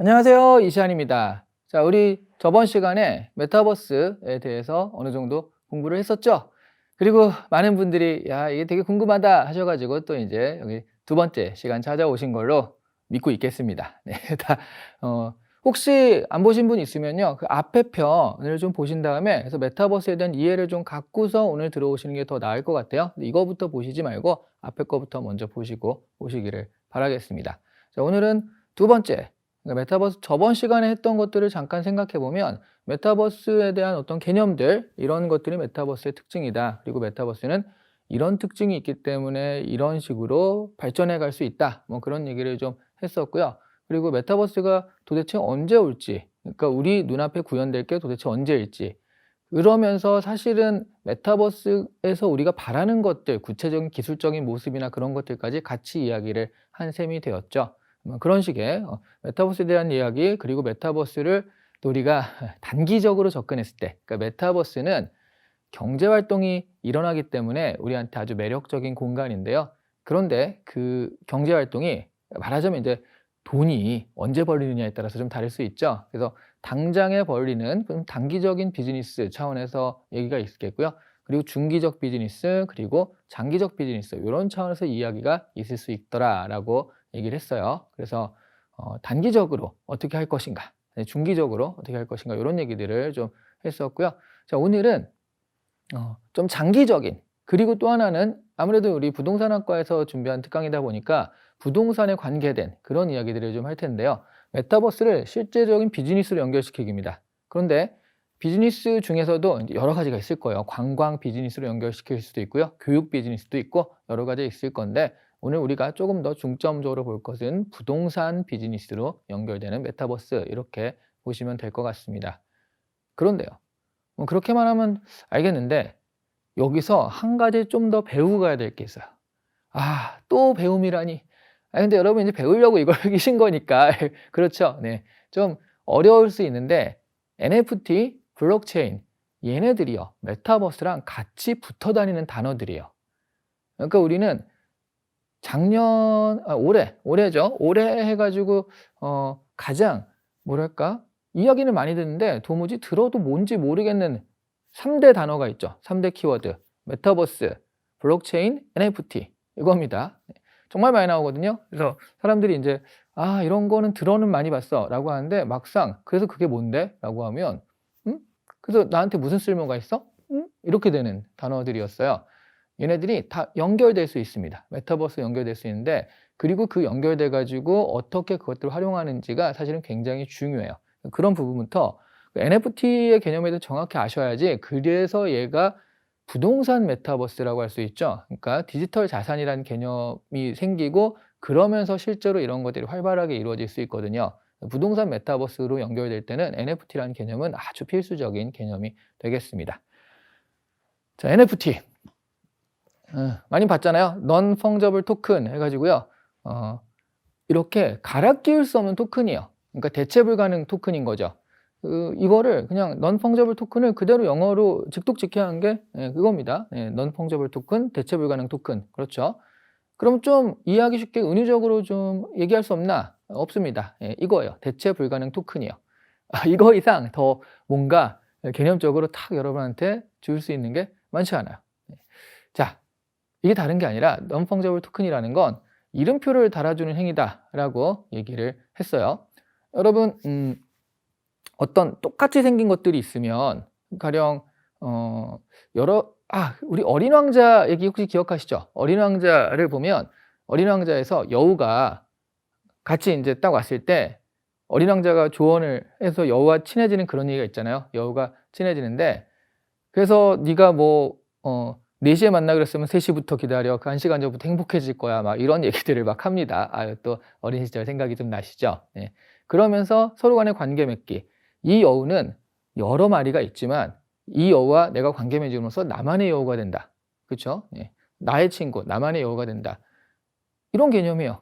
안녕하세요. 이시안입니다. 자, 우리 저번 시간에 메타버스에 대해서 어느 정도 공부를 했었죠? 그리고 많은 분들이 야, 이게 되게 궁금하다 하셔가지고 또 이제 여기 두 번째 시간 찾아오신 걸로 믿고 있겠습니다. 네, 다, 어, 혹시 안 보신 분 있으면요. 그 앞에 편을 좀 보신 다음에 그래서 메타버스에 대한 이해를 좀 갖고서 오늘 들어오시는 게 더 나을 것 같아요. 근데 이거부터 보시지 말고 앞에 거부터 먼저 보시고 오시기를 바라겠습니다. 자, 오늘은 두 번째. 그러니까 메타버스 저번 시간에 했던 것들을 잠깐 생각해 보면 메타버스에 대한 어떤 개념들 이런 것들이 메타버스의 특징이다. 그리고 메타버스는 이런 특징이 있기 때문에 이런 식으로 발전해 갈 수 있다. 뭐 그런 얘기를 좀 했었고요. 그리고 메타버스가 도대체 언제 올지, 그러니까 우리 눈앞에 구현될 게 도대체 언제일지, 그러면서 사실은 메타버스에서 우리가 바라는 것들, 구체적인 기술적인 모습이나 그런 것들까지 같이 이야기를 한 셈이 되었죠. 그런 식의 메타버스에 대한 이야기, 그리고 메타버스를 또 우리가 단기적으로 접근했을 때, 그러니까 메타버스는 경제 활동이 일어나기 때문에 우리한테 아주 매력적인 공간인데요. 그런데 그 경제 활동이 말하자면 이제 돈이 언제 벌리느냐에 따라서 좀 다를 수 있죠. 그래서 당장에 벌리는 좀 단기적인 비즈니스 차원에서 얘기가 있겠고요. 그리고 중기적 비즈니스, 그리고 장기적 비즈니스 이런 차원에서 이야기가 있을 수 있더라라고 얘기를 했어요. 그래서 단기적으로 어떻게 할 것인가, 네, 중기적으로 어떻게 할 것인가 이런 얘기들을 좀 했었고요. 자, 오늘은 좀 장기적인, 그리고 또 하나는 아무래도 우리 부동산학과에서 준비한 특강이다 보니까 부동산에 관계된 그런 이야기들을 좀 할 텐데요. 메타버스를 실제적인 비즈니스로 연결시키기입니다. 그런데 비즈니스 중에서도 이제 여러 가지가 있을 거예요. 관광 비즈니스로 연결시킬 수도 있고요. 교육 비즈니스도 있고 여러 가지 있을 건데 오늘 우리가 조금 더 중점적으로 볼 것은 부동산 비즈니스로 연결되는 메타버스, 이렇게 보시면 될 것 같습니다. 그런데요. 그렇게만 하면 알겠는데 여기서 한 가지 좀 더 배우고 가야 될 게 있어요. 아, 또 배움이라니. 아, 근데 여러분 이제 배우려고 이걸 계신 거니까 그렇죠. 네. 좀 어려울 수 있는데 NFT, 블록체인 얘네들이요. 메타버스랑 같이 붙어 다니는 단어들이에요. 그러니까 우리는 올해죠. 올해 해 가지고 가장 뭐랄까? 이야기는 많이 듣는데 도무지 들어도 뭔지 모르겠는 3대 단어가 있죠. 3대 키워드. 메타버스, 블록체인, NFT 이겁니다. 정말 많이 나오거든요. 그래서 사람들이 인제 "아, 이런 거는 들어는 많이 봤어."라고 하는데 막상 "그래서 그게 뭔데?"라고 하면 "응? 그래서 나한테 무슨 쓸모가 있어? 응?" 이렇게 되는 단어들이었어요. 얘네들이 다 연결될 수 있습니다. 메타버스 연결될 수 있는데, 그리고 그 연결돼 가지고 어떻게 그것들을 활용하는지가 사실은 굉장히 중요해요. 그런 부분부터 NFT의 개념에 대해서 정확히 아셔야지, 그래서 얘가 부동산 메타버스라고 할 수 있죠. 그러니까 디지털 자산이라는 개념이 생기고 그러면서 실제로 이런 것들이 활발하게 이루어질 수 있거든요. 부동산 메타버스로 연결될 때는 NFT라는 개념은 아주 필수적인 개념이 되겠습니다. 자, NFT. 많이 봤잖아요. Non Fungible Token 해 가지고요. 이렇게 갈아 끼울 수 없는 토큰이에요. 그러니까 대체 불가능 토큰인 거죠. 이거를 그냥 Non Fungible Token을 그대로 영어로 직독직해한 게 그겁니다. Non Fungible Token, 대체 불가능 토큰. 그렇죠. 그럼 좀 이해하기 쉽게 은유적으로 좀 얘기할 수 없나? 없습니다. 이거예요. 대체 불가능 토큰이에요. 이거 이상 더 뭔가 개념적으로 탁 여러분한테 줄 수 있는 게 많지 않아요. 자, 이게 다른 게 아니라 Non-Fungible Token이라는 건 이름표를 달아주는 행위다라고 얘기를 했어요. 여러분, 어떤 똑같이 생긴 것들이 있으면 가령 우리 어린 왕자 얘기 혹시 기억하시죠? 어린 왕자를 보면 어린 왕자에서 여우가 같이 이제 딱 왔을 때 어린 왕자가 조언을 해서 여우와 친해지는 그런 얘기가 있잖아요. 여우가 친해지는데, 그래서 네가 뭐 4시에 만나 그랬으면 3시부터 기다려. 그 1시간 전부터 행복해질 거야. 막 이런 얘기들을 막 합니다. 또 어린 시절 생각이 좀 나시죠? 네. 그러면서 서로 간의 관계 맺기. 이 여우는 여러 마리가 있지만 이 여우와 내가 관계 맺음으로써 나만의 여우가 된다. 그쵸? 예. 나의 친구, 나만의 여우가 된다. 이런 개념이에요.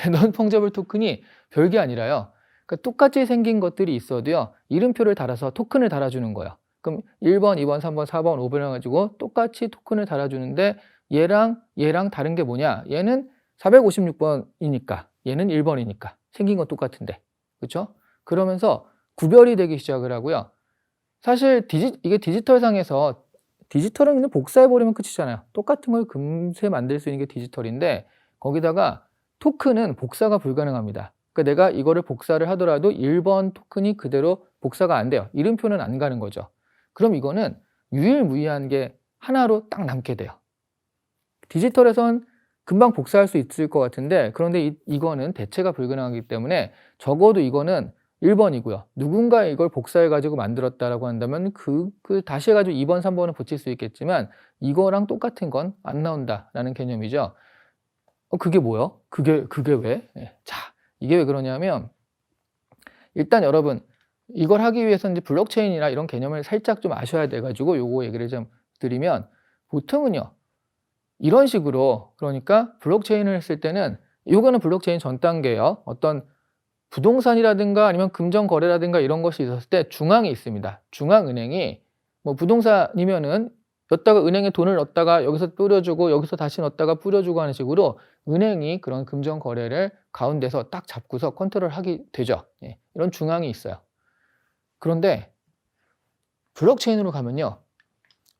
Non Fungible Token이 별게 아니라요. 그러니까 똑같이 생긴 것들이 있어도요. 이름표를 달아서 토큰을 달아주는 거예요. 그럼 1번, 2번, 3번, 4번, 5번 해 가지고 똑같이 토큰을 달아주는데 얘랑 다른 게 뭐냐? 얘는 456번이니까 얘는 1번이니까 생긴 건 똑같은데. 그렇죠? 그러면서 구별이 되기 시작을 하고요. 사실 이게 디지털상에서 디지털은 그냥 복사해 버리면 끝이잖아요. 똑같은 걸 금세 만들 수 있는 게 디지털인데 거기다가 토큰은 복사가 불가능합니다. 그러니까 내가 이거를 복사를 하더라도 1번 토큰이 그대로 복사가 안 돼요. 이름표는 안 가는 거죠. 그럼 이거는 유일무이한 게 하나로 딱 남게 돼요. 디지털에선 금방 복사할 수 있을 것 같은데 그런데 이거는 대체가 불가능하기 때문에 적어도 이거는 1번이고요. 누군가 이걸 복사해 가지고 만들었다라고 한다면 다시 해 가지고 2번, 3번을 붙일 수 있겠지만 이거랑 똑같은 건 안 나온다라는 개념이죠. 그게 뭐요? 그게 왜? 예. 자, 이게 왜 그러냐면 일단 여러분 이걸 하기 위해서 이제 블록체인이나 이런 개념을 살짝 좀 아셔야 돼 가지고 요거 얘기를 좀 드리면 보통은요. 이런 식으로 그러니까 블록체인을 했을 때는 요거는 블록체인 전 단계예요. 어떤 부동산이라든가 아니면 금전 거래라든가 이런 것이 있었을 때 중앙이 있습니다. 중앙은행이 뭐 부동산이면은 여기다가 은행에 돈을 넣었다가 여기서 뿌려주고 여기서 다시 넣었다가 뿌려주고 하는 식으로 은행이 그런 금전 거래를 가운데서 딱 잡고서 컨트롤하게 되죠. 예, 이런 중앙이 있어요. 그런데 블록체인으로 가면요.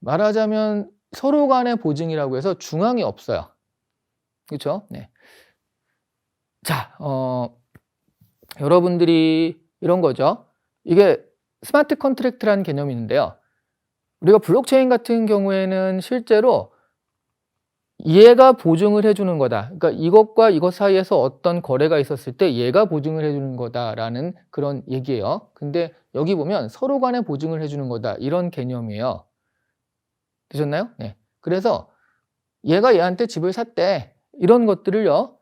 말하자면 서로 간의 보증이라고 해서 중앙이 없어요. 그렇죠? 네. 자, 여러분들이 이런 거죠. 이게 스마트 컨트랙트라는 개념이 있는데요. 우리가 블록체인 같은 경우에는 실제로 얘가 보증을 해주는 거다. 그러니까 이것과 이것 사이에서 어떤 거래가 있었을 때 얘가 보증을 해주는 거다라는 그런 얘기예요. 근데 여기 보면 서로 간에 보증을 해주는 거다. 이런 개념이에요. 되셨나요? 네. 그래서 얘가 얘한테 집을 샀대. 이런 것들을요.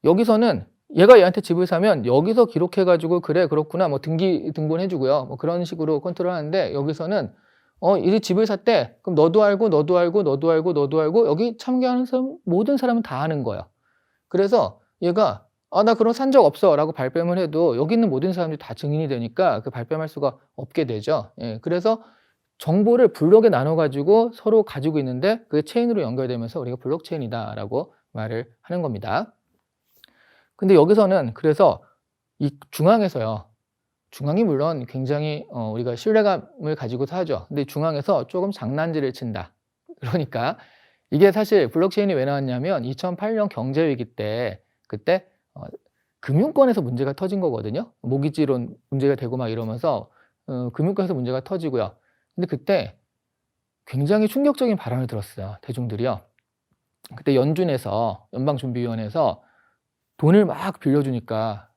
여기서는 얘가 얘한테 집을 사면 여기서 기록해가지고 그래 그렇구나 뭐 등본해주고요. 뭐 그런 식으로 컨트롤하는데 여기서는 이 집을 샀대. 그럼 너도 알고 너도 알고 너도 알고 너도 알고 여기 참여하는 사람 모든 사람은 다 아는 거예요. 그래서 얘가 나 그런 산 적 없어 라고 발뺌을 해도 여기 있는 모든 사람들이 다 증인이 되니까 그 발뺌할 수가 없게 되죠. 예, 그래서 정보를 블록에 나눠가지고 서로 가지고 있는데 그게 체인으로 연결되면서 우리가 블록체인이다라고 말을 하는 겁니다. 근데 여기서는 그래서 이 중앙에서요. 중앙이 물론 굉장히 우리가 신뢰감을 가지고 사죠. 근데 중앙에서 조금 장난질을 친다. 그러니까 이게 사실 블록체인이 왜 나왔냐면 2008년 경제위기 때 그때 금융권에서 문제가 터진 거거든요. 모기지론 문제가 되고 막 이러면서 금융권에서 문제가 터지고요. 근데 그때 굉장히 충격적인 발언을 들었어요. 대중들이요. 그때 연방준비위원회에서 돈을 막 빌려주니까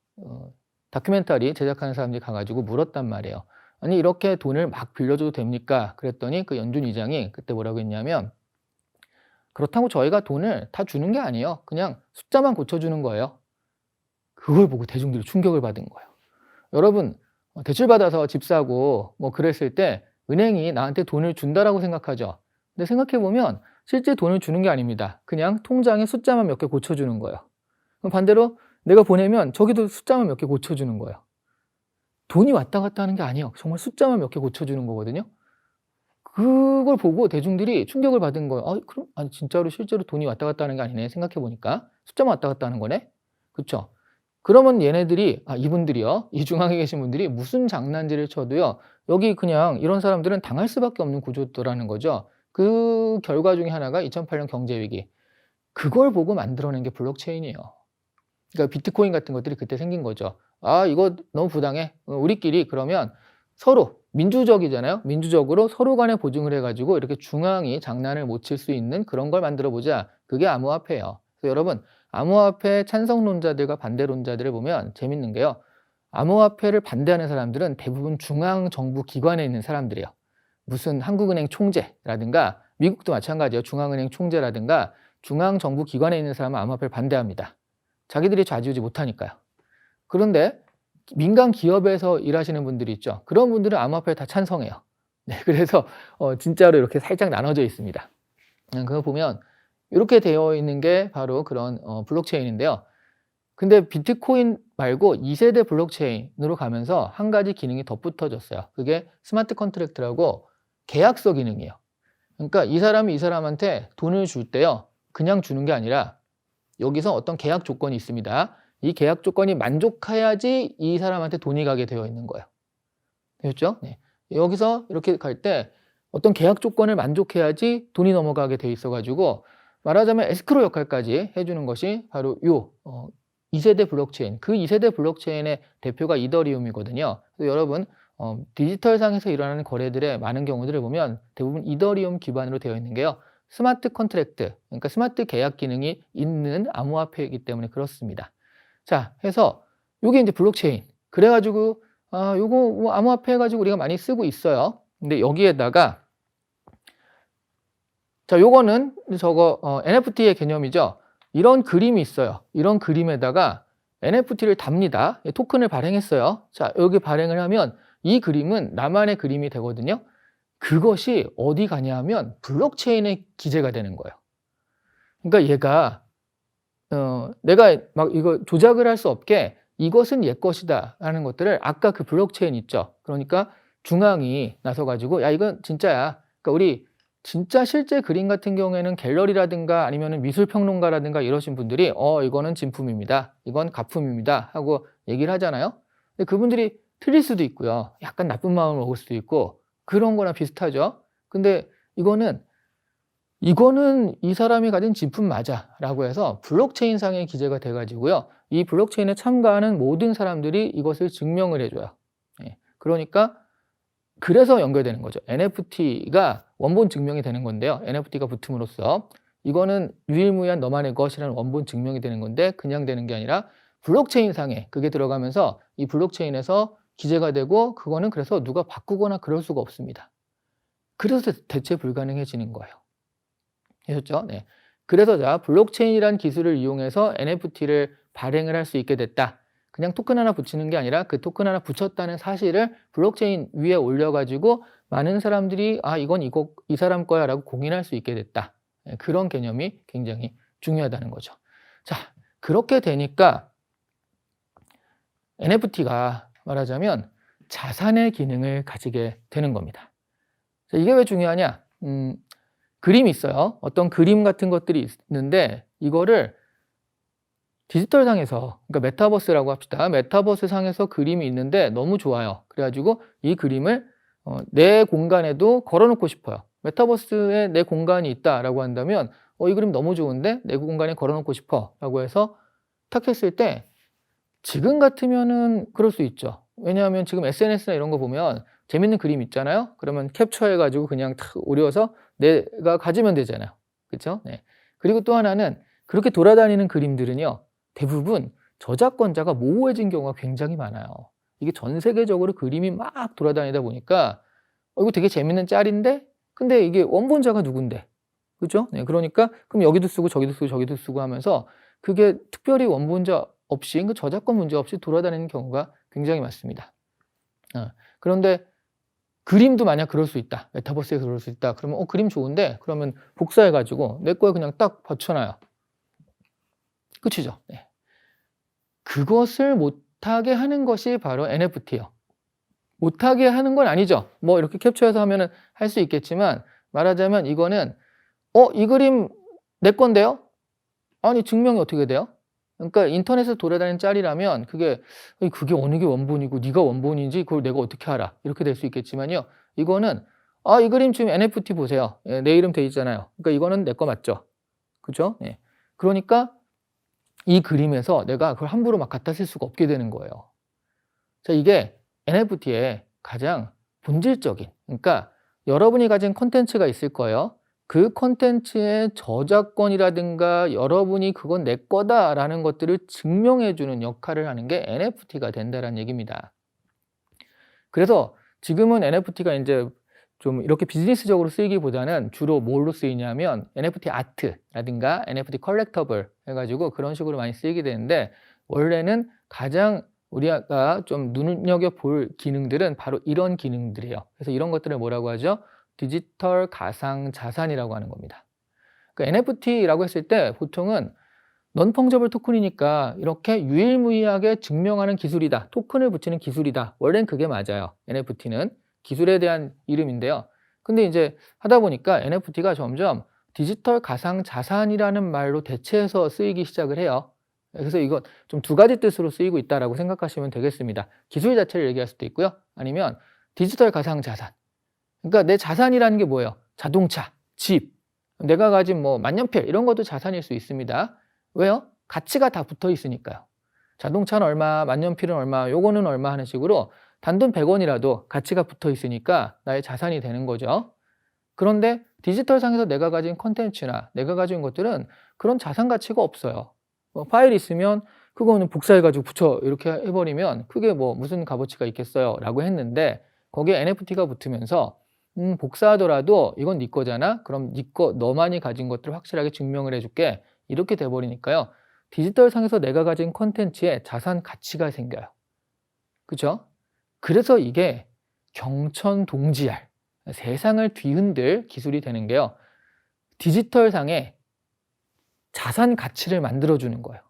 다큐멘터리 제작하는 사람들이 가가지고 물었단 말이에요. 아니 이렇게 돈을 막 빌려줘도 됩니까? 그랬더니 그 연준 의장이 그때 뭐라고 했냐면 그렇다고 저희가 돈을 다 주는 게 아니에요. 그냥 숫자만 고쳐주는 거예요. 그걸 보고 대중들이 충격을 받은 거예요. 여러분 대출받아서 집 사고 뭐 그랬을 때 은행이 나한테 돈을 준다라고 생각하죠. 근데 생각해보면 실제 돈을 주는 게 아닙니다. 그냥 통장에 숫자만 몇 개 고쳐주는 거예요. 그럼 반대로 내가 보내면 저기도 숫자만 몇 개 고쳐주는 거예요. 돈이 왔다 갔다 하는 게 아니에요. 정말 숫자만 몇 개 고쳐주는 거거든요. 그걸 보고 대중들이 충격을 받은 거예요. 그럼 아니 진짜로 실제로 돈이 왔다 갔다 하는 게 아니네. 생각해 보니까 숫자만 왔다 갔다 하는 거네. 그렇죠? 그러면 얘네들이 이분들이요. 이 중앙에 계신 분들이 무슨 장난질을 쳐도요. 여기 그냥 이런 사람들은 당할 수밖에 없는 구조더라는 거죠. 그 결과 중에 하나가 2008년 경제위기. 그걸 보고 만들어낸 게 블록체인이에요. 그러니까 비트코인 같은 것들이 그때 생긴 거죠. 이거 너무 부당해. 우리끼리 그러면 서로 민주적이잖아요. 민주적으로 서로 간에 보증을 해가지고 이렇게 중앙이 장난을 못 칠 수 있는 그런 걸 만들어 보자. 그게 암호화폐예요. 그래서 여러분 암호화폐 찬성론자들과 반대론자들을 보면 재밌는 게요. 암호화폐를 반대하는 사람들은 대부분 중앙정부 기관에 있는 사람들이에요. 무슨 한국은행 총재라든가 미국도 마찬가지예요. 중앙은행 총재라든가 중앙정부 기관에 있는 사람은 암호화폐를 반대합니다. 자기들이 좌지우지 못하니까요. 그런데 민간 기업에서 일하시는 분들이 있죠. 그런 분들은 암호화폐를 다 찬성해요. 네, 그래서 진짜로 이렇게 살짝 나눠져 있습니다. 그거 보면 이렇게 되어 있는 게 바로 그런 블록체인인데요. 근데 비트코인 말고 2세대 블록체인으로 가면서 한 가지 기능이 덧붙어졌어요. 그게 스마트 컨트랙트라고 계약서 기능이에요. 그러니까 이 사람이 이 사람한테 돈을 줄 때요. 그냥 주는 게 아니라 여기서 어떤 계약 조건이 있습니다. 이 계약 조건이 만족해야지 이 사람한테 돈이 가게 되어 있는 거예요. 되셨죠? 네. 여기서 이렇게 갈 때 어떤 계약 조건을 만족해야지 돈이 넘어가게 돼 있어 가지고 말하자면 에스크로 역할까지 해주는 것이 바로 2세대 블록체인, 그 2세대 블록체인의 대표가 이더리움이거든요. 그래서 여러분 디지털상에서 일어나는 거래들의 많은 경우들을 보면 대부분 이더리움 기반으로 되어 있는 게요. 스마트 컨트랙트, 그러니까 스마트 계약 기능이 있는 암호화폐이기 때문에 그렇습니다. 자, 해서 요게 이제 블록체인. 그래가지고 요거 뭐 암호화폐 해가지고 우리가 많이 쓰고 있어요. 근데 여기에다가 자, 요거는 저거 NFT의 개념이죠. 이런 그림이 있어요. 이런 그림에다가 NFT를 답니다. 토큰을 발행했어요. 자, 여기 발행을 하면 이 그림은 나만의 그림이 되거든요. 그것이 어디 가냐 하면 블록체인에 기재가 되는 거예요. 그러니까 얘가 내가 막 이거 조작을 할 수 없게 이것은 옛 것이다 라는 것들을 아까 그 블록체인 있죠. 그러니까 중앙이 나서 가지고 야 이건 진짜야. 그러니까 우리 진짜 실제 그림 같은 경우에는 갤러리라든가 아니면 미술평론가라든가 이러신 분들이 이거는 진품입니다. 이건 가품입니다. 하고 얘기를 하잖아요. 근데 그분들이 틀릴 수도 있고요. 약간 나쁜 마음을 먹을 수도 있고 그런 거랑 비슷하죠. 근데 이거는 이 사람이 가진 진품 맞아 라고 해서 블록체인상에 기재가 돼 가지고요. 이 블록체인에 참가하는 모든 사람들이 이것을 증명을 해줘요. 그러니까 그래서 연결되는 거죠. NFT가 원본 증명이 되는 건데요. NFT가 붙음으로써 이거는 유일무이한 너만의 것이라는 원본 증명이 되는 건데 그냥 되는 게 아니라 블록체인상에 그게 들어가면서 이 블록체인에서 기재가 되고 그거는 그래서 누가 바꾸거나 그럴 수가 없습니다. 그래서 대체 불가능해지는 거예요. 되셨죠? 네. 그래서 자, 블록체인이라는 기술을 이용해서 NFT를 발행을 할 수 있게 됐다. 그냥 토큰 하나 붙이는 게 아니라 그 토큰 하나 붙였다는 사실을 블록체인 위에 올려가지고 많은 사람들이 이건 이 사람 거야 라고 공인할 수 있게 됐다. 네, 그런 개념이 굉장히 중요하다는 거죠. 자, 그렇게 되니까 NFT가 말하자면 자산의 기능을 가지게 되는 겁니다. 자, 이게 왜 중요하냐? 그림이 있어요. 어떤 그림 같은 것들이 있는데 이거를 디지털상에서, 그러니까 메타버스라고 합시다. 메타버스 상에서 그림이 있는데 너무 좋아요. 그래가지고 이 그림을 내 공간에도 걸어놓고 싶어요. 메타버스에 내 공간이 있다라고 한다면 이 그림 너무 좋은데 내 공간에 걸어놓고 싶어 라고 해서 탁 했을 때 지금 같으면은 그럴 수 있죠. 왜냐하면 지금 SNS나 이런 거 보면 재밌는 그림 있잖아요. 그러면 캡처해가지고 그냥 탁 오려서 내가 가지면 되잖아요. 그렇죠? 네. 그리고 또 하나는 그렇게 돌아다니는 그림들은요. 대부분 저작권자가 모호해진 경우가 굉장히 많아요. 이게 전 세계적으로 그림이 막 돌아다니다 보니까 이거 되게 재밌는 짤인데 근데 이게 원본자가 누군데? 그죠? 네, 그러니까 그럼 여기도 쓰고 저기도 쓰고 저기도 쓰고 하면서 그게 특별히 원본자 없이 그 저작권 문제 없이 돌아다니는 경우가 굉장히 많습니다. 그런데 그림도 만약 그럴 수 있다. 메타버스에 그럴 수 있다. 그러면 그림 좋은데 그러면 복사해가지고 내 거에 그냥 딱 받쳐놔요. 끝이죠. 네. 그것을 못하게 하는 것이 바로 NFT예요. 못하게 하는 건 아니죠. 뭐 이렇게 캡처해서 하면은 할 수 있겠지만 말하자면 이거는 이 그림 내 건데요? 아니 증명이 어떻게 돼요? 그러니까 인터넷에서 돌아다니는 짤이라면 그게 어느 게 원본이고 네가 원본인지 그걸 내가 어떻게 알아? 이렇게 될 수 있겠지만요. 이거는 이 그림 지금 NFT 보세요. 예, 내 이름 돼 있잖아요. 그러니까 이거는 내 거 맞죠? 그죠? 예. 그러니까 이 그림에서 내가 그걸 함부로 막 갖다 쓸 수가 없게 되는 거예요. 자, 이게 NFT의 가장 본질적인, 그러니까 여러분이 가진 콘텐츠가 있을 거예요. 그 콘텐츠의 저작권이라든가 여러분이 그건 내 거다라는 것들을 증명해주는 역할을 하는 게 NFT가 된다는 얘기입니다. 그래서 지금은 NFT가 이제 좀 이렇게 비즈니스적으로 쓰이기보다는 주로 뭘로 쓰이냐면 NFT 아트라든가 NFT 컬렉터블 해가지고 그런 식으로 많이 쓰이게 되는데 원래는 가장 우리가 좀 눈여겨볼 기능들은 바로 이런 기능들이에요. 그래서 이런 것들을 뭐라고 하죠? 디지털 가상 자산이라고 하는 겁니다. 그러니까 NFT라고 했을 때 보통은 non-fungible 토큰이니까 이렇게 유일무이하게 증명하는 기술이다. 토큰을 붙이는 기술이다. 원래는 그게 맞아요. NFT는 기술에 대한 이름인데요. 근데 이제 하다 보니까 NFT가 점점 디지털 가상 자산이라는 말로 대체해서 쓰이기 시작을 해요. 그래서 이건 좀 두 가지 뜻으로 쓰이고 있다라고 생각하시면 되겠습니다. 기술 자체를 얘기할 수도 있고요. 아니면 디지털 가상자산. 그러니까 내 자산이라는 게 뭐예요? 자동차, 집, 내가 가진 뭐 만년필 이런 것도 자산일 수 있습니다. 왜요? 가치가 다 붙어 있으니까요. 자동차는 얼마, 만년필은 얼마, 요거는 얼마 하는 식으로 단돈 100원이라도 가치가 붙어 있으니까 나의 자산이 되는 거죠. 그런데 디지털상에서 내가 가진 콘텐츠나 내가 가진 것들은 그런 자산 가치가 없어요. 뭐 파일이 있으면 그거는 복사해가지고 붙여 이렇게 해버리면 그게 뭐 무슨 값어치가 있겠어요 라고 했는데 거기에 NFT가 붙으면서 복사하더라도 이건 네 거잖아. 그럼 네 거, 너만이 가진 것들을 확실하게 증명을 해줄게. 이렇게 돼버리니까요. 디지털상에서 내가 가진 콘텐츠에 자산 가치가 생겨요. 그죠? 그래서 이게 경천동지할, 세상을 뒤흔들 기술이 되는 게요. 디지털상에 자산 가치를 만들어주는 거예요.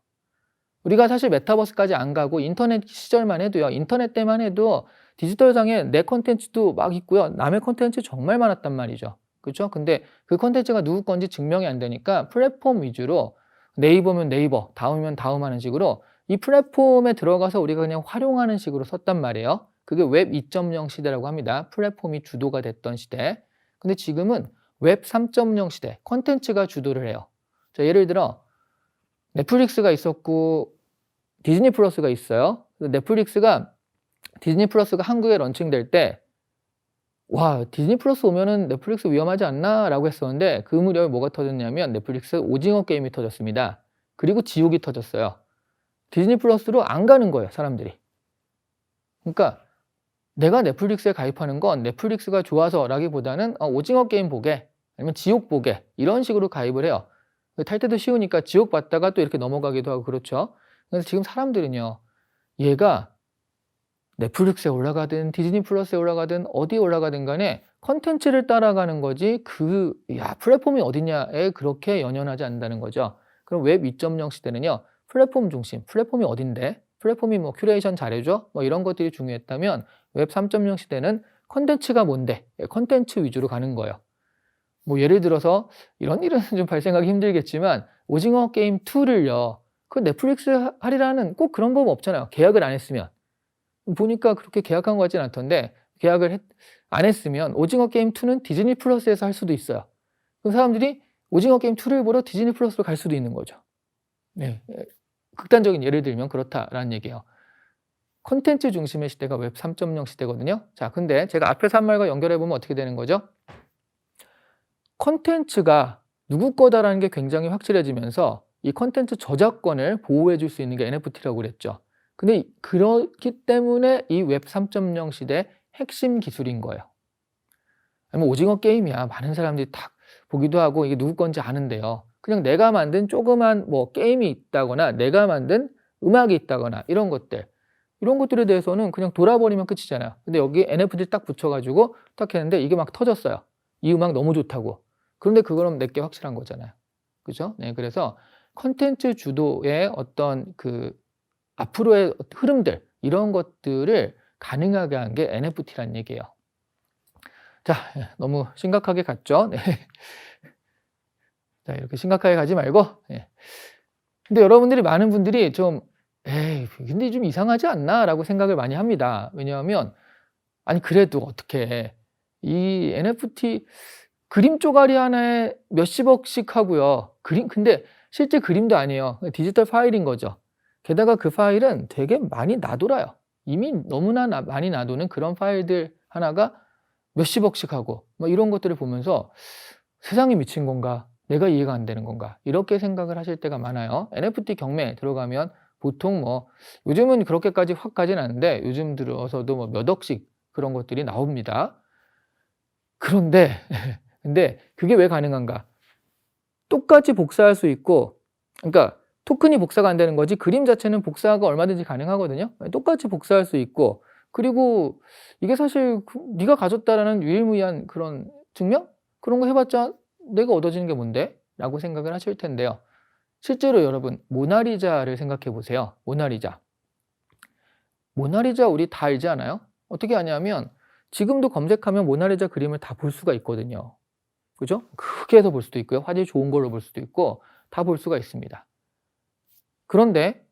우리가 사실 메타버스까지 안 가고 인터넷 시절만 해도요. 인터넷 때만 해도 디지털상에 내 콘텐츠도 막 있고요. 남의 콘텐츠 정말 많았단 말이죠. 그렇죠? 근데 그 콘텐츠가 누구 건지 증명이 안 되니까 플랫폼 위주로 네이버면 네이버, 다음이면 다음 하는 식으로 이 플랫폼에 들어가서 우리가 그냥 활용하는 식으로 썼단 말이에요. 그게 웹 2.0 시대라고 합니다. 플랫폼이 주도가 됐던 시대. 근데 지금은 웹 3.0 시대, 콘텐츠가 주도를 해요. 자, 예를 들어 넷플릭스가 있었고 디즈니 플러스가 있어요. 넷플릭스가 디즈니 플러스가 한국에 런칭될 때 와, 디즈니 플러스 오면은 넷플릭스 위험하지 않나? 라고 했었는데 그 무렵에 뭐가 터졌냐면 넷플릭스 오징어 게임이 터졌습니다. 그리고 지옥이 터졌어요. 디즈니 플러스로 안 가는 거예요, 사람들이. 그러니까 내가 넷플릭스에 가입하는 건 넷플릭스가 좋아서라기보다는 오징어 게임 보게 아니면 지옥 보게 이런 식으로 가입을 해요. 탈 때도 쉬우니까 지옥 봤다가 또 이렇게 넘어가기도 하고 그렇죠. 그래서 지금 사람들은요. 얘가 넷플릭스에 올라가든 디즈니 플러스에 올라가든 어디에 올라가든 간에 컨텐츠를 따라가는 거지 플랫폼이 어디냐에 그렇게 연연하지 않는다는 거죠. 그럼 웹 2.0 시대는요. 플랫폼 중심, 플랫폼이 어딘데? 플랫폼이 뭐 큐레이션 잘해줘? 뭐 이런 것들이 중요했다면 웹 3.0 시대는 컨텐츠가 뭔데? 컨텐츠 위주로 가는 거예요. 뭐 예를 들어서 이런 일은 좀 발생하기 힘들겠지만 오징어 게임 2를요. 그 넷플릭스 할인하는 꼭 그런 법 없잖아요. 계약을 안 했으면. 보니까 그렇게 계약한 것 같진 않던데 계약을 안 했으면 오징어 게임 2는 디즈니 플러스에서 할 수도 있어요. 그럼 사람들이 오징어 게임 2를 보러 디즈니 플러스로 갈 수도 있는 거죠. 네, 극단적인 예를 들면 그렇다라는 얘기예요. 콘텐츠 중심의 시대가 웹 3.0 시대거든요. 자, 근데 제가 앞에서 한 말과 연결해 보면 어떻게 되는 거죠? 콘텐츠가 누구 거다라는 게 굉장히 확실해지면서 이 콘텐츠 저작권을 보호해 줄 수 있는 게 NFT라고 그랬죠. 근데 그렇기 때문에 이 웹 3.0 시대의 핵심 기술인 거예요. 아니면 오징어 게임이야. 많은 사람들이 딱 보기도 하고 이게 누구 건지 아는데요. 그냥 내가 만든 조그만 뭐 게임이 있다거나 내가 만든 음악이 있다거나 이런 것들에 대해서는 그냥 돌아버리면 끝이잖아요. 근데 여기 NFT 딱 붙여가지고 딱 했는데 이게 막 터졌어요. 이 음악 너무 좋다고. 그런데 그거는 내게 확실한 거잖아요. 그죠? 네, 그래서 컨텐츠 주도의 어떤 그 앞으로의 흐름들 이런 것들을 가능하게 한 게 NFT라는 얘기예요. 자, 너무 심각하게 갔죠? 네. 자, 이렇게 심각하게 가지 말고. 네. 근데 여러분들이 많은 분들이 좀 근데 좀 이상하지 않나? 라고 생각을 많이 합니다. 왜냐하면 아니 그래도 어떻게 이 NFT 그림 쪼가리 하나에 몇십억씩 하고요. 근데 실제 그림도 아니에요. 디지털 파일인 거죠. 게다가 그 파일은 되게 많이 놔돌아요. 이미 너무나 많이 놔두는 그런 파일들 하나가 몇십억씩 하고 뭐 이런 것들을 보면서 세상이 미친 건가? 내가 이해가 안 되는 건가? 이렇게 생각을 하실 때가 많아요. NFT 경매에 들어가면 보통 뭐 요즘은 그렇게까지 확 가진 않는데 요즘 들어서도 뭐 몇 억씩 그런 것들이 나옵니다. 그런데 근데 그게 왜 가능한가? 똑같이 복사할 수 있고 그러니까 토큰이 복사가 안 되는 거지 그림 자체는 복사가 얼마든지 가능하거든요. 똑같이 복사할 수 있고 그리고 이게 사실 네가 가졌다라는 유일무이한 그런 증명? 그런 거 해봤자 내가 얻어지는 게 뭔데? 라고 생각을 하실 텐데요. 실제로 여러분 모나리자를 생각해 보세요. 모나리자 우리 다 알지 않아요? 어떻게 아냐면 지금도 검색하면 모나리자 그림을 다 볼 수가 있거든요. 그죠? 크게 해서 볼 수도 있고요. 화질 좋은 걸로 볼 수도 있고 다 볼 수가 있습니다. 그런데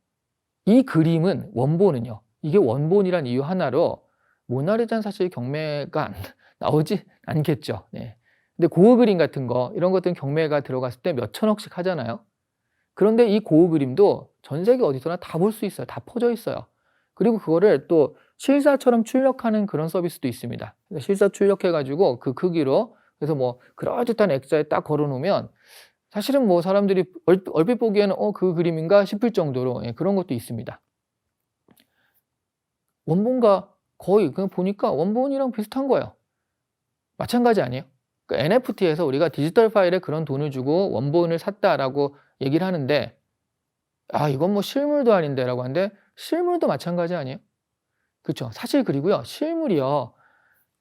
이 그림은 원본은요. 이게 원본이란 이유 하나로 모나리자는 사실 경매가 나오지 않겠죠. 네. 근데 고흐 그림 같은 거 이런 것들은 경매가 들어갔을 때 몇 천억씩 하잖아요. 그런데 이 고흐 그림도 전 세계 어디서나 다 볼 수 있어요. 다 퍼져 있어요. 그리고 그거를 또 실사처럼 출력하는 그런 서비스도 있습니다. 실사 출력해 가지고 그 크기로 그래서 뭐 그럴듯한 액자에 딱 걸어 놓으면 사실은 뭐 사람들이 얼핏 보기에는 그 그림인가 싶을 정도로 그런 것도 있습니다. 원본과 거의 그냥 보니까 원본이랑 비슷한 거예요. 마찬가지 아니에요? 그러니까 NFT에서 우리가 디지털 파일에 그런 돈을 주고 원본을 샀다라고 얘기를 하는데 이건 뭐 실물도 아닌데라고 하는데 실물도 마찬가지 아니에요? 그렇죠. 사실 그리고요. 실물이요.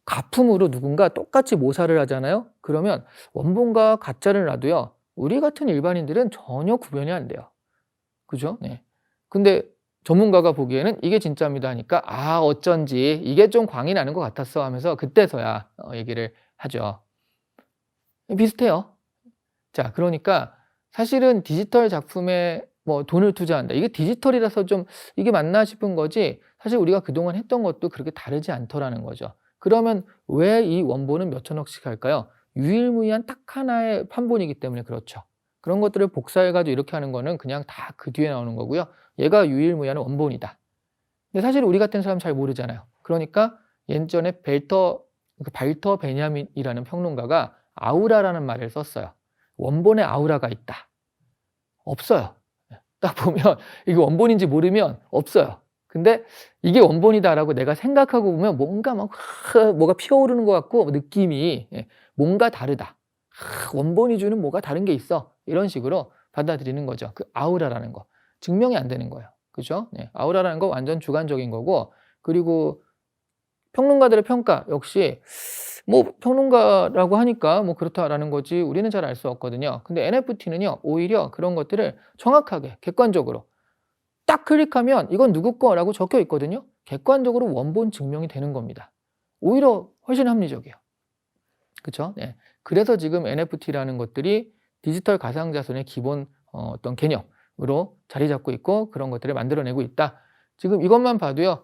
가품으로 누군가 똑같이 모사를 하잖아요. 그러면 원본과 가짜를 놔도요. 우리 같은 일반인들은 전혀 구별이 안 돼요. 그죠? 네. 근데 전문가가 보기에는 이게 진짜입니다 하니까 어쩐지 이게 좀 광이 나는 것 같았어 하면서 그때서야 얘기를 하죠. 비슷해요. 자, 그러니까 사실은 디지털 작품에 뭐 돈을 투자한다. 이게 디지털이라서 좀 이게 맞나 싶은 거지 사실 우리가 그동안 했던 것도 그렇게 다르지 않더라는 거죠. 그러면 왜 이 원본은 몇 천억씩 할까요? 유일무이한 딱 하나의 판본이기 때문에 그렇죠. 그런 것들을 복사해 가지고 이렇게 하는 거는 그냥 다 그 뒤에 나오는 거고요. 얘가 유일무이한 원본이다. 근데 사실 우리 같은 사람 잘 모르잖아요. 그러니까 예전에 발터 베냐민이라는 평론가가 아우라라는 말을 썼어요. 원본에 아우라가 있다. 없어요. 딱 보면 이게 원본인지 모르면 없어요. 근데 이게 원본이다라고 내가 생각하고 보면 뭔가 막 뭐가 피어오르는 것 같고 느낌이 뭔가 다르다. 원본이 주는 뭐가 다른 게 있어. 이런 식으로 받아들이는 거죠. 그 아우라라는 거. 증명이 안 되는 거예요. 그죠? 네. 아우라라는 거 완전 주관적인 거고 그리고 평론가들의 평가 역시 뭐 평론가라고 하니까 뭐 그렇다라는 거지 우리는 잘 알 수 없거든요. 근데 NFT는요. 오히려 그런 것들을 정확하게 객관적으로 딱 클릭하면 이건 누구 거라고 적혀 있거든요. 객관적으로 원본 증명이 되는 겁니다. 오히려 훨씬 합리적이에요. 그렇죠? 네. 그래서 지금 NFT라는 것들이 디지털 가상자산의 기본 어떤 개념으로 자리 잡고 있고 그런 것들을 만들어내고 있다. 지금 이것만 봐도요.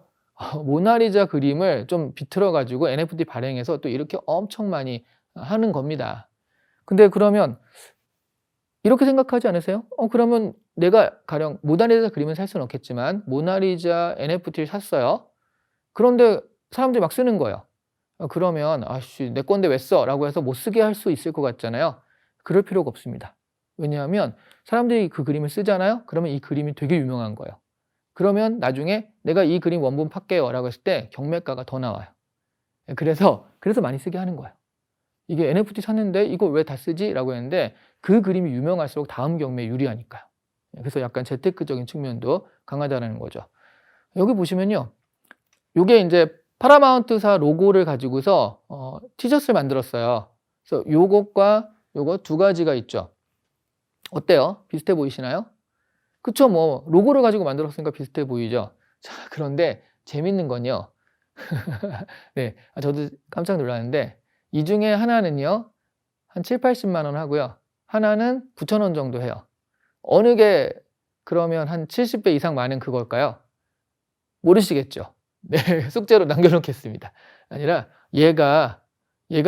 모나리자 그림을 좀 비틀어 가지고 NFT 발행해서 또 이렇게 엄청 많이 하는 겁니다. 근데 그러면 이렇게 생각하지 않으세요? 그러면 내가 가령 모나리자 그림을 살 수는 없겠지만 모나리자 NFT를 샀어요. 그런데 사람들이 막 쓰는 거예요. 그러면 "아씨 내 건데 왜 써?" 라고 해서 못 쓰게 할 수 있을 것 같잖아요. 그럴 필요가 없습니다. 왜냐하면 사람들이 그 그림을 쓰잖아요. 그러면 이 그림이 되게 유명한 거예요. 그러면 나중에 "내가 이 그림 원본 팔게요." 라고 했을 때 경매가가 더 나와요. 그래서 많이 쓰게 하는 거예요. 이게 "NFT 샀는데 이거 왜 다 쓰지?" 라고 했는데 그 그림이 유명할수록 다음 경매에 유리하니까요. 그래서 약간 재테크적인 측면도 강하다는 거죠. 여기 보시면요. 요게 인제 파라마운트사 로고를 가지고서 티셔츠를 만들었어요. 그래서 요것과 요거 두 가지가 있죠. 어때요? 비슷해 보이시나요? 그쵸. 뭐 로고를 가지고 만들었으니까 비슷해 보이죠. 자, 그런데 재밌는 건요. 네. 저도 깜짝 놀랐는데 이 중에 하나는요. 한 7-80만 원 하고요. 하나는 9천 원 정도 해요. 어느 게 그러면 한 70배 이상 많은 그걸까요? 모르시겠죠? 네. 숙제로 남겨 놓겠습니다. 아니라 얘가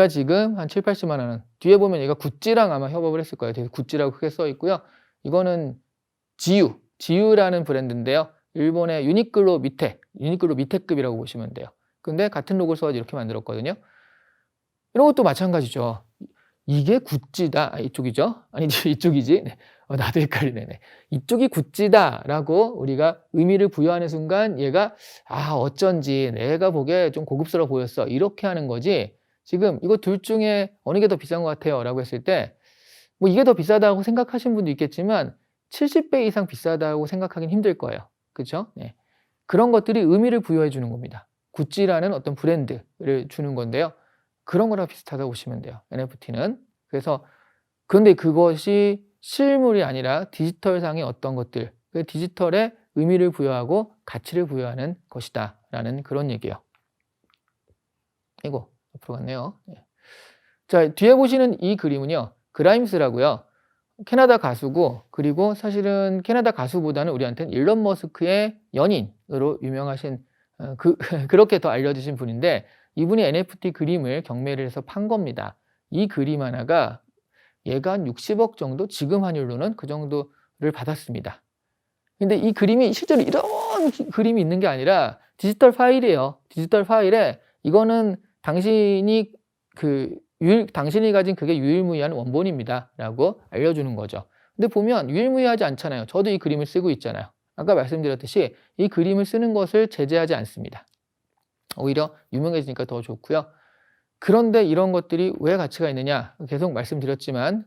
지금 한 7-80만 원은 뒤에 보면 얘가 구찌랑 아마 협업을 했을 거예요. 뒤에 구찌라고 크게 써 있고요. 이거는 지유라는 브랜드인데요. 일본의 유니클로 밑에급이라고 보시면 돼요. 근데 같은 로고를 써 가지고 이렇게 만들었거든요. 이런 것도 마찬가지죠. 이게 구찌다. 이쪽이죠? 아니지 이쪽이지. 네. 나도 헷갈리네. 네. 이쪽이 구찌다라고 우리가 의미를 부여하는 순간 얘가 어쩐지 내가 보기에 좀 고급스러워 보였어. 이렇게 하는 거지. 지금 이거 둘 중에 어느 게 더 비싼 것 같아요?라고 했을 때 뭐 이게 더 비싸다고 생각하시는 분도 있겠지만 70배 이상 비싸다고 생각하긴 힘들 거예요. 그렇죠? 네. 그런 것들이 의미를 부여해 주는 겁니다. 구찌라는 어떤 브랜드를 주는 건데요. 그런 거랑 비슷하다고 보시면 돼요. NFT는. 그래서 그런데 그것이 실물이 아니라 디지털상의 어떤 것들, 그 디지털에 의미를 부여하고 가치를 부여하는 것이다라는 그런 얘기예요. 아이고, 앞으로 갔네요. 네. 자, 뒤에 보시는 이 그림은요. 그라임스라고요. 캐나다 가수고, 그리고 사실은 캐나다 가수보다는 우리한테는 일론 머스크의 연인으로 유명하신 그렇게 더 알려지신 분인데, 이분이 NFT 그림을 경매를 해서 판 겁니다. 이 그림 하나가 얘가 한 60억 정도, 지금 환율로는 그 정도를 받았습니다. 근데 이 그림이 실제로 이런 그림이 있는 게 아니라 디지털 파일이에요. 디지털 파일에 이거는 당신이 당신이 가진 그게 유일무이한 원본입니다 라고 알려주는 거죠. 근데 보면 유일무이하지 않잖아요. 저도 이 그림을 쓰고 있잖아요. 아까 말씀드렸듯이 이 그림을 쓰는 것을 제재하지 않습니다. 오히려 유명해지니까 더 좋고요. 그런데 이런 것들이 왜 가치가 있느냐, 계속 말씀드렸지만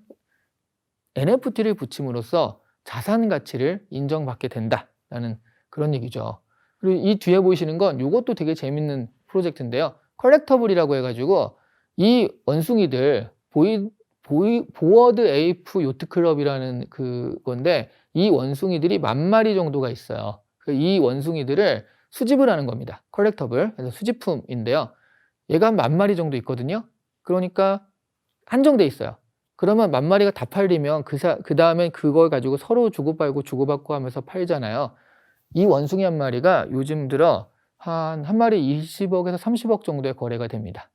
NFT를 붙임으로써 자산 가치를 인정받게 된다라는 그런 얘기죠. 그리고 이 뒤에 보이시는 건 이것도 되게 재밌는 프로젝트인데요. 컬렉터블이라고 해가지고 이 원숭이들 보워드 에이프 요트 클럽이라는 그건데, 이 원숭이들이 10,000마리 정도가 있어요. 이 원숭이들을 수집을 하는 겁니다. 컬렉터블, 그래서 수집품인데요. 얘가 한 10,000마리 정도 있거든요. 그러니까 한정돼 있어요. 그러면 10,000마리가 다 팔리면 그 다음에 그걸 가지고 서로 주고받고 주고받고 하면서 팔잖아요. 이 원숭이 한 마리가 요즘 들어 한 마리 20억에서 30억 정도의 거래가 됩니다.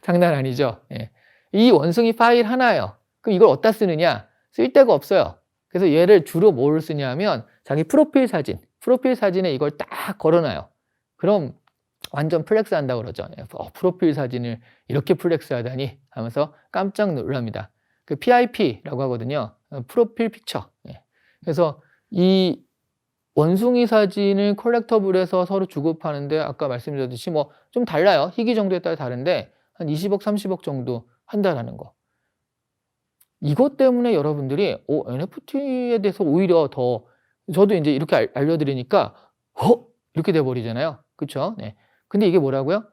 장난 아니죠? 예. 이 원숭이 파일 하나예요. 그럼 이걸 어디다 쓰느냐? 쓸 데가 없어요. 그래서 얘를 주로 뭘 쓰냐면 자기 프로필 사진에 이걸 딱 걸어놔요. 그럼 완전 플렉스 한다고 그러죠. 프로필 사진을 이렇게 플렉스 하다니 하면서 깜짝 놀랍니다. 그 PIP라고 하거든요. 프로필 픽처. 예. 그래서 이 원숭이 사진을 컬렉터블해서 서로 주고 파는데, 아까 말씀드렸듯이 뭐 좀 달라요. 희귀 정도에 따라 다른데 한 20억, 30억 정도 한다라는 거. 이것 때문에 여러분들이 NFT에 대해서 오히려 더, 저도 이제 이렇게 알려드리니까 이렇게 돼버리잖아요. 그렇죠? 네. 근데 이게 뭐라고요?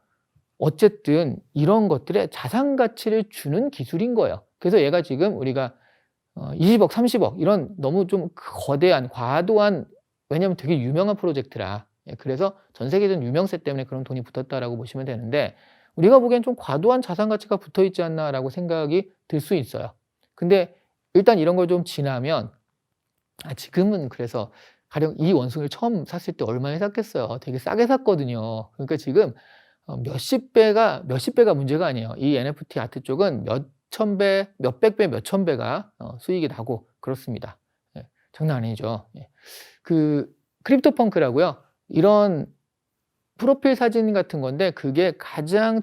어쨌든 이런 것들의 자산 가치를 주는 기술인 거예요. 그래서 얘가 지금 우리가 20억, 30억 이런 너무 좀 거대한, 과도한, 왜냐면 되게 유명한 프로젝트라, 그래서 전 세계적인 유명세 때문에 그런 돈이 붙었다라고 보시면 되는데, 우리가 보기엔 좀 과도한 자산 가치가 붙어 있지 않나라고 생각이 들 수 있어요. 근데 일단 이런 걸 좀 지나면, 지금은 그래서 가령 이 원숭이를 처음 샀을 때 얼마에 샀겠어요? 되게 싸게 샀거든요. 그러니까 지금 몇십 배가 문제가 아니에요. 이 NFT 아트 쪽은 몇천 배, 몇백 배, 몇천 배가 수익이 나고 그렇습니다. 예, 장난 아니죠. 예. 크립토펑크라고요. 이런 프로필 사진 같은 건데, 그게 가장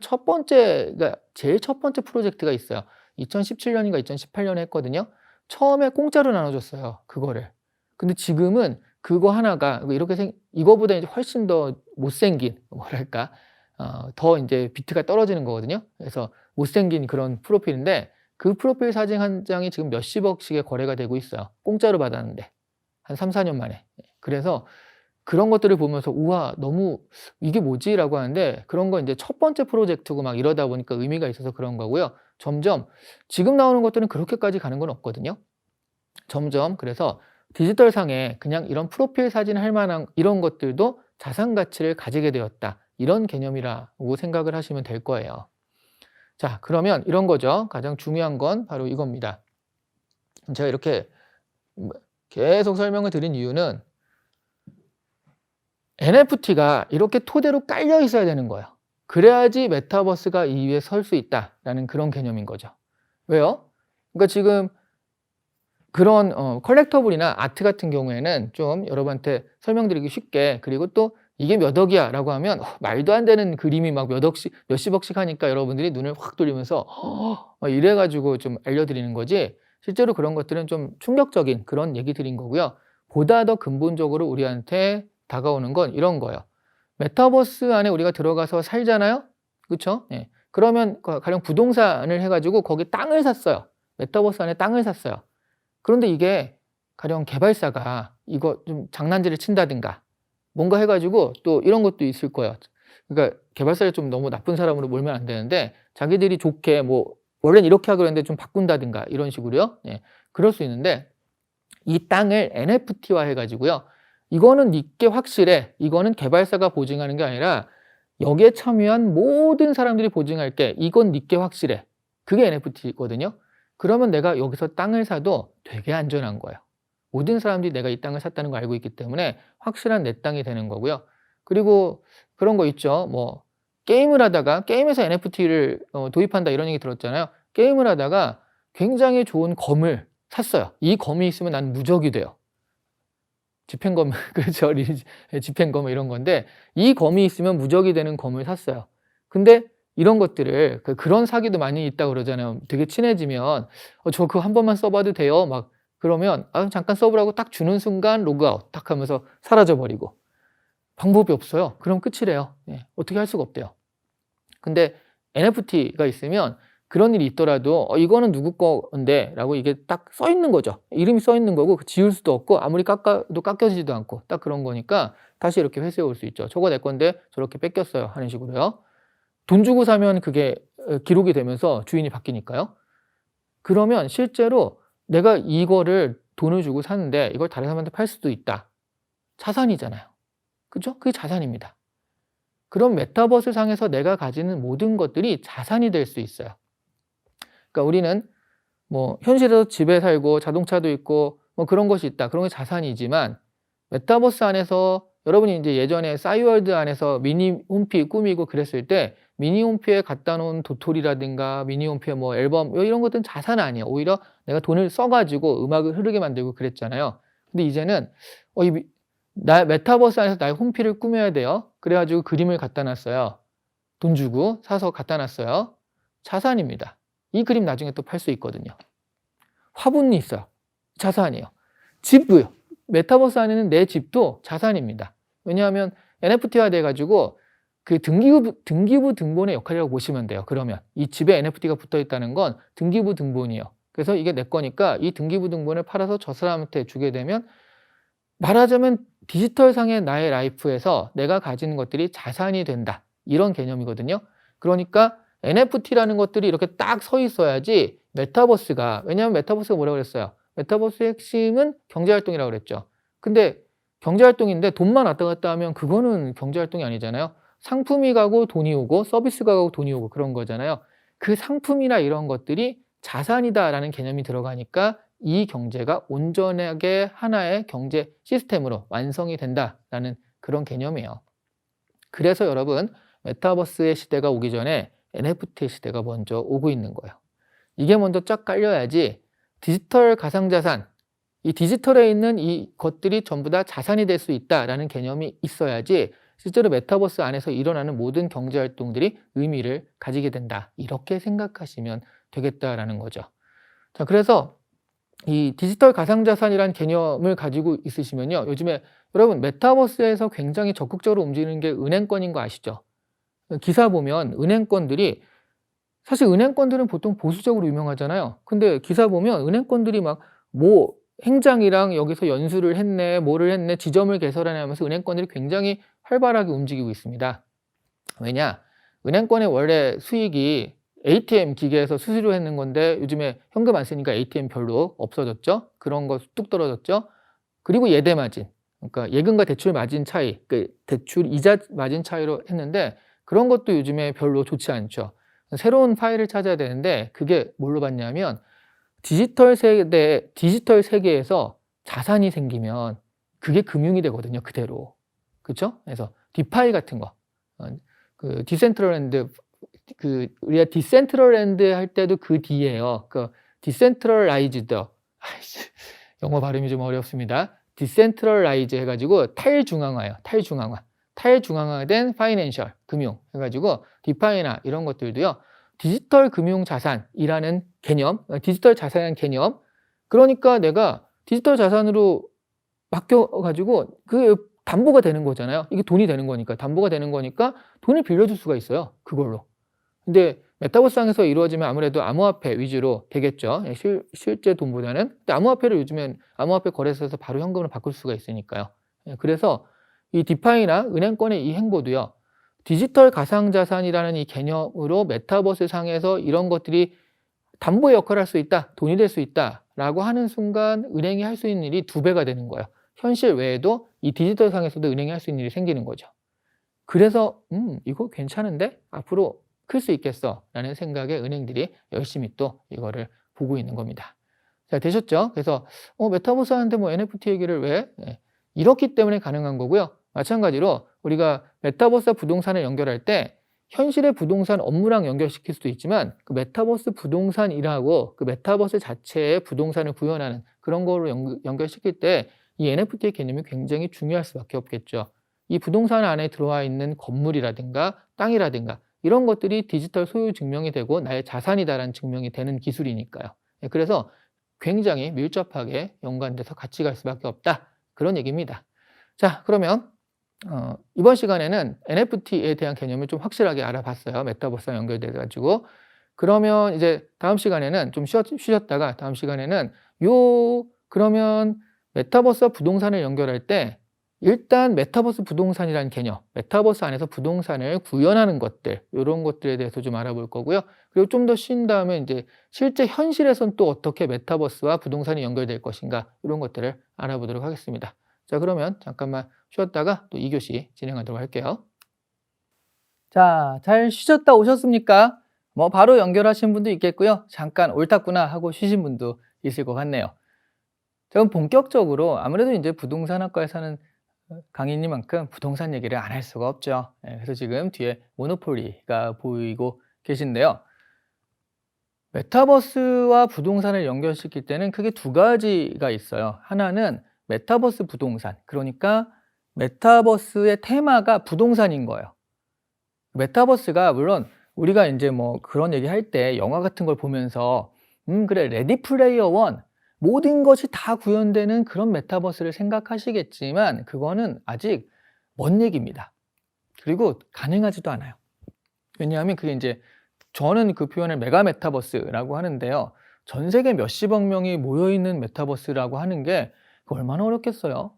제일 첫 번째 프로젝트가 있어요. 2017년인가 2018년에 했거든요. 처음에 공짜로 나눠줬어요, 그거를. 근데 지금은 그거 하나가 이거보다 이제 훨씬 더 못생긴, 뭐랄까, 더 이제 비트가 떨어지는 거거든요. 그래서 못생긴 그런 프로필인데, 그 프로필 사진 한 장이 지금 몇십억씩의 거래가 되고 있어요. 공짜로 받았는데. 한 3, 4년 만에. 그래서 그런 것들을 보면서 우와, 너무 이게 뭐지? 라고 하는데, 그런 거 이제 첫 번째 프로젝트고 막 이러다 보니까 의미가 있어서 그런 거고요. 점점 지금 나오는 것들은 그렇게까지 가는 건 없거든요. 점점 그래서 디지털 상에 그냥 이런 프로필 사진 할 만한 이런 것들도 자산 가치를 가지게 되었다, 이런 개념이라고 생각을 하시면 될 거예요. 자, 그러면 이런 거죠. 가장 중요한 건 바로 이겁니다. 제가 이렇게 계속 설명을 드린 이유는 NFT가 이렇게 토대로 깔려 있어야 되는 거예요. 그래야지 메타버스가 이 위에 설 수 있다라는 그런 개념인 거죠. 왜요? 그러니까 지금 그런 컬렉터블이나 아트 같은 경우에는 좀 여러분한테 설명드리기 쉽게, 그리고 또 이게 몇 억이야 라고 하면 말도 안 되는 그림이 막 몇십억씩 하니까 여러분들이 눈을 확 돌리면서 이래가지고 좀 알려드리는 거지, 실제로 그런 것들은 좀 충격적인 그런 얘기들인 거고요. 보다 더 근본적으로 우리한테 다가오는 건 이런 거예요. 메타버스 안에 우리가 들어가서 살잖아요. 그렇죠? 네. 그러면 가령 부동산을 해가지고 거기 땅을 샀어요. 메타버스 안에 땅을 샀어요. 그런데 이게 가령 개발사가 이거 좀 장난질을 친다든가 뭔가 해가지고 또 이런 것도 있을 거예요. 그러니까 개발사를 좀 너무 나쁜 사람으로 몰면 안 되는데, 자기들이 좋게 뭐 원래는 이렇게 하기로 했는데 좀 바꾼다든가 이런 식으로요. 예, 그럴 수 있는데, 이 땅을 NFT화 해가지고요. 이거는 니께 확실해. 이거는 개발사가 보증하는 게 아니라 여기에 참여한 모든 사람들이 보증할게. 이건 니께 확실해. 그게 NFT거든요. 그러면 내가 여기서 땅을 사도 되게 안전한 거예요. 모든 사람들이 내가 이 땅을 샀다는 걸 알고 있기 때문에 확실한 내 땅이 되는 거고요. 그리고 그런 거 있죠. 뭐 게임을 하다가 게임에서 NFT를 도입한다 이런 얘기 들었잖아요. 게임을 하다가 굉장히 좋은 검을 샀어요. 이 검이 있으면 난 무적이 돼요. 집행검 그렇죠. 집행검 이런 건데 이 검이 있으면 무적이 되는 검을 샀어요. 근데 이런 것들을 그런 사기도 많이 있다고 그러잖아요. 되게 친해지면 저 그거 한 번만 써봐도 돼요. 막 그러면 잠깐 써보라고 딱 주는 순간 로그아웃 딱 하면서 사라져 버리고 방법이 없어요. 그럼 끝이래요. 예, 어떻게 할 수가 없대요. 근데 NFT가 있으면 그런 일이 있더라도 이거는 누구 건데 라고 이게 딱 써 있는 거죠. 이름이 써 있는 거고 지울 수도 없고 아무리 깎아도 깎여지지도 않고 딱 그런 거니까 다시 이렇게 회수해 올 수 있죠. 저거 내 건데 저렇게 뺏겼어요 하는 식으로요. 돈 주고 사면 그게 기록이 되면서 주인이 바뀌니까요. 그러면 실제로 내가 이거를 돈을 주고 샀는데 이걸 다른 사람한테 팔 수도 있다. 자산이잖아요. 그죠? 그게 자산입니다. 그럼 메타버스 상에서 내가 가지는 모든 것들이 자산이 될 수 있어요. 그러니까 우리는 뭐 현실에서 집에 살고 자동차도 있고 뭐 그런 것이 있다. 그런 게 자산이지만 메타버스 안에서 여러분이 이제 예전에 싸이월드 안에서 미니 홈피 꾸미고 그랬을 때 미니 홈피에 갖다 놓은 도토리라든가 미니 홈피에 뭐 앨범 이런 것들은 자산 아니에요. 오히려 내가 돈을 써가지고 음악을 흐르게 만들고 그랬잖아요. 근데 이제는 나 메타버스 안에서 나의 홈피를 꾸며야 돼요. 그래가지고 그림을 갖다 놨어요. 돈 주고 사서 갖다 놨어요. 자산입니다. 이 그림 나중에 또 팔 수 있거든요. 화분이 있어요. 자산이에요. 집도요. 메타버스 안에는 내 집도 자산입니다. 왜냐하면 NFT화 돼가지고 그 등기부 등본의 역할이라고 보시면 돼요. 그러면 이 집에 NFT가 붙어 있다는 건 등기부 등본이에요. 그래서 이게 내 거니까 이 등기부 등본을 팔아서 저 사람한테 주게 되면 말하자면 디지털상의 나의 라이프에서 내가 가진 것들이 자산이 된다. 이런 개념이거든요. 그러니까 NFT라는 것들이 이렇게 딱 서 있어야지 메타버스가, 왜냐하면 메타버스가 뭐라고 그랬어요? 메타버스의 핵심은 경제활동이라고 그랬죠. 근데 경제활동인데 돈만 왔다 갔다 하면 그거는 경제활동이 아니잖아요. 상품이 가고 돈이 오고 서비스가 가고 돈이 오고 그런 거잖아요. 그 상품이나 이런 것들이 자산이다라는 개념이 들어가니까 이 경제가 온전하게 하나의 경제 시스템으로 완성이 된다라는 그런 개념이에요. 그래서 여러분 메타버스의 시대가 오기 전에 NFT의 시대가 먼저 오고 있는 거예요. 이게 먼저 쫙 깔려야지 디지털 가상자산, 이 디지털에 있는 이 것들이 전부 다 자산이 될 수 있다라는 개념이 있어야지 실제로 메타버스 안에서 일어나는 모든 경제활동들이 의미를 가지게 된다. 이렇게 생각하시면 되겠다라는 거죠. 자, 그래서 이 디지털 가상자산이라는 개념을 가지고 있으시면요. 요즘에 여러분 메타버스에서 굉장히 적극적으로 움직이는 게 은행권인 거 아시죠? 기사 보면 은행권들이 사실 은행권들은 보통 보수적으로 유명하잖아요. 근데 기사 보면 은행권들이 막 뭐 행장이랑 여기서 연수를 했네, 뭐를 했네, 지점을 개설하네 하면서 은행권들이 굉장히 활발하게 움직이고 있습니다. 왜냐? 은행권의 원래 수익이 ATM 기계에서 수수료 했는 건데 요즘에 현금 안 쓰니까 ATM 별로 없어졌죠. 그런 거 뚝 떨어졌죠. 그리고 예대 마진, 그러니까 예금과 대출 마진 차이, 그 대출 이자 마진 차이로 했는데 그런 것도 요즘에 별로 좋지 않죠. 새로운 파일을 찾아야 되는데 그게 뭘로 봤냐면 디지털 세계에서 자산이 생기면 그게 금융이 되거든요. 그대로. 그렇죠? 그래서 디파이 같은 거. 그 디센트럴랜드, 그 우리가 디센트럴랜드 할 때도 그 D예요. 그 디센트럴라이즈드. 영어 발음이 좀 어렵습니다. 디센트럴라이즈 해가지고 탈중앙화예요. 탈중앙화된 파이낸셜, 금융 해가지고 디파이나 이런 것들도요. 디지털 금융 자산이라는 개념, 디지털 자산이라는 개념. 그러니까 내가 디지털 자산으로 맡겨가지고 그 담보가 되는 거잖아요. 이게 돈이 되는 거니까, 담보가 되는 거니까 돈을 빌려줄 수가 있어요. 그걸로. 근데 메타버스상에서 이루어지면 아무래도 암호화폐 위주로 되겠죠. 실제 돈보다는. 근데 암호화폐를 요즘엔 암호화폐 거래소에서 바로 현금으로 바꿀 수가 있으니까요. 그래서 이 디파이나 은행권의 이 행보도요. 디지털 가상자산이라는 이 개념으로 메타버스 상에서 이런 것들이 담보의 역할을 할 수 있다, 돈이 될 수 있다라고 하는 순간 은행이 할 수 있는 일이 2배가 되는 거예요. 현실 외에도 이 디지털 상에서도 은행이 할 수 있는 일이 생기는 거죠. 그래서 이거 괜찮은데? 앞으로 클 수 있겠어 라는 생각에 은행들이 열심히 또 이거를 보고 있는 겁니다. 자, 되셨죠? 그래서 메타버스 하는데 뭐 NFT 얘기를 왜? 이렇기 때문에 가능한 거고요. 마찬가지로 우리가 메타버스와 부동산을 연결할 때 현실의 부동산 업무랑 연결시킬 수도 있지만 그 메타버스 부동산이라고 그 메타버스 자체의 부동산을 구현하는 그런 거로 연결시킬 때 이 NFT의 개념이 굉장히 중요할 수밖에 없겠죠. 이 부동산 안에 들어와 있는 건물이라든가 땅이라든가 이런 것들이 디지털 소유 증명이 되고 나의 자산이다라는 증명이 되는 기술이니까요. 그래서 굉장히 밀접하게 연관돼서 같이 갈 수밖에 없다. 그런 얘기입니다. 자, 그러면 이번 시간에는 NFT에 대한 개념을 좀 확실하게 알아봤어요. 메타버스와 연결돼 가지고. 그러면 이제 다음 시간에는 좀 쉬셨다가 다음 시간에는 그러면 메타버스와 부동산을 연결할 때 일단 메타버스 부동산이라는 개념, 메타버스 안에서 부동산을 구현하는 것들, 이런 것들에 대해서 좀 알아볼 거고요. 그리고 좀 더 쉰 다음에 이제 실제 현실에선 또 어떻게 메타버스와 부동산이 연결될 것인가, 이런 것들을 알아보도록 하겠습니다. 자, 그러면 잠깐만 쉬었다가 또 2교시 진행하도록 할게요. 자, 잘 쉬셨다 오셨습니까? 뭐 바로 연결하신 분도 있겠고요. 잠깐 옳았구나 하고 쉬신 분도 있을 것 같네요. 자, 그럼 본격적으로 아무래도 이제 부동산학과에 사는 강의니만큼 부동산 얘기를 안 할 수가 없죠. 그래서 지금 뒤에 모노폴리가 보이고 계신데요. 메타버스와 부동산을 연결시킬 때는 크게 두 가지가 있어요. 하나는 메타버스 부동산, 그러니까 메타버스의 테마가 부동산인 거예요. 메타버스가 물론 우리가 이제 뭐 그런 얘기 할 때 영화 같은 걸 보면서 그래, 레디 플레이어 원 모든 것이 다 구현되는 그런 메타버스를 생각하시겠지만 그거는 아직 먼 얘기입니다. 그리고 가능하지도 않아요. 왜냐하면 그게 이제 저는 그 표현을 메가 메타버스라고 하는데요. 전 세계 몇십억 명이 모여있는 메타버스라고 하는 게 얼마나 어렵겠어요.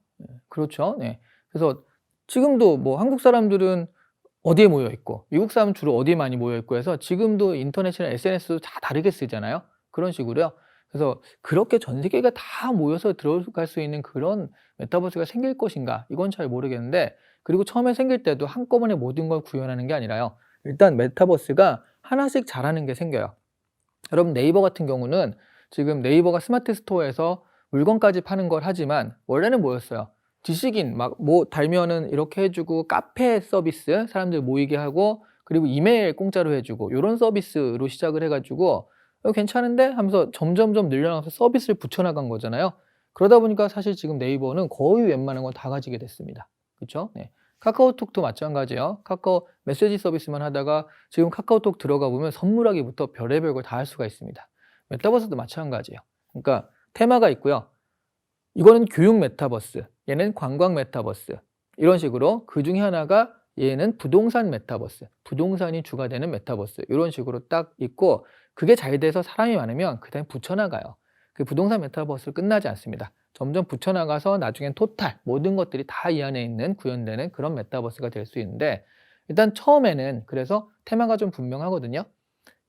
그렇죠. 네. 그래서 지금도 뭐 한국 사람들은 어디에 모여 있고 미국 사람은 주로 어디에 많이 모여 있고 해서 지금도 인터넷이나 SNS도 다 다르게 쓰잖아요. 그런 식으로요. 그래서 그렇게 전 세계가 다 모여서 들어갈 수 있는 그런 메타버스가 생길 것인가, 이건 잘 모르겠는데, 그리고 처음에 생길 때도 한꺼번에 모든 걸 구현하는 게 아니라요. 일단 메타버스가 하나씩 자라는 게 생겨요. 여러분 네이버 같은 경우는 지금 네이버가 스마트 스토어에서 물건까지 파는 걸 하지만 원래는 뭐였어요? 지식인 막 뭐 달면은 이렇게 해주고 카페 서비스 사람들 모이게 하고 그리고 이메일 공짜로 해주고 이런 서비스로 시작을 해가지고 괜찮은데 하면서 점점점 늘려나가서 서비스를 붙여나간 거잖아요. 그러다 보니까 사실 지금 네이버는 거의 웬만한 건 다 가지게 됐습니다. 그렇죠? 네. 카카오톡도 마찬가지예요. 카카오 메시지 서비스만 하다가 지금 카카오톡 들어가 보면 선물하기부터 별의별 걸 다 할 수가 있습니다. 메타버스도 마찬가지예요. 그러니까 테마가 있고요. 이거는 교육 메타버스, 얘는 관광 메타버스, 이런 식으로 그 중에 하나가 얘는 부동산 메타버스, 부동산이 주가 되는 메타버스, 이런 식으로 딱 있고, 그게 잘 돼서 사람이 많으면 그 다음에 붙여나가요. 그 부동산 메타버스는 끝나지 않습니다. 점점 붙여나가서 나중엔 토탈 모든 것들이 다 이 안에 있는 구현되는 그런 메타버스가 될 수 있는데, 일단 처음에는 그래서 테마가 좀 분명하거든요.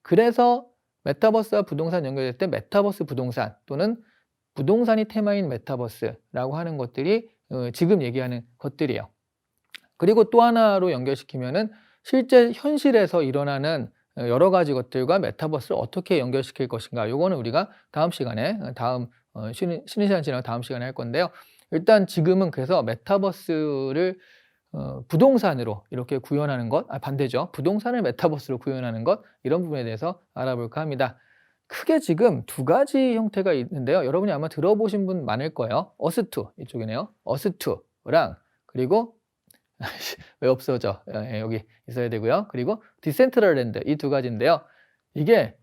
그래서 메타버스와 부동산 연결될 때 메타버스 부동산 또는 부동산이 테마인 메타버스라고 하는 것들이 지금 얘기하는 것들이에요. 그리고 또 하나로 연결시키면은 실제 현실에서 일어나는 여러 가지 것들과 메타버스를 어떻게 연결시킬 것인가, 요거는 우리가 다음 시간에 쉬는 시간 지나고 다음 시간에 할 건데요. 일단 지금은 그래서 메타버스를 부동산으로 이렇게 구현하는 것, 반대죠. 부동산을 메타버스로 구현하는 것, 이런 부분에 대해서 알아볼까 합니다. 크게 지금 두 가지 형태가 있는데요. 여러분이 아마 들어보신 분 많을 거예요. 어스2 이쪽이네요. 어스2랑 그리고 왜 없어져? 여기 있어야 되고요. 그리고 디센트럴랜드, 이 두 가지인데요. 이게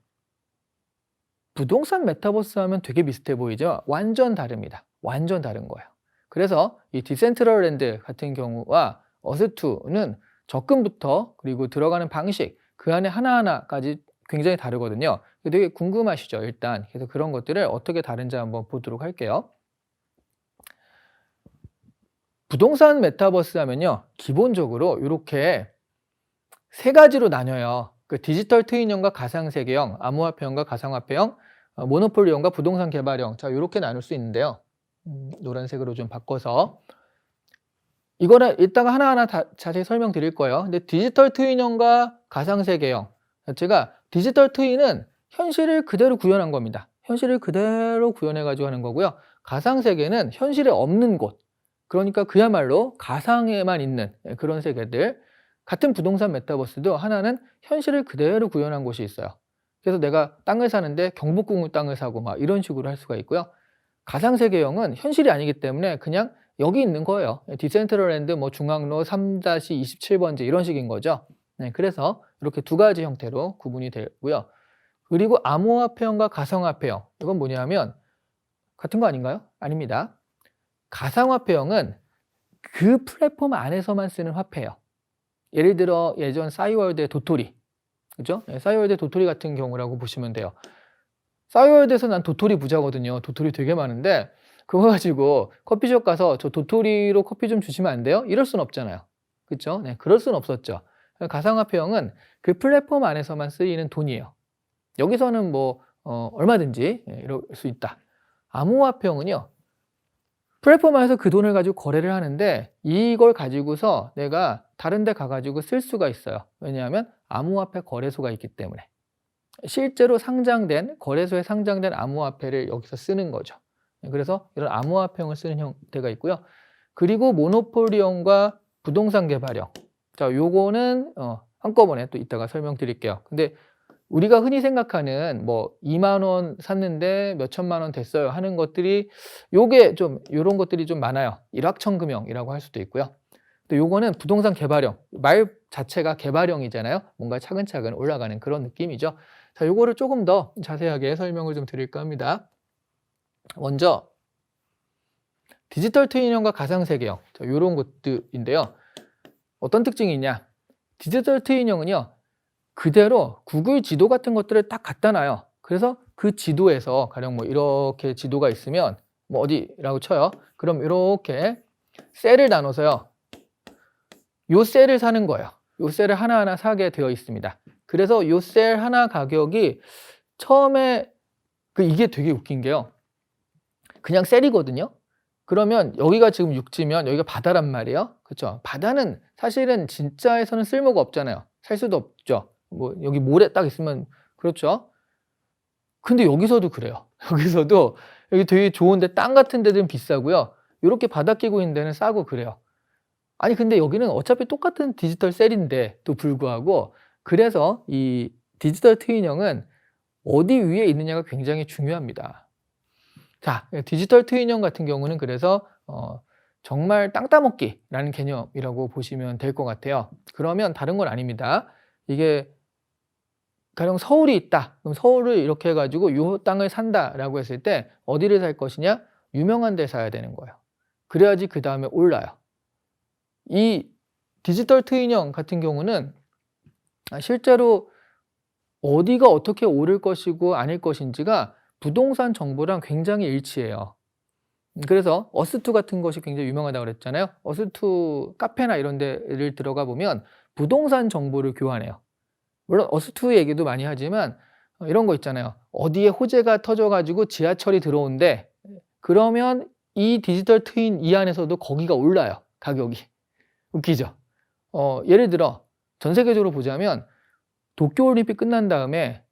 부동산 메타버스 하면 되게 비슷해 보이죠? 완전 다릅니다. 완전 다른 거예요. 그래서 이 디센트럴랜드 같은 경우와 어스2는 접근부터 그리고 들어가는 방식, 그 안에 하나하나까지 굉장히 다르거든요. 되게 궁금하시죠? 일단 그래서 그런 것들을 어떻게 다른지 한번 보도록 할게요. 부동산 메타버스 하면요, 기본적으로 이렇게 세 가지로 나뉘어요. 그 디지털 트윈형과 가상세계형, 암호화폐형과 가상화폐형, 모노폴리형과 부동산 개발형, 자 이렇게 나눌 수 있는데요. 노란색으로 좀 바꿔서 이거를 이따가 하나하나 다 자세히 설명드릴 거예요. 근데 디지털 트윈형과 가상세계형 자체가, 디지털 트윈은 현실을 그대로 구현한 겁니다. 현실을 그대로 구현해 가지고 하는 거고요. 가상세계는 현실에 없는 곳, 그러니까 그야말로 가상에만 있는 그런 세계들. 같은 부동산 메타버스도 하나는 현실을 그대로 구현한 곳이 있어요. 그래서 내가 땅을 사는데 경복궁 땅을 사고 막 이런 식으로 할 수가 있고요. 가상세계형은 현실이 아니기 때문에 그냥 여기 있는 거예요. 디센트럴랜드 뭐 중앙로 3-27번지 이런 식인 거죠. 네, 그래서 이렇게 두 가지 형태로 구분이 되고요. 그리고 암호화폐형과 가상화폐형, 이건 뭐냐면 같은 거 아닌가요? 아닙니다. 가상화폐형은 그 플랫폼 안에서만 쓰는 화폐예요. 예를 들어 예전 싸이월드의 도토리, 그죠? 싸이월드의 도토리 같은 경우라고 보시면 돼요. 싸이월드에서 난 도토리 부자거든요. 도토리 되게 많은데 그거 가지고 커피숍 가서 저 도토리로 커피 좀 주시면 안 돼요? 이럴 순 없잖아요. 그렇죠? 네, 그럴 순 없었죠. 가상화폐형은 그 플랫폼 안에서만 쓰이는 돈이에요. 여기서는 뭐 얼마든지 이럴 수 있다. 암호화폐형은요, 플랫폼 안에서 그 돈을 가지고 거래를 하는데 이걸 가지고서 내가 다른 데 가가지고 쓸 수가 있어요. 왜냐하면 암호화폐 거래소가 있기 때문에. 실제로 상장된, 거래소에 상장된 암호화폐를 여기서 쓰는 거죠. 그래서 이런 암호화폐형을 쓰는 형태가 있고요. 그리고 모노폴리형과 부동산 개발형. 자, 요거는 한꺼번에 또 이따가 설명드릴게요. 근데 우리가 흔히 생각하는 뭐 2만 원 샀는데 몇 천만 원 됐어요 하는 것들이 요게 좀 요런 것들이 좀 많아요. 일확천금형이라고 할 수도 있고요. 또 요거는 부동산 개발형. 말 자체가 개발형이잖아요. 뭔가 차근차근 올라가는 그런 느낌이죠. 자, 요거를 조금 더 자세하게 설명을 좀 드릴까 합니다. 먼저 디지털 트윈형과 가상세계형, 요런 것들인데요. 어떤 특징이 있냐? 디지털 트윈형은요, 그대로 구글 지도 같은 것들을 딱 갖다 놔요. 그래서 그 지도에서 가령 뭐 이렇게 지도가 있으면 뭐 어디라고 쳐요. 그럼 이렇게 셀을 나눠서요, 요 셀을 사는 거예요. 요 셀을 하나하나 사게 되어 있습니다. 그래서 요 셀 하나 가격이 처음에 이게 되게 웃긴 게요, 그냥 셀이거든요. 그러면 여기가 지금 육지면 여기가 바다란 말이에요. 그렇죠? 바다는 사실은 진짜에서는 쓸모가 없잖아요. 살 수도 없죠. 뭐 여기 모래 딱 있으면 그렇죠. 근데 여기서도 그래요. 여기서도 여기 되게 좋은데 땅 같은 데는 비싸고요. 이렇게 바다 끼고 있는 데는 싸고 그래요. 아니 근데 여기는 어차피 똑같은 디지털 셀인데도 불구하고, 그래서 이 디지털 트윈형은 어디 위에 있느냐가 굉장히 중요합니다. 자, 디지털 트윈형 같은 경우는 그래서 정말 땅 따먹기라는 개념이라고 보시면 될 것 같아요. 그러면 다른 건 아닙니다. 이게 가령 서울이 있다. 그럼 서울을 이렇게 해가지고 이 땅을 산다라고 했을 때 어디를 살 것이냐? 유명한 데 사야 되는 거예요. 그래야지 그 다음에 올라요. 이 디지털 트윈형 같은 경우는 실제로 어디가 어떻게 오를 것이고 아닐 것인지가 부동산 정보랑 굉장히 일치해요. 그래서 어스투 같은 것이 굉장히 유명하다고 그랬잖아요. 어스투 카페나 이런 데를 들어가 보면 부동산 정보를 교환해요. 물론 어스투 얘기도 많이 하지만 이런 거 있잖아요. 어디에 호재가 터져가지고 지하철이 들어온대. 그러면 이 디지털 트윈 이 안에서도 거기가 올라요. 가격이. 웃기죠? 예를 들어 전 세계적으로 보자면 도쿄올림픽 끝난 다음에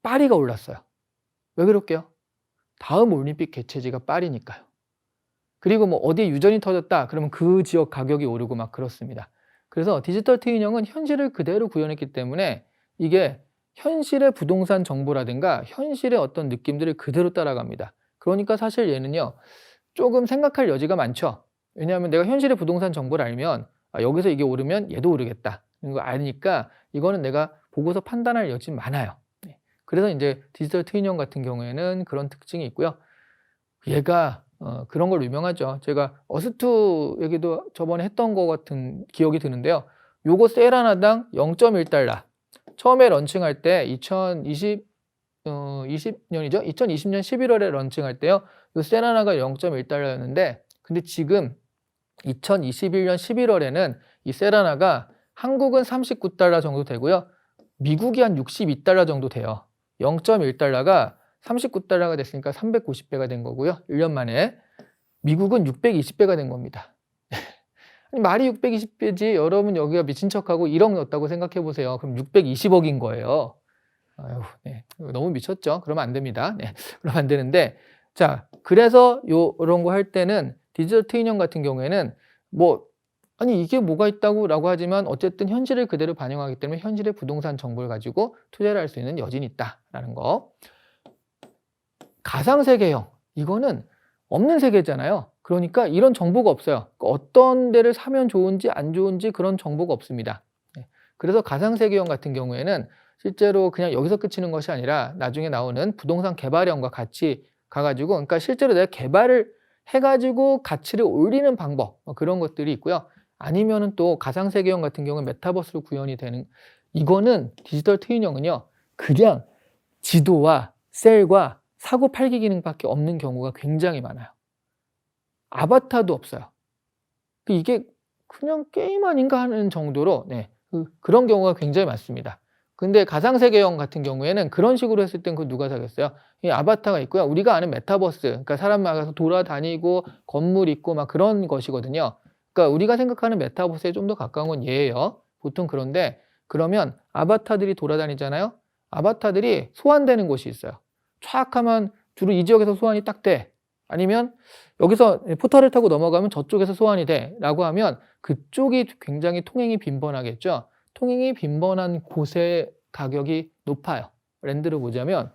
파리가 올랐어요. 왜 그럴게요? 다음 올림픽 개최지가 파리니까요. 그리고 뭐 어디에 유전이 터졌다 그러면 그 지역 가격이 오르고 막 그렇습니다. 그래서 디지털 트윈형은 현실을 그대로 구현했기 때문에 이게 현실의 부동산 정보라든가 현실의 어떤 느낌들을 그대로 따라갑니다. 그러니까 사실 얘는요, 조금 생각할 여지가 많죠. 왜냐하면 내가 현실의 부동산 정보를 알면 여기서 이게 오르면 얘도 오르겠다 이런 거 아니까 이거는 내가 보고서 판단할 여지 많아요. 그래서 이제 디지털 트윈형 같은 경우에는 그런 특징이 있고요. 얘가 그런 걸로 유명하죠. 제가 어스투 얘기도 저번에 했던 것 같은 기억이 드는데요. 요거 셀 하나당 0.1달러. 처음에 런칭할 때 2020년이죠. 2020년 11월에 런칭할 때요. 요 셀 하나가 0.1달러였는데 근데 지금 2021년 11월에는 이 셀 하나가 한국은 39달러 정도 되고요. 미국이 한 62달러 정도 돼요. 0.1달러가 39달러가 됐으니까 390배가 된 거고요. 1년 만에. 미국은 620배가 된 겁니다. 아니, 말이 620배지 여러분 여기가 미친 척하고 1억 넣었다고 생각해 보세요. 그럼 620억인 거예요. 아유, 네. 너무 미쳤죠? 그러면 안 됩니다. 네. 그러면 안 되는데, 자, 그래서 요런 거 할 때는 디지털 트윈형 같은 경우에는 뭐, 아니, 이게 뭐가 있다고라고 하지만 어쨌든 현실을 그대로 반영하기 때문에 현실의 부동산 정보를 가지고 투자를 할 수 있는 여진이 있다라는 거. 가상세계형. 이거는 없는 세계잖아요. 그러니까 이런 정보가 없어요. 어떤 데를 사면 좋은지 안 좋은지 그런 정보가 없습니다. 네. 그래서 가상세계형 같은 경우에는 실제로 그냥 여기서 그치는 것이 아니라 나중에 나오는 부동산 개발형과 같이 가가지고, 그러니까 실제로 내가 개발을 해가지고 가치를 올리는 방법, 그런 것들이 있고요. 아니면은 또 가상세계형 같은 경우는 메타버스로 구현이 되는, 이거는 디지털 트윈형은요, 그냥 지도와 셀과 사고 팔기 기능밖에 없는 경우가 굉장히 많아요. 아바타도 없어요. 이게 그냥 게임 아닌가 하는 정도로, 네, 그런 경우가 굉장히 많습니다. 근데 가상세계형 같은 경우에는 그런 식으로 했을 땐 그거 누가 사겠어요? 이 아바타가 있고요. 우리가 아는 메타버스, 그러니까 사람 나가서 돌아다니고 건물 있고 막 그런 것이거든요. 그러니까 우리가 생각하는 메타버스에 좀 더 가까운 건 얘예요. 보통. 그런데 그러면 아바타들이 돌아다니잖아요. 아바타들이 소환되는 곳이 있어요. 촥 하면 주로 이 지역에서 소환이 딱 돼. 아니면 여기서 포털을 타고 넘어가면 저쪽에서 소환이 돼 라고 하면 그쪽이 굉장히 통행이 빈번하겠죠. 통행이 빈번한 곳의 가격이 높아요. 랜드로 보자면.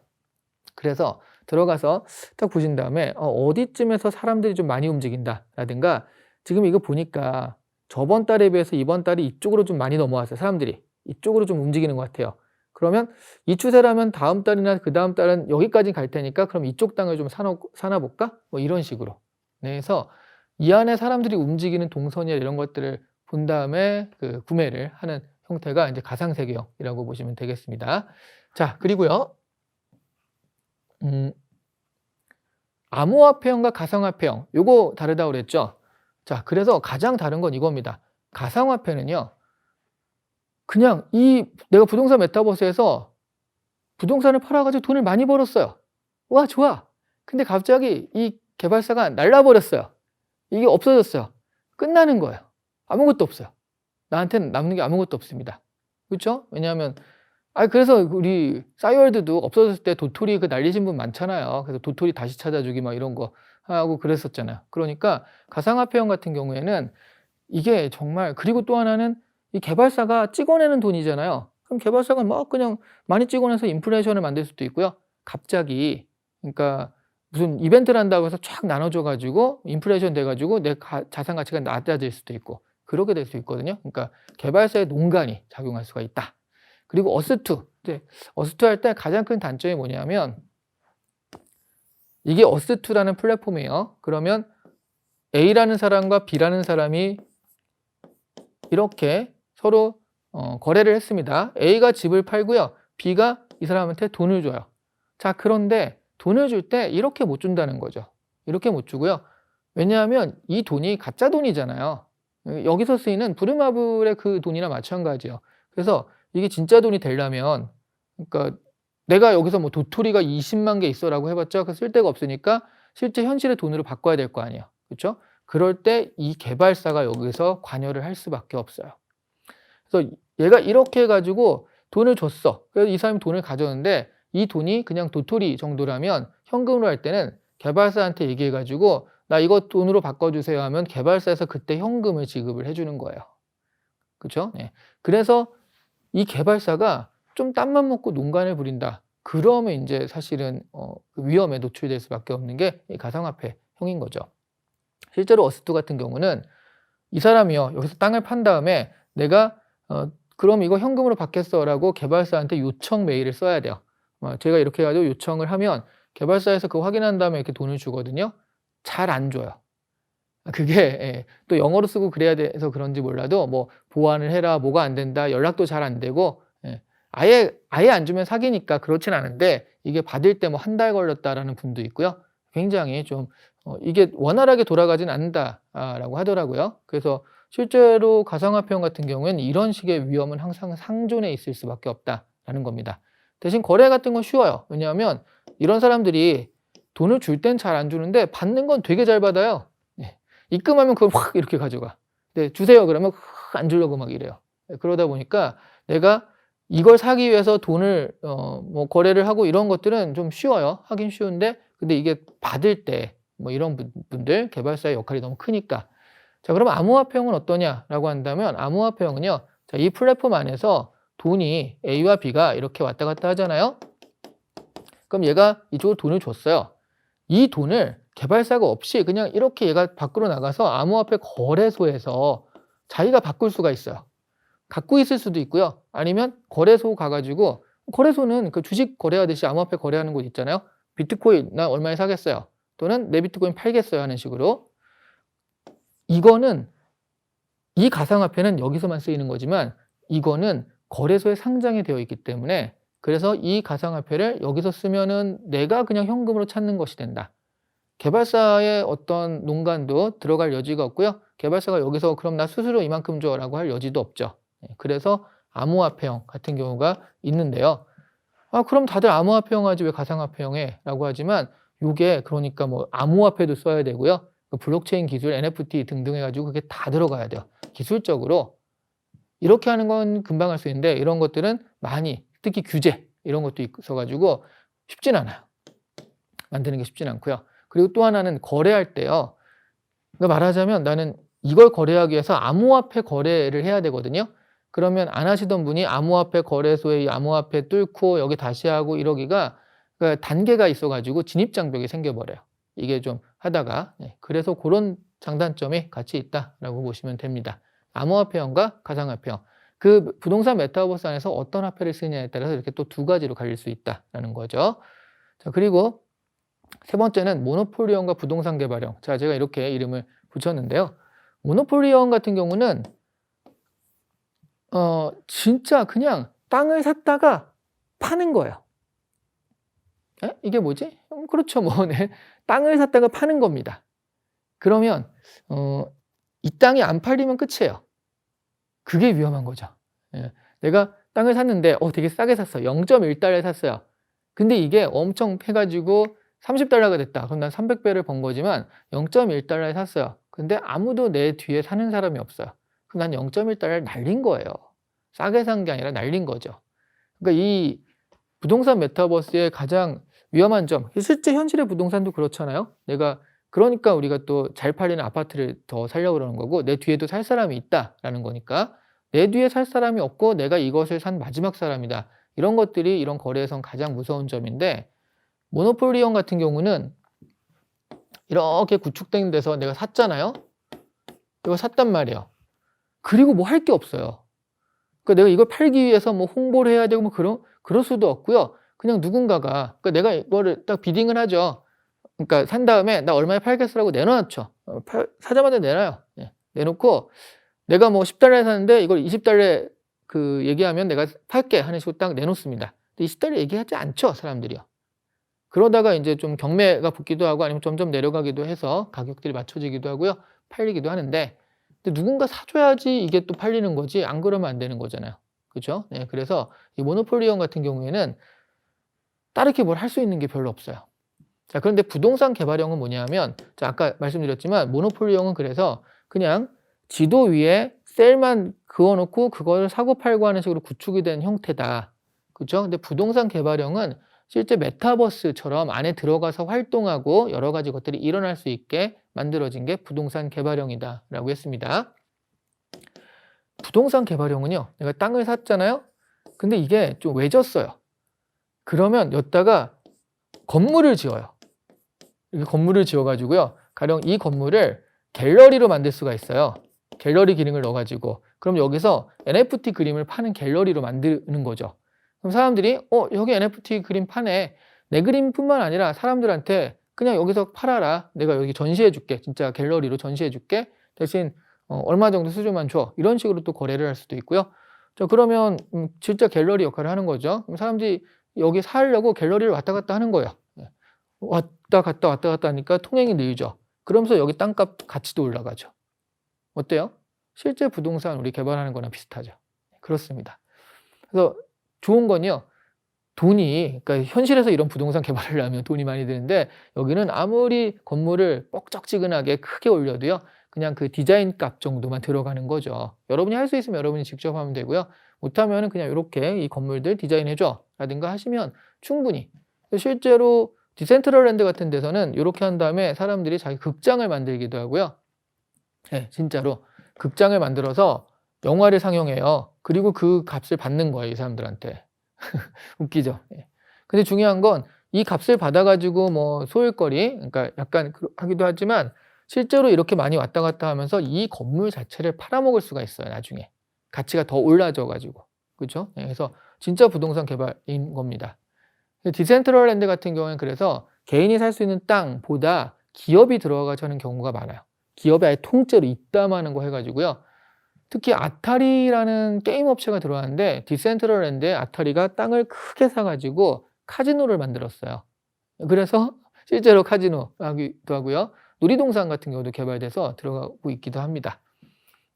그래서 들어가서 딱 보신 다음에 어디쯤에서 사람들이 좀 많이 움직인다 라든가, 지금 이거 보니까 저번 달에 비해서 이번 달이 이쪽으로 좀 많이 넘어왔어요. 사람들이 이쪽으로 좀 움직이는 것 같아요. 그러면 이 추세라면 다음 달이나 그 다음 달은 여기까지 갈 테니까 그럼 이쪽 땅을 좀 사나 볼까? 뭐 이런 식으로. 네, 그래서 이 안에 사람들이 움직이는 동선이나 이런 것들을 본 다음에 그 구매를 하는 형태가 이제 가상세계형이라고 보시면 되겠습니다. 자, 그리고요. 암호화폐형과 가상화폐형, 요거 다르다고 그랬죠. 자, 그래서 가장 다른 건 이겁니다. 가상화폐는요, 그냥 내가 부동산 메타버스에서 부동산을 팔아가지고 돈을 많이 벌었어요. 와, 좋아. 근데 갑자기 이 개발사가 날라버렸어요. 이게 없어졌어요. 끝나는 거예요. 아무것도 없어요. 나한테는 남는 게 아무것도 없습니다. 그렇죠? 왜냐하면 그래서 우리 싸이월드도 없어졌을 때 도토리 날리신 분 많잖아요. 그래서 도토리 다시 찾아주기 막 이런 거 하고 그랬었잖아요. 그러니까 가상화폐형 같은 경우에는 이게 정말, 그리고 또 하나는 이 개발사가 찍어내는 돈이잖아요. 그럼 개발사가 막 그냥 많이 찍어내서 인플레이션을 만들 수도 있고요. 갑자기, 그러니까 무슨 이벤트를 한다고 해서 쫙 나눠줘 가지고 인플레이션 돼 가지고 내 자산 가치가 낮아질 수도 있고 그렇게 될 수 있거든요. 그러니까 개발사의 농간이 작용할 수가 있다. 그리고 어스2. 어스2 할 때 가장 큰 단점이 뭐냐면, 이게 어스2라는 플랫폼이에요. 그러면 A라는 사람과 B라는 사람이 이렇게 서로 거래를 했습니다. A가 집을 팔고요. B가 이 사람한테 돈을 줘요. 자, 그런데 돈을 줄 때 이렇게 못 준다는 거죠. 이렇게 못 주고요. 왜냐하면 이 돈이 가짜 돈이잖아요. 여기서 쓰이는 부르마블의 그 돈이나 마찬가지예요. 그래서 이게 진짜 돈이 되려면, 그러니까 내가 여기서 뭐 도토리가 20만 개 있어라고 해봤자 그 쓸 데가 없으니까 실제 현실의 돈으로 바꿔야 될 거 아니에요. 그렇죠? 그럴 때 이 개발사가 여기서 관여를 할 수밖에 없어요. 그래서 얘가 이렇게 해가지고 돈을 줬어. 그래서 이 사람이 돈을 가져오는데 이 돈이 그냥 도토리 정도라면 현금으로 할 때는 개발사한테 얘기해가지고 나 이거 돈으로 바꿔주세요 하면 개발사에서 그때 현금을 지급을 해주는 거예요. 그렇죠? 네. 그래서 이 개발사가 좀 땀만 먹고 농간을 부린다. 그러면 이제 사실은 위험에 노출될 수밖에 없는 게 가상화폐형인 거죠. 실제로 어스2 같은 경우는 이 사람이요, 여기서 땅을 판 다음에 내가 그럼 이거 현금으로 받겠어라고 개발사한테 요청 메일을 써야 돼요. 제가 이렇게 해가지고 요청을 하면 개발사에서 그거 확인한 다음에 이렇게 돈을 주거든요. 잘 안 줘요. 그게 또 영어로 쓰고 그래야 돼서 그런지 몰라도 뭐 보완을 해라, 뭐가 안 된다, 연락도 잘 안 되고, 아예 안 주면 사기니까 그렇진 않은데 이게 받을 때 뭐 한 달 걸렸다라는 분도 있고요. 굉장히 좀 이게 원활하게 돌아가진 않는다라고 하더라고요. 그래서 실제로 가상화폐형 같은 경우에는 이런 식의 위험은 항상 상존해 있을 수밖에 없다라는 겁니다. 대신 거래 같은 건 쉬워요. 왜냐하면 이런 사람들이 돈을 줄 땐 잘 안 주는데 받는 건 되게 잘 받아요. 입금하면 그걸 확 이렇게 가져가. 네, 주세요 그러면 안 주려고 막 이래요. 그러다 보니까 내가 이걸 사기 위해서 돈을 뭐 거래를 하고 이런 것들은 좀 쉬워요. 하긴 쉬운데 근데 이게 받을 때 뭐 이런 분들 개발사의 역할이 너무 크니까. 자, 그럼 암호화폐형은 어떠냐라고 한다면 암호화폐형은요. 자, 이 플랫폼 안에서 돈이 A와 B가 이렇게 왔다 갔다 하잖아요. 그럼 얘가 이쪽으로 돈을 줬어요. 이 돈을 개발사가 없이 그냥 이렇게 얘가 밖으로 나가서 암호화폐 거래소에서 자기가 바꿀 수가 있어요. 갖고 있을 수도 있고요. 아니면 거래소 가가지고 거래소는 그 주식 거래하듯이 암호화폐 거래하는 곳 있잖아요. 비트코인 나 얼마에 사겠어요. 또는 내 비트코인 팔겠어요 하는 식으로. 이거는 이 가상화폐는 여기서만 쓰이는 거지만 이거는 거래소에 상장이 되어 있기 때문에 그래서 이 가상화폐를 여기서 쓰면은 내가 그냥 현금으로 찾는 것이 된다. 개발사의 어떤 농간도 들어갈 여지가 없고요. 개발사가 여기서 그럼 나 스스로 이만큼 줘라고 할 여지도 없죠. 그래서 암호화폐형 같은 경우가 있는데요. 아, 그럼 다들 암호화폐형 하지 왜 가상화폐형 해? 라고 하지만 이게 그러니까 뭐 암호화폐도 써야 되고요. 블록체인 기술, NFT 등등 해가지고 그게 다 들어가야 돼요. 기술적으로 이렇게 하는 건 금방 할 수 있는데 이런 것들은 많이 특히 규제 이런 것도 있어가지고 쉽진 않아요. 만드는 게 쉽진 않고요. 그리고 또 하나는 거래할 때요. 그러니까 말하자면 나는 이걸 거래하기 위해서 암호화폐 거래를 해야 되거든요. 그러면 안 하시던 분이 암호화폐 거래소에 이 암호화폐 뚫고 여기 다시 하고 이러기가 그러니까 단계가 있어가지고 진입장벽이 생겨버려요. 이게 좀 하다가 그래서 그런 장단점이 같이 있다라고 보시면 됩니다. 암호화폐형과 가상화폐형. 그 부동산 메타버스 안에서 어떤 화폐를 쓰느냐에 따라서 이렇게 또 두 가지로 갈릴 수 있다라는 거죠. 자, 그리고 세 번째는 모노폴리형과 부동산 개발형. 자, 제가 이렇게 이름을 붙였는데요. 모노폴리형 같은 경우는 진짜 그냥 땅을 샀다가 파는 거예요. 에? 이게 뭐지? 그렇죠. 뭐, 네. 땅을 샀다가 파는 겁니다. 그러면 이 땅이 안 팔리면 끝이에요. 그게 위험한 거죠. 예. 내가 땅을 샀는데 되게 싸게 샀어. 0.1달러에 샀어요. 근데 이게 엄청 해가지고 30달러가 됐다. 그럼 난 300배를 번 거지만 0.1달러에 샀어요. 근데 아무도 내 뒤에 사는 사람이 없어요. 그럼 난 0.1달러를 날린 거예요. 싸게 산 게 아니라 날린 거죠. 그러니까 이 부동산 메타버스의 가장 위험한 점, 실제 현실의 부동산도 그렇잖아요. 그러니까 우리가 또 잘 팔리는 아파트를 더 살려고 그러는 거고 내 뒤에도 살 사람이 있다라는 거니까 내 뒤에 살 사람이 없고 내가 이것을 산 마지막 사람이다. 이런 것들이 이런 거래에선 가장 무서운 점인데 모노폴리형 같은 경우는 이렇게 구축된 데서 내가 샀잖아요. 이거 샀단 말이에요. 그리고 뭐 할 게 없어요. 그러니까 내가 이걸 팔기 위해서 뭐 홍보를 해야 되고 뭐 그럴 수도 없고요. 그냥 누군가가 그러니까 내가 이거를 딱 비딩을 하죠. 그러니까 산 다음에 나 얼마에 팔겠어라고 내놓죠. 사자마자 내놔요. 내놓고 내가 뭐 10달러에 샀는데 이걸 20달러에 그 얘기하면 내가 팔게 하는 식으로 딱 내놓습니다. 근데 20달러 얘기하지 않죠, 사람들이요. 그러다가 이제 좀 경매가 붙기도 하고 아니면 점점 내려가기도 해서 가격들이 맞춰지기도 하고요. 팔리기도 하는데 근데 누군가 사줘야지 이게 또 팔리는 거지 안 그러면 안 되는 거잖아요. 그렇죠? 네, 그래서 이 모노폴리형 같은 경우에는 다르게 뭘 할 수 있는 게 별로 없어요. 자, 그런데 부동산 개발형은 뭐냐면 자, 아까 말씀드렸지만 모노폴리형은 그래서 그냥 지도 위에 셀만 그어놓고 그걸 사고 팔고 하는 식으로 구축이 된 형태다. 그렇죠? 근데 부동산 개발형은 실제 메타버스처럼 안에 들어가서 활동하고 여러 가지 것들이 일어날 수 있게 만들어진 게 부동산 개발형이다 라고 했습니다. 부동산 개발형은요. 내가 땅을 샀잖아요. 근데 이게 좀 외졌어요. 그러면 여기다가 건물을 지어요. 이렇게 건물을 지어가지고요. 가령 이 건물을 갤러리로 만들 수가 있어요. 갤러리 기능을 넣어가지고 그럼 여기서 NFT 그림을 파는 갤러리로 만드는 거죠. 그럼 사람들이 여기 NFT 그림 파네. 내 그림뿐만 아니라 사람들한테 그냥 여기서 팔아라. 내가 여기 전시해 줄게. 진짜 갤러리로 전시해 줄게. 대신 얼마 정도 수주만 줘. 이런 식으로 또 거래를 할 수도 있고요. 자, 그러면 진짜 갤러리 역할을 하는 거죠. 그럼 사람들이 여기 살려고 갤러리를 왔다 갔다 하는 거예요. 왔다 갔다 하니까 통행이 늘죠. 그러면서 여기 땅값 가치도 올라가죠. 어때요? 실제 부동산 우리 개발하는 거랑 비슷하죠. 그렇습니다. 그래서 좋은 건요. 그러니까 현실에서 이런 부동산 개발을 하면 돈이 많이 드는데 여기는 아무리 건물을 뻑적지근하게 크게 올려도요. 그냥 그 디자인 값 정도만 들어가는 거죠. 여러분이 할 수 있으면 여러분이 직접 하면 되고요. 못하면은 그냥 이렇게 이 건물들 디자인해줘 라든가 하시면 충분히. 실제로 디센트럴랜드 같은 데서는 이렇게 한 다음에 사람들이 자기 극장을 만들기도 하고요. 네, 진짜로 극장을 만들어서 영화를 상영해요. 그리고 그 값을 받는 거예요, 이 사람들한테. 웃기죠. 예. 근데 중요한 건 이 값을 받아가지고 뭐 소일거리, 그러니까 약간 하기도 하지만 실제로 이렇게 많이 왔다 갔다 하면서 이 건물 자체를 팔아먹을 수가 있어요, 나중에. 가치가 더 올라져가지고. 그죠? 예, 그래서 진짜 부동산 개발인 겁니다. 디센트럴랜드 같은 경우에는 그래서 개인이 살 수 있는 땅보다 기업이 들어가서 하는 경우가 많아요. 기업이 아예 통째로 입담하는 거 해가지고요. 특히 아타리라는 게임 업체가 들어왔는데 디센트럴랜드에 아타리가 땅을 크게 사가지고 카지노를 만들었어요. 그래서 실제로 카지노 하기도 하고요. 놀이동산 같은 경우도 개발돼서 들어가고 있기도 합니다.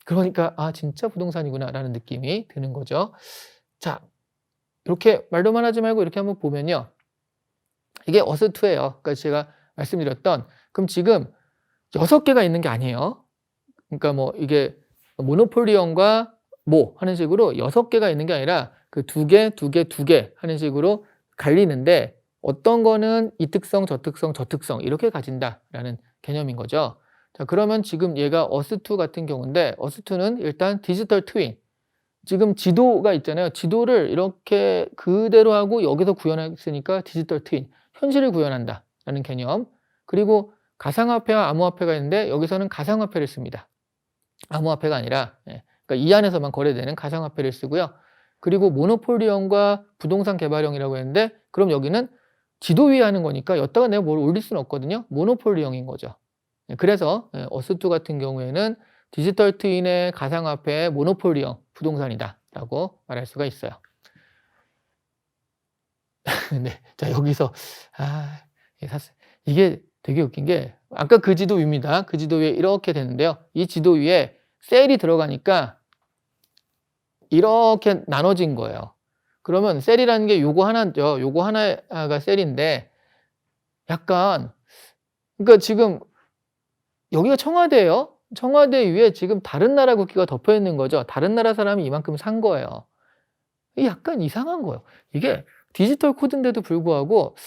그러니까 아 진짜 부동산이구나 라는 느낌이 드는 거죠. 자, 이렇게 말로만 하지 말고 이렇게 한번 보면요. 이게 어스2예요. 그러니까 제가 말씀드렸던 그럼 지금 6개가 있는 게 아니에요. 그러니까 뭐 이게 모노폴리언과 뭐 하는 식으로 6개가 있는 게 아니라 그 2개, 2개, 2개 하는 식으로 갈리는데 어떤 거는 이 특성, 저 특성, 저 특성 이렇게 가진다라는 개념인 거죠. 자, 그러면 지금 얘가 어스2 같은 경우인데 어스2는 일단 디지털 트윈. 지금 지도가 있잖아요. 지도를 이렇게 그대로 하고 여기서 구현했으니까 디지털 트윈. 현실을 구현한다라는 개념. 그리고 가상화폐와 암호화폐가 있는데 여기서는 가상화폐를 씁니다. 암호화폐가 아니라 그러니까 이 안에서만 거래되는 가상화폐를 쓰고요. 그리고 모노폴리언과 부동산 개발형이라고 했는데 그럼 여기는 지도 위에 하는 거니까 여기다가 내가 뭘 올릴 수는 없거든요. 모노폴리형인 거죠. 그래서 어스2 같은 경우에는 디지털 트윈의 가상화폐의 모노폴리형 부동산이다 라고 말할 수가 있어요. 네, 자 여기서 이게 되게 웃긴 게 아까 그 지도 위입니다. 그 지도 위에 이렇게 되는데요. 이 지도 위에 셀이 들어가니까 이렇게 나눠진 거예요. 그러면 셀이라는 게 요거 하나죠. 요거 하나가 셀인데 약간 그러니까 지금 여기가 청와대예요. 청와대 위에 지금 다른 나라 국기가 덮여 있는 거죠. 다른 나라 사람이 이만큼 산 거예요. 이게 약간 이상한 거예요. 이게 디지털 코드인데도 불구하고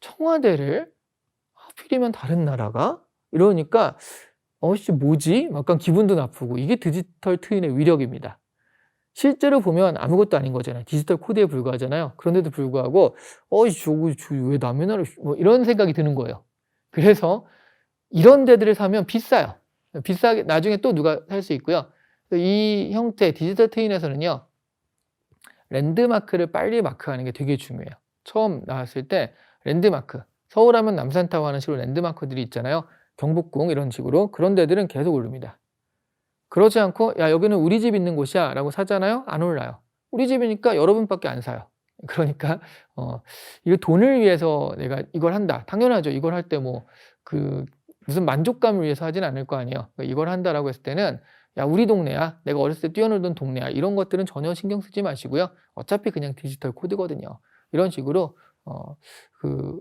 청와대를 하필이면 다른 나라가? 이러니까 어씨 뭐지? 약간 기분도 나쁘고 이게 디지털 트윈의 위력입니다. 실제로 보면 아무것도 아닌 거잖아요. 디지털 코드에 불과하잖아요. 그런데도 불구하고 저거 왜 남의 나라 뭐 이런 생각이 드는 거예요. 그래서 이런 데들을 사면 비싸요. 비싸게 나중에 또 누가 살 수 있고요. 이 형태 디지털 트윈에서는요. 랜드마크를 빨리 마크하는 게 되게 중요해요. 처음 나왔을 때 랜드마크 서울하면 남산타워 하는 식으로 랜드마크들이 있잖아요. 경복궁 이런 식으로 그런 데들은 계속 오릅니다. 그러지 않고 야 여기는 우리 집 있는 곳이야 라고 사잖아요. 안 올라요. 우리 집이니까 여러분밖에 안 사요. 그러니까 이거 돈을 위해서 내가 이걸 한다. 당연하죠. 이걸 할 때 뭐 그 무슨 만족감을 위해서 하진 않을 거 아니에요. 그러니까 이걸 한다라고 했을 때는 야 우리 동네야. 내가 어렸을 때 뛰어놀던 동네야. 이런 것들은 전혀 신경 쓰지 마시고요. 어차피 그냥 디지털 코드거든요. 이런 식으로 그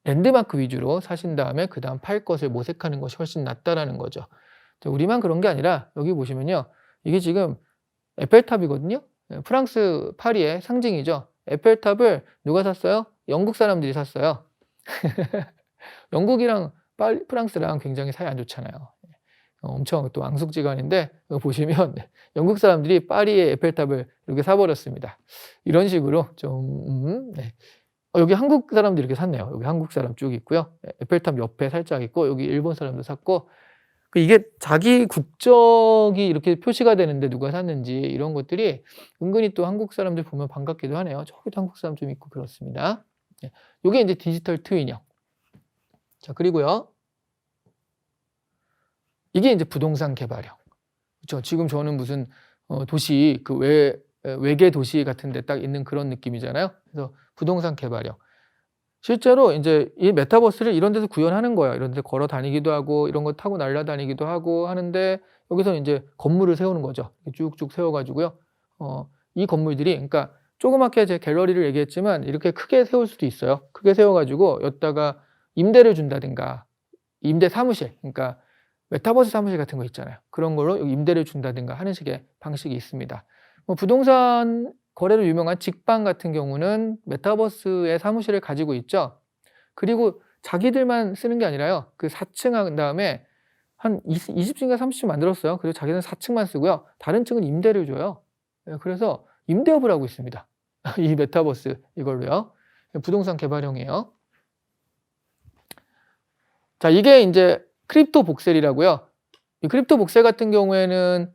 랜드마크 위주로 사신 다음에 그 다음 팔 것을 모색하는 것이 훨씬 낫다라는 거죠. 우리만 그런 게 아니라 여기 보시면요. 이게 지금 에펠탑이거든요. 프랑스 파리의 상징이죠. 에펠탑을 누가 샀어요? 영국 사람들이 샀어요. 영국이랑 프랑스랑 굉장히 사이 안 좋잖아요. 엄청 또 앙숙지간인데 보시면 영국 사람들이 파리의 에펠탑을 이렇게 사버렸습니다. 이런 식으로 좀 여기 한국 사람도 이렇게 샀네요. 여기 한국 사람 쭉 있고요. 에펠탑 옆에 살짝 있고 여기 일본 사람도 샀고 이게 자기 국적이 이렇게 표시가 되는데 누가 샀는지 이런 것들이 은근히 또 한국 사람들 보면 반갑기도 하네요. 저기도 한국 사람 좀 있고 그렇습니다. 이게 이제 디지털 트윈형. 자, 그리고요. 이게 이제 부동산 개발형. 그렇죠. 지금 저는 무슨 도시 그 외계 도시 같은 데 딱 있는 그런 느낌이잖아요. 그래서 부동산 개발형. 실제로 이제 이 메타버스를 이런 데서 구현하는 거예요. 이런 데 걸어 다니기도 하고 이런 거 타고 날아다니기도 하고 하는데 여기서 이제 건물을 세우는 거죠. 쭉쭉 세워가지고요. 이 건물들이 그러니까 조그맣게 제 갤러리를 얘기했지만 이렇게 크게 세울 수도 있어요. 크게 세워가지고 여기다가 임대를 준다든가 임대 사무실 그러니까 메타버스 사무실 같은 거 있잖아요. 그런 걸로 임대를 준다든가 하는 식의 방식이 있습니다. 뭐 부동산 거래로 유명한 직방 같은 경우는 메타버스의 사무실을 가지고 있죠. 그리고 자기들만 쓰는 게 아니라요. 그 4층 한 다음에 한 20층인가 30층 만들었어요. 그리고 자기는 4층만 쓰고요. 다른 층은 임대를 줘요. 예, 그래서 임대업을 하고 있습니다. 이 메타버스 이걸로요. 부동산 개발형이에요. 자, 이게 이제 크립토 복셀이라고요. 이 크립토 복셀 같은 경우에는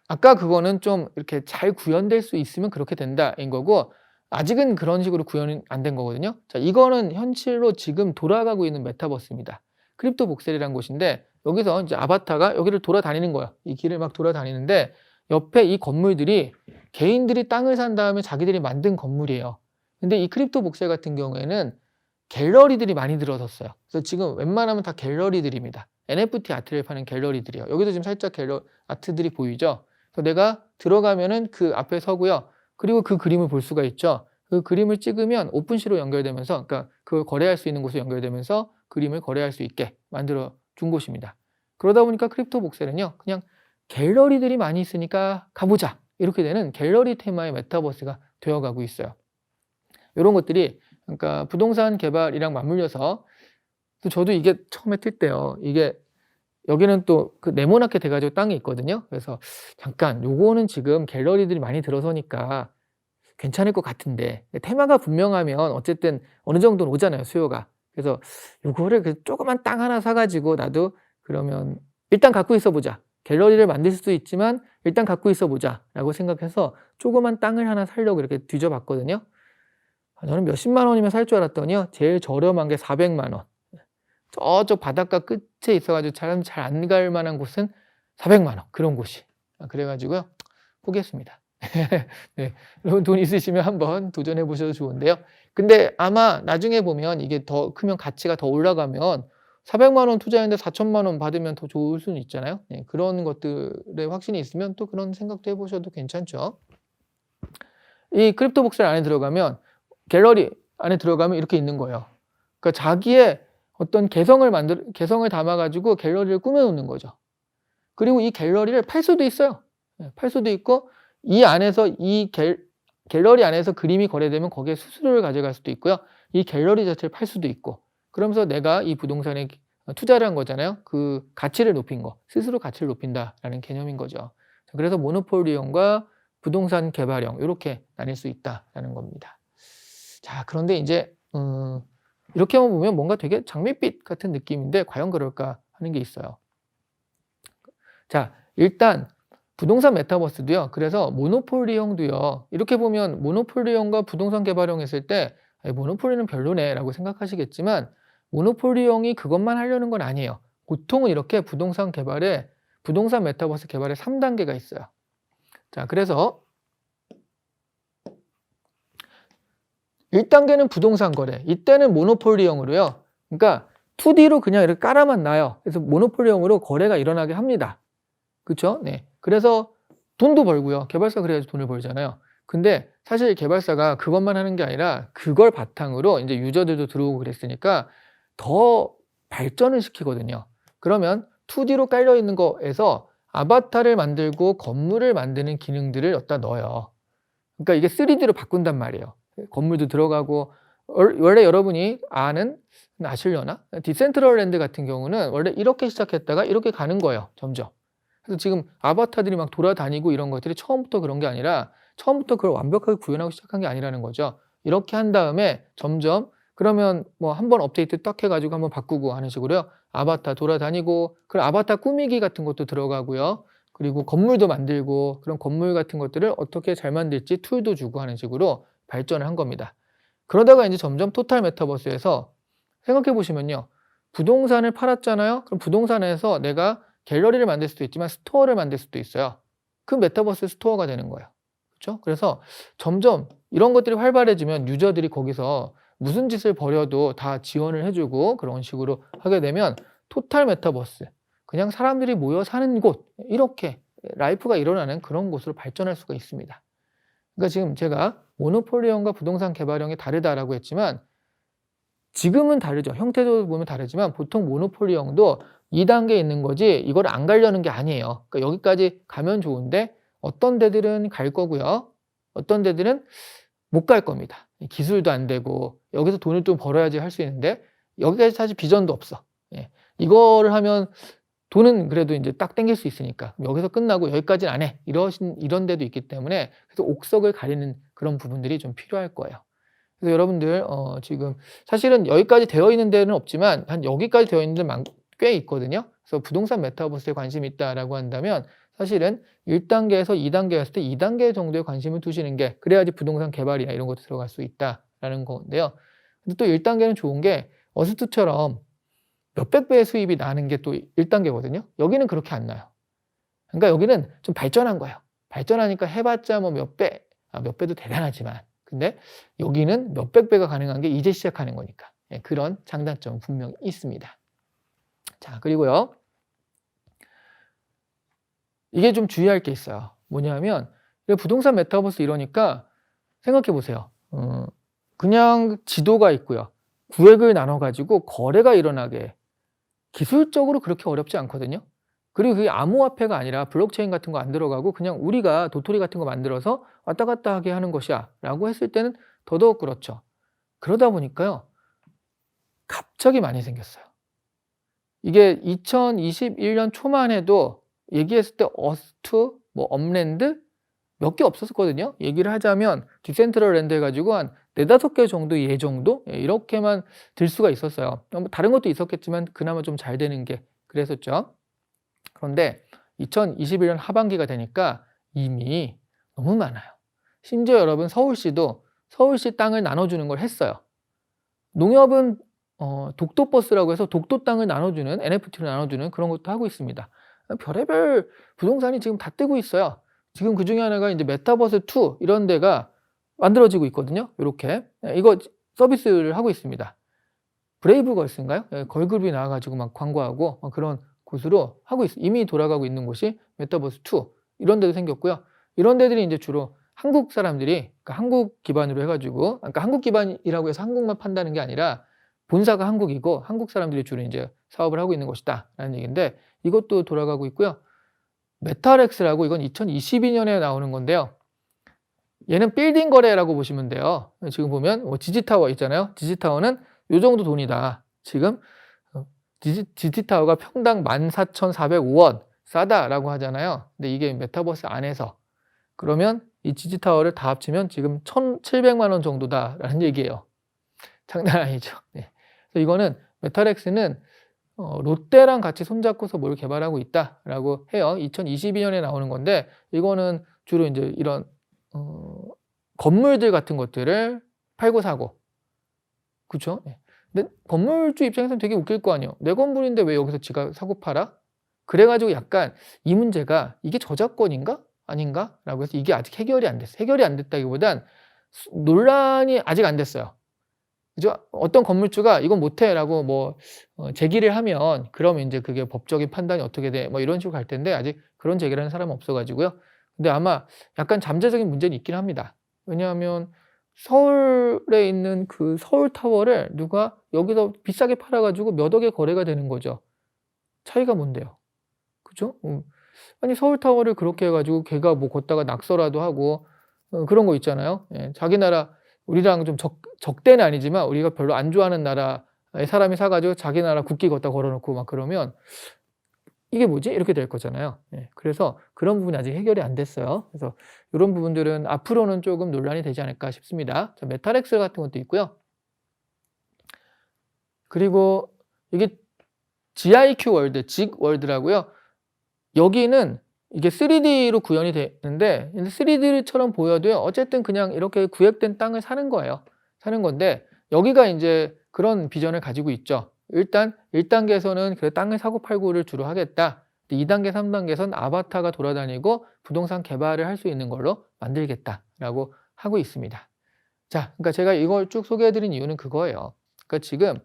아까 그거는 좀 이렇게 잘 구현될 수 있으면 그렇게 된다인 거고, 아직은 그런 식으로 구현이 안 된 거거든요. 자, 이거는 현실로 지금 돌아가고 있는 메타버스입니다. 크립토 복셀이라는 곳인데, 여기서 이제 아바타가 여기를 돌아다니는 거예요. 이 길을 막 돌아다니는데 옆에 이 건물들이 개인들이 땅을 산 다음에 자기들이 만든 건물이에요. 근데 이 크립토 복셀 같은 경우에는 갤러리들이 많이 들어섰어요. 그래서 지금 웬만하면 다 갤러리들입니다. NFT 아트를 파는 갤러리들이요. 여기도 지금 살짝 아트들이 보이죠. 그래서 내가 들어가면은 그 앞에 서고요. 그리고 그 그림을 볼 수가 있죠. 그 그림을 찍으면 오픈시로 연결되면서, 그러니까 그걸 거래할 수 있는 곳으로 연결되면서 그림을 거래할 수 있게 만들어 준 곳입니다. 그러다 보니까 크립토 복셀은요, 그냥 갤러리들이 많이 있으니까 가보자, 이렇게 되는 갤러리 테마의 메타버스가 되어가고 있어요. 이런 것들이, 그러니까 부동산 개발이랑 맞물려서, 또 저도 이게 처음에 뜰 때요, 이게 여기는 또 그 네모나게 돼가지고 땅이 있거든요. 그래서 잠깐 요거는 지금 갤러리들이 많이 들어서니까 괜찮을 것 같은데, 테마가 분명하면 어쨌든 어느 정도는 오잖아요, 수요가. 그래서 요거를 그 조그만 땅 하나 사가지고 나도 그러면 일단 갖고 있어 보자, 갤러리를 만들 수도 있지만 일단 갖고 있어 보자 라고 생각해서 조그만 땅을 하나 사려고 이렇게 뒤져봤거든요. 저는 몇십만 원이면 살 줄 알았더니요, 제일 저렴한 게 400만 원. 저쪽 바닷가 끝에 있어가지고 잘 안 갈 만한 곳은 400만 원, 그런 곳이. 그래가지고요, 포기했습니다. 네, 여러분 돈 있으시면 한번 도전해 보셔도 좋은데요. 근데 아마 나중에 보면 이게 더 크면, 가치가 더 올라가면 400만 원 투자했는데 4천만 원 받으면 더 좋을 수는 있잖아요. 네, 그런 것들에 확신이 있으면 또 그런 생각도 해보셔도 괜찮죠. 이 크립토 복셀 안에 들어가면, 갤러리 안에 들어가면 이렇게 있는 거예요. 그러니까 자기의 어떤 개성을 담아가지고 갤러리를 꾸며놓는 거죠. 그리고 이 갤러리를 팔 수도 있어요. 팔 수도 있고, 이 안에서 갤러리 안에서 그림이 거래되면 거기에 수수료를 가져갈 수도 있고요. 이 갤러리 자체를 팔 수도 있고, 그러면서 내가 이 부동산에 투자를 한 거잖아요. 그 가치를 높인 거, 스스로 가치를 높인다라는 개념인 거죠. 그래서 모노폴리형과 부동산 개발형, 이렇게 나뉠 수 있다라는 겁니다. 자, 그런데 이제 이렇게만 보면 뭔가 되게 장밋빛 같은 느낌인데 과연 그럴까 하는 게 있어요. 자, 일단 부동산 메타버스도요, 그래서 모노폴리형도요, 이렇게 보면 모노폴리형과 부동산 개발형 했을 때 모노폴리는 별로네 라고 생각하시겠지만, 모노폴리형이 그것만 하려는 건 아니에요. 보통은 이렇게 부동산 메타버스 개발에 3단계가 있어요. 자, 그래서 1단계는 부동산 거래. 이때는 모노폴리형으로요, 그러니까 2D로 그냥 이렇게 깔아만 놔요. 그래서 모노폴리형으로 거래가 일어나게 합니다. 그렇죠? 네. 그래서 돈도 벌고요. 개발사가 그래야지 돈을 벌잖아요. 근데 사실 개발사가 그것만 하는 게 아니라 그걸 바탕으로 이제 유저들도 들어오고 그랬으니까 더 발전을 시키거든요. 그러면 2D로 깔려 있는 거에서 아바타를 만들고 건물을 만드는 기능들을 여기다 넣어요. 그러니까 이게 3D로 바꾼단 말이에요. 건물도 들어가고, 원래 여러분이 아시려나? 디센트럴랜드 같은 경우는 원래 이렇게 시작했다가 이렇게 가는 거예요, 점점. 그래서 지금 아바타들이 막 돌아다니고 이런 것들이 처음부터 그런 게 아니라, 처음부터 그걸 완벽하게 구현하고 시작한 게 아니라는 거죠. 이렇게 한 다음에 점점, 그러면 뭐 한번 업데이트 딱 해가지고 한번 바꾸고 하는 식으로요, 아바타 돌아다니고, 그리고 아바타 꾸미기 같은 것도 들어가고요, 그리고 건물도 만들고, 그런 건물 같은 것들을 어떻게 잘 만들지 툴도 주고 하는 식으로 발전을 한 겁니다. 그러다가 이제 점점 토탈 메타버스에서 생각해 보시면요, 부동산을 팔았잖아요. 그럼 부동산에서 내가 갤러리를 만들 수도 있지만 스토어를 만들 수도 있어요. 그 메타버스 스토어가 되는 거예요. 그렇죠? 그래서 점점 이런 것들이 활발해지면 유저들이 거기서 무슨 짓을 벌여도 다 지원을 해주고 그런 식으로 하게 되면 토탈 메타버스, 그냥 사람들이 모여 사는 곳, 이렇게 라이프가 일어나는 그런 곳으로 발전할 수가 있습니다. 그러니까 지금 제가 모노폴리형과 부동산 개발형이 다르다라고 했지만, 지금은 다르죠. 형태도 보면 다르지만 보통 모노폴리형도 2단계에 있는 거지 이걸 안 가려는 게 아니에요. 그러니까 여기까지 가면 좋은데 어떤 데들은 갈 거고요. 어떤 데들은 못 갈 겁니다. 기술도 안 되고 여기서 돈을 좀 벌어야지 할 수 있는데 여기까지 사실 비전도 없어. 예. 이거를 하면 돈은 그래도 이제 딱 땡길 수 있으니까 여기서 끝나고 여기까지는 안 해. 이런 데도 있기 때문에 그래서 옥석을 가리는 그런 부분들이 좀 필요할 거예요. 그래서 여러분들 지금 사실은 여기까지 되어 있는 데는 없지만 한 여기까지 되어 있는 데는 꽤 있거든요. 그래서 부동산 메타버스에 관심이 있다라고 한다면 사실은 1단계에서 2단계 갔을 때 2단계 정도에 관심을 두시는 게 그래야지 부동산 개발이나 이런 것도 들어갈 수 있다라는 건데요. 근데 또 1단계는 좋은 게 어스투처럼 몇백 배의 수입이 나는 게 또 1단계거든요. 여기는 그렇게 안 나요. 그러니까 여기는 좀 발전한 거예요. 발전하니까 해봤자 뭐 몇 배, 몇 배도 대단하지만 근데 여기는 몇백 배가 가능한 게 이제 시작하는 거니까 그런 장단점은 분명히 있습니다. 자, 그리고요. 이게 좀 주의할 게 있어요. 뭐냐면 부동산 메타버스 이러니까 생각해 보세요. 그냥 지도가 있고요. 구획을 나눠가지고 거래가 일어나게 기술적으로 그렇게 어렵지 않거든요. 그리고 그게 암호화폐가 아니라 블록체인 같은 거 안 들어가고 그냥 우리가 도토리 같은 거 만들어서 왔다 갔다 하게 하는 것이야 라고 했을 때는 더더욱 그렇죠. 그러다 보니까요. 갑자기 많이 생겼어요. 이게 2021년 초만 해도 얘기했을 때 어스투, 뭐 업랜드 몇 개 없었거든요. 얘기를 하자면 디센트럴랜드 해가지고 한 4-5개 정도 정도 이렇게만 들 수가 있었어요. 다른 것도 있었겠지만 그나마 좀 잘 되는 게 그랬었죠. 그런데 2021년 하반기가 되니까 이미 너무 많아요. 심지어 여러분 서울시도 서울시 땅을 나눠주는 걸 했어요. 농협은 독도버스라고 해서 독도 땅을 나눠주는 NFT로 나눠주는 그런 것도 하고 있습니다. 별의별 부동산이 지금 다 뜨고 있어요. 지금 그 중에 하나가 이제 메타버스2 이런 데가 만들어지고 있거든요. 이렇게 이거 서비스를 하고 있습니다. 브레이브걸스인가요? 걸그룹이 나와가지고 막 광고하고 그런 곳으로 하고 이미 돌아가고 있는 곳이 메타버스2 이런 데도 생겼고요. 이런 데들이 이제 주로 한국 사람들이 그러니까 한국 기반으로 해가지고 그러니까 한국 기반이라고 해서 한국만 판다는 게 아니라 본사가 한국이고 한국 사람들이 주로 이제 사업을 하고 있는 것이다라는 얘기인데 이것도 돌아가고 있고요. 메타렉스라고 이건 2022년에 나오는 건데요. 얘는 빌딩 거래라고 보시면 돼요. 지금 보면 지지타워 있잖아요. 지지타워는 요 정도 돈이다. 지금 지지타워가 평당 14,405원 싸다라고 하잖아요. 근데 이게 메타버스 안에서 그러면 이 지지타워를 다 합치면 지금 1,700만 원 정도다라는 얘기예요. 장난 아니죠. 네. 그래서 이거는 메타렉스는 롯데랑 같이 손잡고서 뭘 개발하고 있다라고 해요. 2022년에 나오는 건데 이거는 주로 이제 이런 건물들 같은 것들을 팔고 사고 그렇죠? 네. 근데 건물주 입장에서는 되게 웃길 거 아니에요. 내 건물인데 왜 여기서 지가 사고 팔아? 그래가지고 약간 이 문제가 이게 저작권인가? 아닌가? 라고 해서 이게 아직 해결이 안 됐어요. 해결이 안 됐다기보단 논란이 아직 안 됐어요. 그죠? 어떤 건물주가 이건 못해라고 뭐 제기를 하면 그러면 이제 그게 법적인 판단이 어떻게 돼? 뭐 이런 식으로 갈 텐데 아직 그런 제기를 하는 사람은 없어가지고요. 근데 아마 약간 잠재적인 문제는 있긴 합니다. 왜냐하면 서울에 있는 그 서울타워를 누가 여기서 비싸게 팔아가지고 몇 억에 거래가 되는 거죠. 차이가 뭔데요? 그죠? 아니 서울타워를 그렇게 해가지고 걔가 뭐 걷다가 낙서라도 하고 그런 거 있잖아요. 예, 자기 나라 우리랑 좀 적대는 아니지만 우리가 별로 안 좋아하는 나라의 사람이 사가지고 자기 나라 국기 걷다 걸어놓고 막 그러면 이게 뭐지? 이렇게 될 거잖아요. 예, 그래서 그런 부분이 아직 해결이 안 됐어요. 그래서 이런 부분들은 앞으로는 조금 논란이 되지 않을까 싶습니다. 자, 메타렉스 같은 것도 있고요. 그리고 이게 GIQ 월드, 직 월드라고요. 여기는 이게 3D로 구현이 되는데 3D처럼 보여도요. 어쨌든 그냥 이렇게 구획된 땅을 사는 거예요. 사는 건데 여기가 이제 그런 비전을 가지고 있죠. 일단 1단계에서는 그 땅을 사고 팔고를 주로 하겠다. 2단계, 3단계에서는 아바타가 돌아다니고 부동산 개발을 할 수 있는 걸로 만들겠다라고 하고 있습니다. 자, 그러니까 제가 이걸 쭉 소개해드린 이유는 그거예요. 그러니까 지금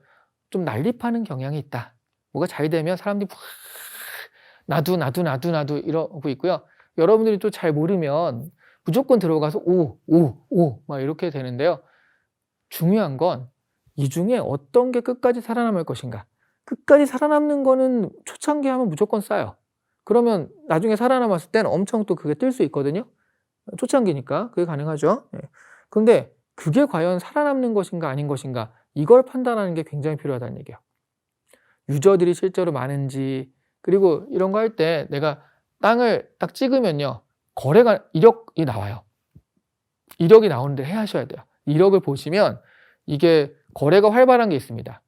좀 난립하는 경향이 있다. 뭐가 잘 되면 사람들이 나도 이러고 있고요. 여러분들이 또 잘 모르면 무조건 들어가서 막 이렇게 되는데요. 중요한 건 이 중에 어떤 게 끝까지 살아남을 것인가. 끝까지 살아남는 거는 초창기 하면 무조건 싸요. 그러면 나중에 살아남았을 때는 엄청 또 그게 뜰 수 있거든요. 초창기니까 그게 가능하죠. 예. 그런데 그게 과연 살아남는 것인가 아닌 것인가 이걸 판단하는 게 굉장히 필요하다는 얘기예요. 유저들이 실제로 많은지, 그리고 이런 거 할 때 내가 땅을 딱 찍으면요, 거래가 이력이 나와요. 이력이 나오는데 하셔야 돼요. 이력을 보시면 이게 거래가 활발한 게 있습니다.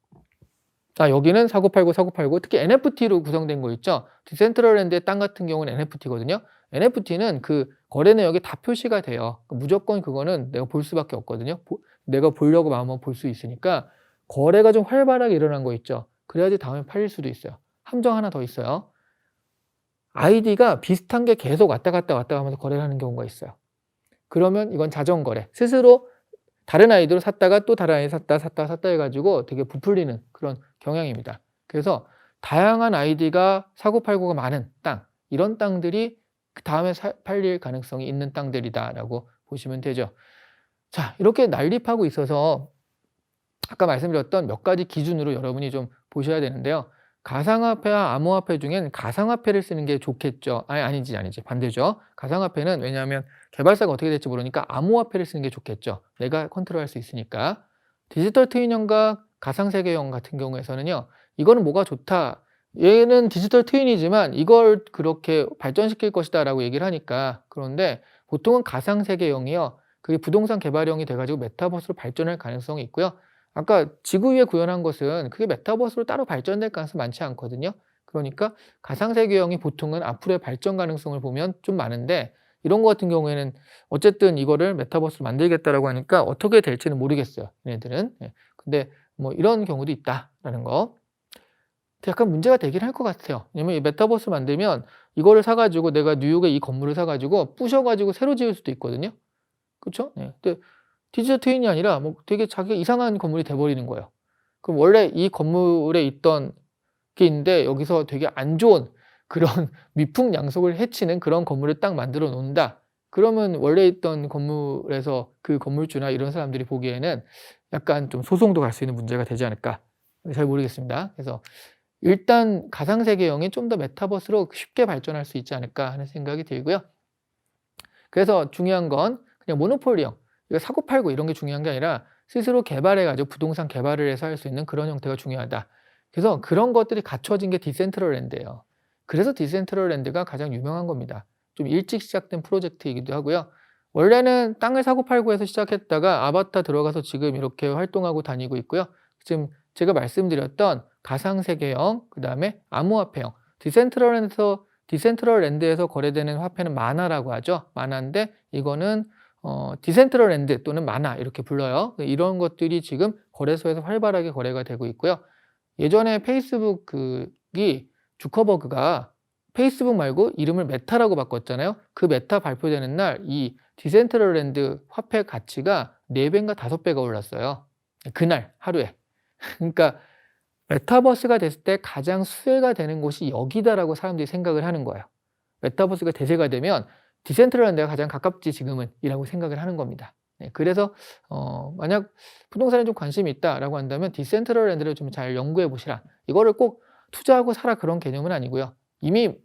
자, 여기는 사고팔고 특히 NFT로 구성된 거 있죠. 디센트럴랜드의 땅 같은 경우는 NFT거든요. NFT는 그 거래 내역이 다 표시가 돼요. 무조건 그거는 내가 볼 수밖에 없거든요. 내가 보려고 마음만 볼 수 있으니까 거래가 좀 활발하게 일어난 거 있죠. 그래야지 다음에 팔릴 수도 있어요. 함정 하나 더 있어요. 아이디가 비슷한 게 계속 왔다 갔다 하면서 거래를 하는 경우가 있어요. 그러면 이건 자전거래. 스스로 다른 아이디로 샀다가 또 다른 아이디 샀다 해가지고 되게 부풀리는 그런 경향입니다. 그래서 다양한 아이디가 사고팔고가 많은 땅, 이런 땅들이 그 다음에 팔릴 가능성이 있는 땅들이다라고 보시면 되죠. 자, 이렇게 난립하고 있어서 아까 말씀드렸던 몇 가지 기준으로 여러분이 좀 보셔야 되는데요. 가상화폐와 암호화폐 중엔 가상화폐를 쓰는 게 좋겠죠. 아니지. 반대죠. 가상화폐는 왜냐하면 개발사가 어떻게 될지 모르니까 암호화폐를 쓰는 게 좋겠죠. 내가 컨트롤할 수 있으니까. 디지털 트윈형과 가상세계형 같은 경우에서는요, 이거는 뭐가 좋다. 얘는 디지털 트윈이지만 이걸 그렇게 발전시킬 것이다 라고 얘기를 하니까. 그런데 보통은 가상세계형이요, 그게 부동산 개발형이 돼가지고 메타버스로 발전할 가능성이 있고요. 아까 지구 위에 구현한 것은 그게 메타버스로 따로 발전될 가능성이 많지 않거든요. 그러니까 가상세계형이 보통은 앞으로의 발전 가능성을 보면 좀 많은데, 이런 거 같은 경우에는 어쨌든 이거를 메타버스로 만들겠다라고 하니까 어떻게 될지는 모르겠어요, 얘네들은. 근데 뭐 이런 경우도 있다라는 거. 약간 문제가 되긴 할 것 같아요. 왜냐면 이 메타버스 만들면 이거를 사가지고 내가 뉴욕에 이 건물을 사가지고 부셔가지고 새로 지을 수도 있거든요. 그렇죠? 근데 디지털 트윈이 아니라 뭐 되게 자기가 이상한 건물이 돼버리는 거예요. 그럼 원래 이 건물에 있던 게 있는데 여기서 되게 안 좋은 그런 미풍양속을 해치는 그런 건물을 딱 만들어 놓는다. 그러면 원래 있던 건물에서 그 건물주나 이런 사람들이 보기에는 약간 좀 소송도 갈 수 있는 문제가 되지 않을까. 잘 모르겠습니다. 그래서 일단 가상세계형이 좀 더 메타버스로 쉽게 발전할 수 있지 않을까 하는 생각이 들고요. 그래서 중요한 건 그냥 모노폴리형, 이거 사고팔고 이런 게 중요한 게 아니라 스스로 개발해가지고 부동산 개발을 해서 할 수 있는 그런 형태가 중요하다. 그래서 그런 것들이 갖춰진 게 디센트럴랜드예요. 그래서 디센트럴랜드가 가장 유명한 겁니다. 좀 일찍 시작된 프로젝트이기도 하고요. 원래는 땅을 사고팔고 해서 시작했다가 아바타 들어가서 지금 이렇게 활동하고 다니고 있고요. 지금 제가 말씀드렸던 가상세계형, 그 다음에 암호화폐형, 디센트럴랜드에서 거래되는 화폐는 마나라고 하죠. 마나인데 이거는 디센트럴랜드 또는 마나 이렇게 불러요. 이런 것들이 지금 거래소에서 활발하게 거래가 되고 있고요. 예전에 페이스북이 주커버그가 페이스북 말고 이름을 메타라고 바꿨잖아요. 그 메타 발표되는 날 이 디센트럴랜드 화폐 가치가 4배인가 5배가 올랐어요. 그날 하루에. 그러니까 메타버스가 됐을 때 가장 수혜가 되는 곳이 여기다라고 사람들이 생각을 하는 거예요. 메타버스가 대세가 되면 디센트럴랜드가 가장 가깝지 지금은 이라고 생각을 하는 겁니다. 그래서 만약 부동산에 좀 관심이 있다라고 한다면 디센트럴랜드를 좀 잘 연구해 보시라. 이거를 꼭 투자하고 사라 그런 개념은 아니고요. 이미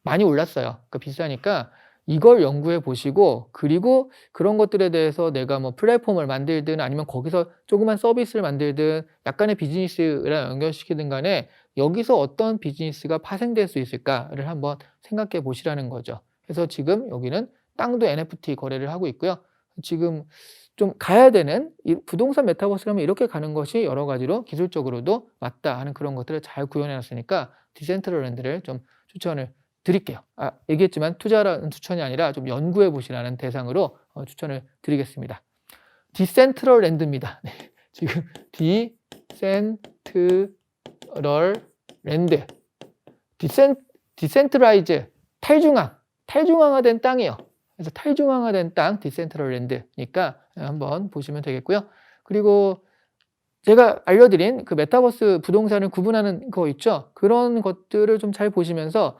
많이 올랐어요. 그러니까 비싸니까 이걸 연구해 보시고, 그리고 그런 것들에 대해서 내가 뭐 플랫폼을 만들든 아니면 거기서 조그만 서비스를 만들든 약간의 비즈니스랑 연결시키든 간에 여기서 어떤 비즈니스가 파생될 수 있을까를 한번 생각해 보시라는 거죠. 그래서 지금 여기는 땅도 NFT 거래를 하고 있고요. 지금 좀 가야 되는 이 부동산 메타버스라면 이렇게 가는 것이 여러 가지로 기술적으로도 맞다 하는 그런 것들을 잘 구현해 놨으니까 디센트럴랜드를 좀 추천을 드릴게요. 얘기했지만 투자라는 추천이 아니라 좀 연구해 보시라는 대상으로 추천을 드리겠습니다. 디센트럴랜드입니다. 네, 지금 디센트럴랜드, 디센트라이즈, 탈중앙화된 땅이에요. 그래서 탈중앙화된 땅, 디센트럴랜드니까 한번 보시면 되겠고요. 그리고 제가 알려드린 그 메타버스 부동산을 구분하는 거 있죠. 그런 것들을 좀 잘 보시면서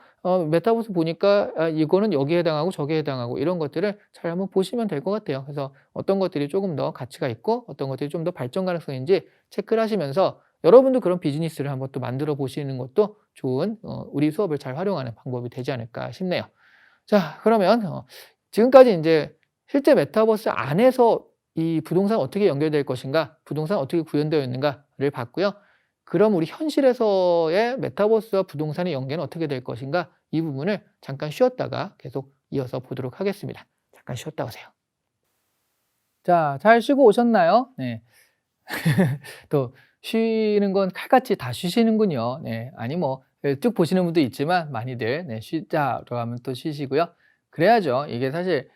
메타버스 보니까 이거는 여기에 해당하고 저기에 해당하고 이런 것들을 잘 한번 보시면 될 것 같아요. 그래서 어떤 것들이 조금 더 가치가 있고 어떤 것들이 좀 더 발전 가능성인지 체크를 하시면서 여러분도 그런 비즈니스를 한번 또 만들어 보시는 것도 좋은 우리 수업을 잘 활용하는 방법이 되지 않을까 싶네요. 자, 그러면 지금까지 이제 실제 메타버스 안에서 이 부동산 어떻게 연결될 것인가, 부동산 어떻게 구현되어 있는가를 봤고요. 그럼 우리 현실에서의 메타버스와 부동산의 연계는 어떻게 될 것인가, 이 부분을 잠깐 쉬었다가 계속 이어서 보도록 하겠습니다. 잠깐 쉬었다 오세요. 자, 잘 쉬고 오셨나요? 네. 또 쉬는 건 칼같이 다 쉬시는군요. 네. 아니 뭐 쭉 보시는 분도 있지만 많이들 네, 쉬자라고 하면 또 쉬시고요. 그래야죠. 이게 사실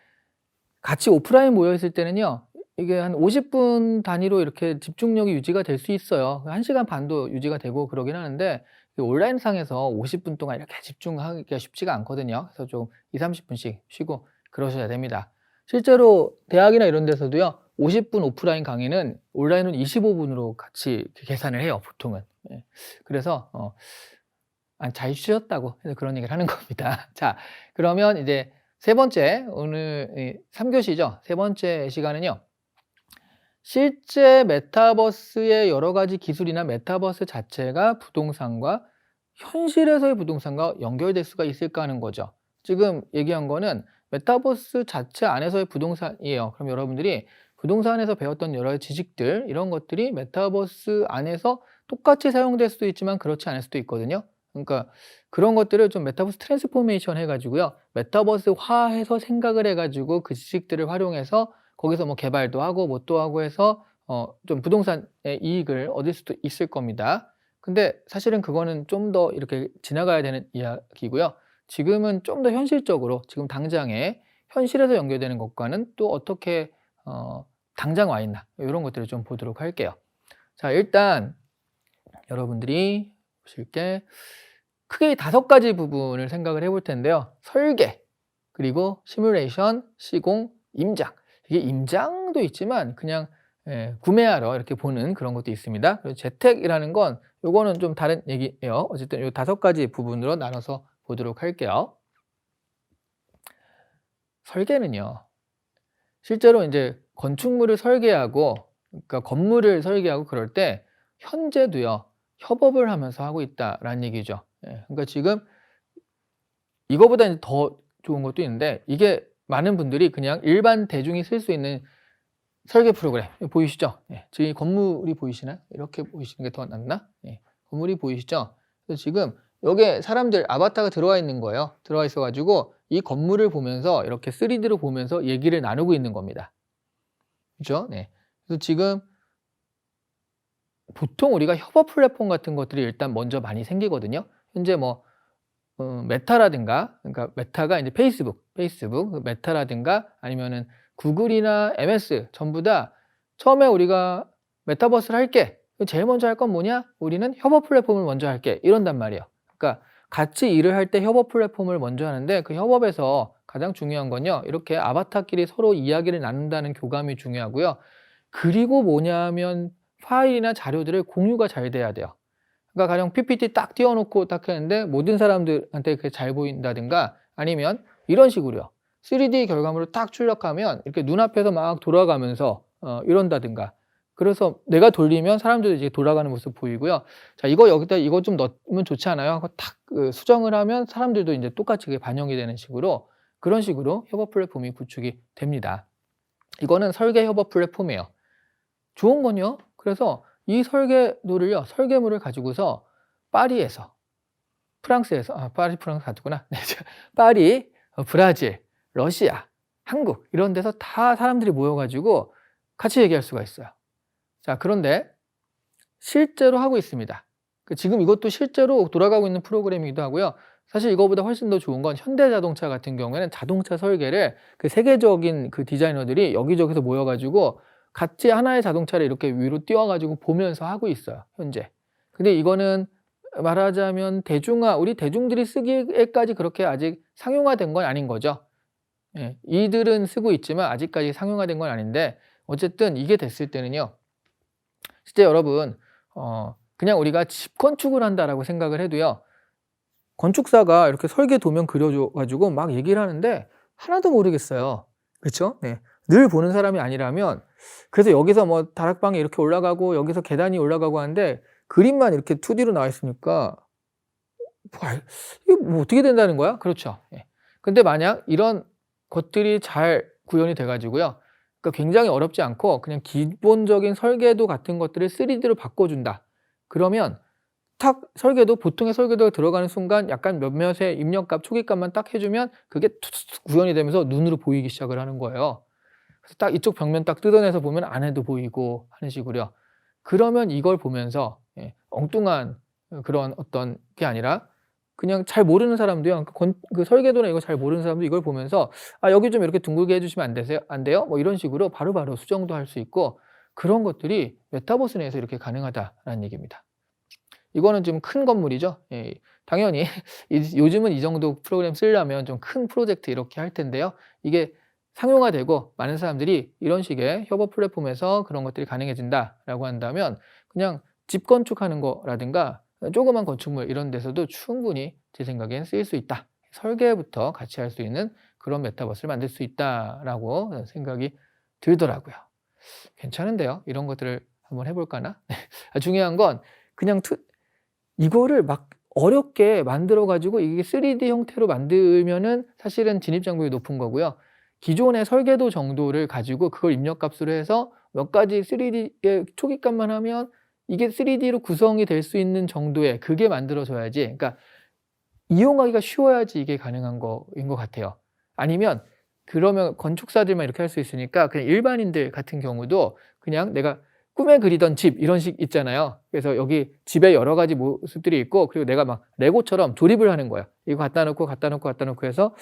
같이 오프라인 모여 있을 때는요. 이게 한 50분 단위로 이렇게 집중력이 유지가 될 수 있어요. 1시간 반도 유지가 되고 그러긴 하는데 온라인상에서 50분 동안 이렇게 집중하기가 쉽지가 않거든요. 그래서 좀 2-30분씩 쉬고 그러셔야 됩니다. 실제로 대학이나 이런 데서도요. 50분 오프라인 강의는 온라인은 25분으로 같이 계산을 해요, 보통은. 예. 그래서 잘 쉬셨다고 해서 그런 얘기를 하는 겁니다. 자, 그러면 이제 세 번째, 오늘 3교시죠. 세 번째 시간은요. 실제 메타버스의 여러 가지 기술이나 메타버스 자체가 부동산과 현실에서의 부동산과 연결될 수가 있을까 하는 거죠. 지금 얘기한 거는 메타버스 자체 안에서의 부동산이에요. 그럼 여러분들이 부동산에서 배웠던 여러 지식들, 이런 것들이 메타버스 안에서 똑같이 사용될 수도 있지만 그렇지 않을 수도 있거든요. 그러니까 그런 것들을 좀 메타버스 트랜스포메이션 해가지고요. 메타버스화해서 생각을 해가지고 그 지식들을 활용해서 거기서 뭐 개발도 하고 뭣도 하고 해서 좀 부동산의 이익을 얻을 수도 있을 겁니다. 근데 사실은 그거는 좀 더 이렇게 지나가야 되는 이야기고요. 지금은 좀 더 현실적으로 지금 당장에 현실에서 연결되는 것과는 또 어떻게 당장 와 있나, 이런 것들을 좀 보도록 할게요. 자, 일단 여러분들이 보실 게 크게 5가지 부분을 생각을 해볼 텐데요. 설계, 그리고 시뮬레이션, 시공, 임장. 이게 임장도 있지만 그냥 구매하러 이렇게 보는 그런 것도 있습니다. 그리고 재택이라는 건 요거는 좀 다른 얘기예요. 어쨌든 요 5가지 부분으로 나눠서 보도록 할게요. 설계는요. 실제로 이제 건축물을 설계하고, 그러니까 건물을 설계하고 그럴 때 현재도요. 협업을 하면서 하고 있다라는 얘기죠. 그러니까 지금 이거보다 더 좋은 것도 있는데, 이게 많은 분들이 그냥 일반 대중이 쓸 수 있는 설계 프로그램 보이시죠? 지금 건물이 보이시나요? 이렇게 보이시는 게 더 낫나? 건물이 보이시죠? 그래서 지금 여기에 사람들 아바타가 들어와 있는 거예요. 들어와 있어 가지고 이 건물을 보면서 이렇게 3D로 보면서 얘기를 나누고 있는 겁니다. 그렇죠? 네. 그래서 지금 보통 우리가 협업 플랫폼 같은 것들이 일단 먼저 많이 생기거든요. 현재 뭐 메타라든가, 그러니까 메타가 이제 페이스북 메타라든가 아니면은 구글이나 MS 전부 다 처음에 우리가 메타버스를 할게. 제일 먼저 할 건 뭐냐? 우리는 협업 플랫폼을 먼저 할게. 이런단 말이에요. 그러니까 같이 일을 할 때 협업 플랫폼을 먼저 하는데, 그 협업에서 가장 중요한 건요. 이렇게 아바타끼리 서로 이야기를 나눈다는 교감이 중요하고요. 그리고 뭐냐면 파일이나 자료들을 공유가 잘 돼야 돼요. 그러니까 가령 PPT 딱 띄워놓고 딱 했는데 모든 사람들한테 그게 잘 보인다든가, 아니면 이런 식으로요. 3D 결과물을 딱 출력하면 이렇게 눈앞에서 막 돌아가면서 이런다든가. 그래서 내가 돌리면 사람들도 이제 돌아가는 모습 보이고요. 자, 여기다 이거 좀 넣으면 좋지 않아요? 하고 탁 수정을 하면 사람들도 이제 똑같이 그게 반영이 되는 식으로, 그런 식으로 협업 플랫폼이 구축이 됩니다. 이거는 설계 협업 플랫폼이에요. 좋은 건요. 그래서 이 설계물을 가지고서 파리에서, 프랑스에서, 파리 프랑스 같구나. 파리, 브라질, 러시아, 한국 이런 데서 다 사람들이 모여가지고 같이 얘기할 수가 있어요. 자, 그런데 실제로 하고 있습니다. 지금 이것도 실제로 돌아가고 있는 프로그램이기도 하고요. 사실 이거보다 훨씬 더 좋은 건 현대자동차 같은 경우에는 자동차 설계를 그 세계적인 그 디자이너들이 여기저기서 모여가지고 같이 하나의 자동차를 이렇게 위로 띄워가지고 보면서 하고 있어요, 현재. 근데 이거는 말하자면 우리 대중들이 쓰기에까지 그렇게 아직 상용화된 건 아닌 거죠. 이들은 쓰고 있지만 아직까지 상용화된 건 아닌데, 어쨌든 이게 됐을 때는요. 진짜 여러분, 그냥 우리가 집 건축을 한다라고 생각을 해도요. 건축사가 이렇게 설계 도면 그려줘가지고 막 얘기를 하는데 하나도 모르겠어요. 그렇죠? 네. 늘 보는 사람이 아니라면, 그래서 여기서 뭐 다락방에 이렇게 올라가고 여기서 계단이 올라가고 하는데 그림만 이렇게 2D로 나와 있으니까 이게 뭐 어떻게 된다는 거야? 그렇죠. 예. 근데 만약 이런 것들이 잘 구현이 돼 가지고요. 그러니까 굉장히 어렵지 않고 그냥 기본적인 설계도 같은 것들을 3D로 바꿔준다. 그러면 탁 설계도 보통의 설계도가 들어가는 순간 약간 몇몇의 입력값, 초기값만 딱 해주면 그게 툭툭 구현이 되면서 눈으로 보이기 시작을 하는 거예요. 그래서 딱 이쪽 벽면 딱 뜯어내서 보면 안에도 보이고 하는 식으로요. 그러면 이걸 보면서 엉뚱한 그런 어떤 게 아니라 그냥 잘 모르는 사람도요. 그 설계도나 이거 잘 모르는 사람도 이걸 보면서 아 여기 좀 이렇게 둥글게 해주시면 안 되세요? 안 돼요? 뭐 이런 식으로 바로바로 수정도 할 수 있고 그런 것들이 메타버스 내에서 이렇게 가능하다라는 얘기입니다. 이거는 좀 큰 건물이죠. 예, 당연히 요즘은 이 정도 프로그램 쓰려면 좀 큰 프로젝트 이렇게 할 텐데요. 이게 상용화되고 많은 사람들이 이런 식의 협업 플랫폼에서 그런 것들이 가능해진다라고 한다면 그냥 집 건축하는 거라든가 조그만 건축물 이런 데서도 충분히 제 생각엔 쓰일 수 있다. 설계부터 같이 할 수 있는 그런 메타버스를 만들 수 있다라고 생각이 들더라고요. 괜찮은데요. 이런 것들을 한번 해볼까나? 중요한 건 그냥 이거를 막 어렵게 만들어 가지고 이게 3D 형태로 만들면은 사실은 진입 장벽이 높은 거고요. 기존의 설계도 정도를 가지고 그걸 입력값으로 해서 몇 가지 3D의 초기값만 하면 이게 3D로 구성이 될 수 있는 정도의 그게 만들어져야지, 그러니까 이용하기가 쉬워야지 이게 가능한 거인 것 같아요. 아니면 그러면 건축사들만 이렇게 할 수 있으니까 그냥 일반인들 같은 경우도 그냥 내가 꿈에 그리던 집 이런 식 있잖아요. 그래서 여기 집에 여러 가지 모습들이 있고 그리고 내가 막 레고처럼 조립을 하는 거예요. 이거 갖다 놓고 갖다 놓고 갖다 놓고 해서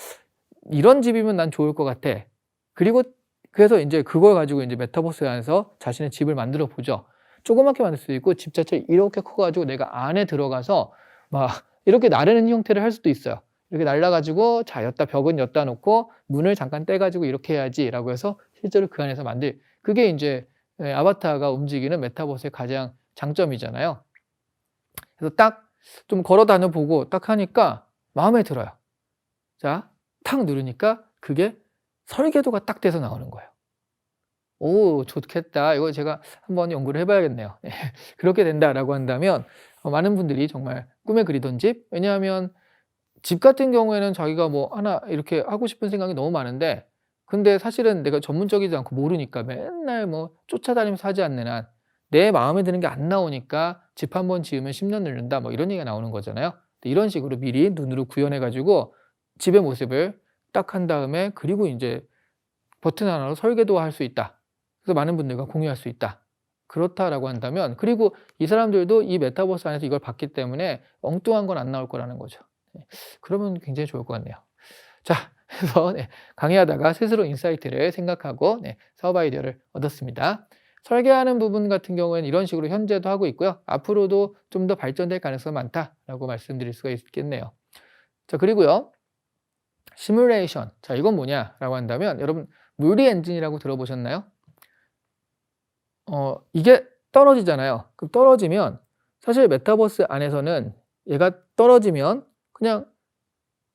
이런 집이면 난 좋을 것 같아. 그리고 그래서 이제 그걸 가지고 이제 메타버스 안에서 자신의 집을 만들어 보죠. 조그맣게 만들 수도 있고 집 자체 이렇게 커 가지고 내가 안에 들어가서 막 이렇게 나르는 형태를 할 수도 있어요. 이렇게 날라 가지고 자 여기다 벽은 여기다 놓고 문을 잠깐 떼 가지고 이렇게 해야지라고 해서 실제로 그 안에서 그게 이제 아바타가 움직이는 메타버스의 가장 장점이잖아요. 그래서 딱 좀 걸어 다녀 보고 딱 하니까 마음에 들어요. 자, 탁 누르니까 그게 설계도가 딱 돼서 나오는 거예요. 오, 좋겠다. 이거 제가 한번 연구를 해봐야겠네요. 그렇게 된다라고 한다면 많은 분들이 정말 꿈에 그리던 집, 왜냐하면 집 같은 경우에는 자기가 뭐 하나 이렇게 하고 싶은 생각이 너무 많은데 근데 사실은 내가 전문적이지 않고 모르니까 맨날 뭐 쫓아다니면서 하지 않는 한 내 마음에 드는 게 안 나오니까 집 한 번 지으면 10년 늙는다 뭐 이런 얘기가 나오는 거잖아요. 이런 식으로 미리 눈으로 구현해 가지고 집의 모습을 딱 한 다음에 그리고 이제 버튼 하나로 설계도 할 수 있다. 그래서 많은 분들과 공유할 수 있다. 그렇다라고 한다면 그리고 이 사람들도 이 메타버스 안에서 이걸 봤기 때문에 엉뚱한 건 안 나올 거라는 거죠. 그러면 굉장히 좋을 것 같네요. 자, 그래서 강의하다가 스스로 인사이트를 생각하고 사업 아이디어를 얻었습니다. 설계하는 부분 같은 경우에는 이런 식으로 현재도 하고 있고요. 앞으로도 좀 더 발전될 가능성이 많다라고 말씀드릴 수가 있겠네요. 자, 그리고요. 시뮬레이션. 자, 이건 뭐냐라고 한다면 여러분 물리 엔진이라고 들어보셨나요? 이게 떨어지잖아요. 그럼 떨어지면 사실 메타버스 안에서는 얘가 떨어지면 그냥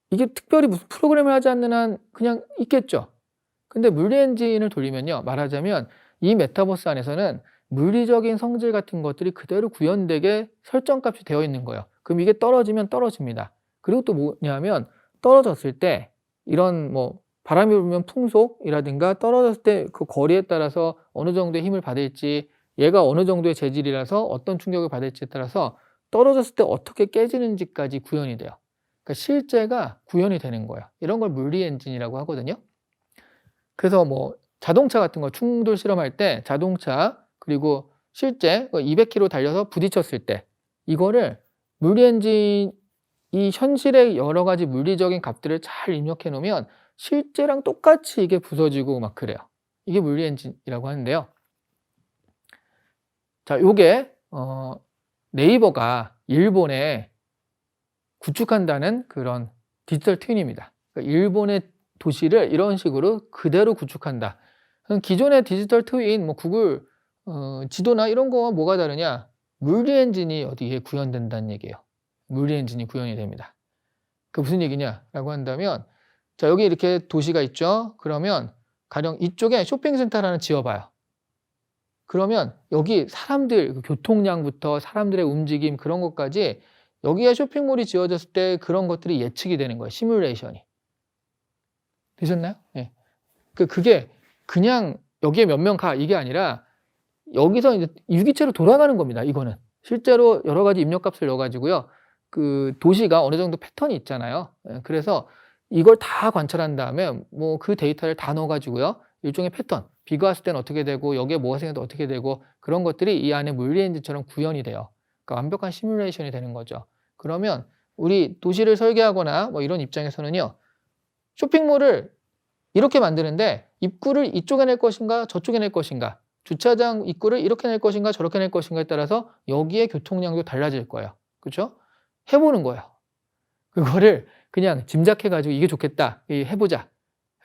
이게 특별히 무슨 프로그램을 하지 않는 한 그냥 있겠죠. 근데 물리 엔진을 돌리면요. 말하자면 이 메타버스 안에서는 물리적인 성질 같은 것들이 그대로 구현되게 설정값이 되어 있는 거예요. 그럼 이게 떨어지면 떨어집니다. 그리고 또 뭐냐면 떨어졌을 때 이런 뭐 바람이 불면 풍속이라든가 떨어졌을 때 그 거리에 따라서 어느 정도의 힘을 받을지 얘가 어느 정도의 재질이라서 어떤 충격을 받을지에 따라서 떨어졌을 때 어떻게 깨지는지까지 구현이 돼요. 그러니까 실제가 구현이 되는 거예요. 이런 걸 물리 엔진이라고 하거든요. 그래서 뭐 자동차 같은 거 충돌 실험할 때 자동차 그리고 실제 200km 달려서 부딪혔을 때 이거를 물리 엔진 이 현실의 여러 가지 물리적인 값들을 잘 입력해 놓으면 실제랑 똑같이 이게 부서지고 막 그래요. 이게 물리 엔진이라고 하는데요. 자, 요게 네이버가 일본에 구축한다는 그런 디지털 트윈입니다. 그러니까 일본의 도시를 이런 식으로 그대로 구축한다. 기존의 디지털 트윈, 뭐 구글 지도나 이런 거와 뭐가 다르냐? 물리 엔진이 어디에 구현된다는 얘기예요. 물리 엔진이 구현이 됩니다. 그 무슨 얘기냐라고 한다면, 자 여기 이렇게 도시가 있죠. 그러면 가령 이쪽에 쇼핑센터를 하나 지어봐요. 그러면 여기 사람들, 그 교통량부터 사람들의 움직임 그런 것까지 여기에 쇼핑몰이 지어졌을 때 그런 것들이 예측이 되는 거예요. 시뮬레이션이. 되셨나요? 예. 그게 그냥 여기에 몇 명 가 이게 아니라 여기서 이제 유기체로 돌아가는 겁니다. 이거는 실제로 여러 가지 입력값을 넣어 가지고요. 그 도시가 어느 정도 패턴이 있잖아요. 예, 그래서 이걸 다 관찰한 다음에 뭐 그 데이터를 다 넣어 가지고요. 일종의 패턴, 비가 왔을 때는 어떻게 되고 여기에 뭐가 생겨도 어떻게 되고 그런 것들이 이 안에 물리엔진처럼 구현이 돼요. 그러니까 완벽한 시뮬레이션이 되는 거죠. 그러면 우리 도시를 설계하거나 뭐 이런 입장에서는요. 쇼핑몰을 이렇게 만드는데 입구를 이쪽에 낼 것인가 저쪽에 낼 것인가, 주차장 입구를 이렇게 낼 것인가 저렇게 낼 것인가에 따라서 여기에 교통량도 달라질 거예요. 그렇죠? 해보는 거예요. 그거를 그냥 짐작해 가지고 이게 좋겠다, 해보자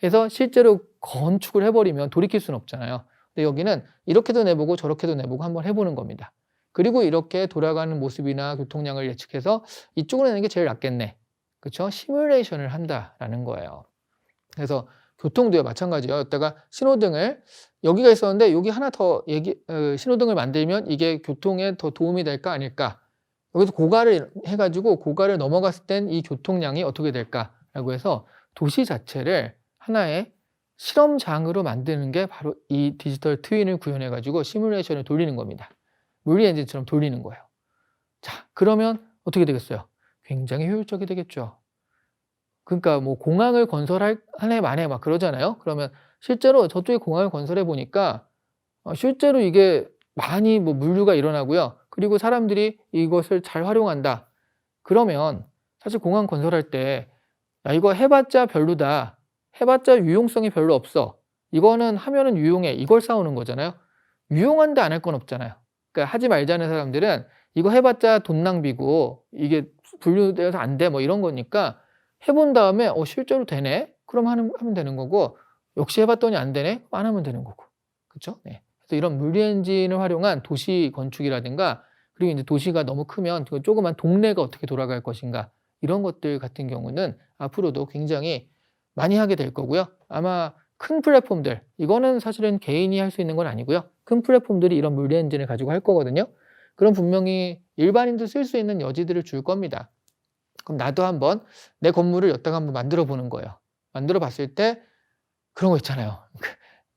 해서 실제로 건축을 해버리면 돌이킬 수는 없잖아요. 근데 여기는 이렇게도 내보고 저렇게도 내보고 한번 해보는 겁니다. 그리고 이렇게 돌아가는 모습이나 교통량을 예측해서 이쪽으로 내는 게 제일 낫겠네. 그렇죠? 시뮬레이션을 한다라는 거예요. 그래서 교통도요 마찬가지예요. 여기다가 신호등을 여기가 있었는데 여기 하나 더 신호등을 만들면 이게 교통에 더 도움이 될까 아닐까. 여기서 고가를 해가지고 고가를 넘어갔을 땐 이 교통량이 어떻게 될까라고 해서 도시 자체를 하나의 실험장으로 만드는 게 바로 이 디지털 트윈을 구현해가지고 시뮬레이션을 돌리는 겁니다. 물리 엔진처럼 돌리는 거예요. 자, 그러면 어떻게 되겠어요? 굉장히 효율적이 되겠죠. 그러니까 뭐 공항을 건설하네 마네 막 그러잖아요. 그러면 실제로 저쪽에 공항을 건설해 보니까 실제로 이게 많이 뭐 물류가 일어나고요. 그리고 사람들이 이것을 잘 활용한다. 그러면 사실 공항 건설할 때 야, 이거 해봤자 별로다. 해봤자 유용성이 별로 없어. 이거는 하면은 유용해. 이걸 싸우는 거잖아요. 유용한데 안 할 건 없잖아요. 그러니까 하지 말자는 사람들은 이거 해봤자 돈 낭비고 이게 분류되어서 안 돼 뭐 이런 거니까 해본 다음에 실제로 되네? 그럼 하면 되는 거고 역시 해봤더니 안 되네? 안 하면 되는 거고. 그렇죠? 네. 그래서 이런 물리 엔진을 활용한 도시 건축이라든가 그리고 이제 도시가 너무 크면 그 조그만 동네가 어떻게 돌아갈 것인가 이런 것들 같은 경우는 앞으로도 굉장히 많이 하게 될 거고요. 아마 큰 플랫폼들, 이거는 사실은 개인이 할 수 있는 건 아니고요. 큰 플랫폼들이 이런 물리 엔진을 가지고 할 거거든요. 그럼 분명히 일반인도 쓸 수 있는 여지들을 줄 겁니다. 그럼 나도 한번 내 건물을 여기다가 한번 만들어 보는 거예요. 만들어 봤을 때 그런 거 있잖아요.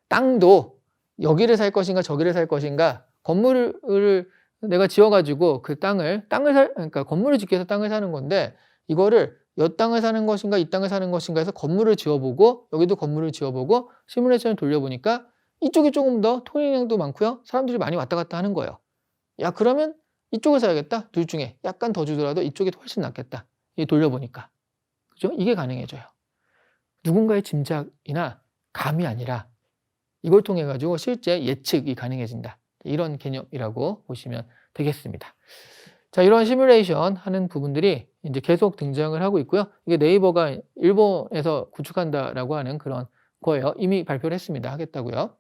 땅도 여기를 살 것인가 저기를 살 것인가, 건물을 내가 지어가지고 그 그러니까 건물을 짓기 위해서 땅을 사는 건데 이거를 이 땅을 사는 것인가 이 땅을 사는 것인가 해서 건물을 지어보고 여기도 건물을 지어보고 시뮬레이션을 돌려보니까 이쪽이 조금 더 통행량도 많고요. 사람들이 많이 왔다 갔다 하는 거예요. 야, 그러면 이쪽을 사야겠다. 둘 중에 약간 더 주더라도 이쪽이 훨씬 낫겠다. 돌려보니까. 그죠? 이게 가능해져요. 누군가의 짐작이나 감이 아니라 이걸 통해 가지고 실제 예측이 가능해진다. 이런 개념이라고 보시면 되겠습니다. 자, 이런 시뮬레이션 하는 부분들이 이제 계속 등장을 하고 있고요. 이게 네이버가 일본에서 구축한다라고 하는 그런 거예요. 이미 발표를 했습니다. 하겠다고요.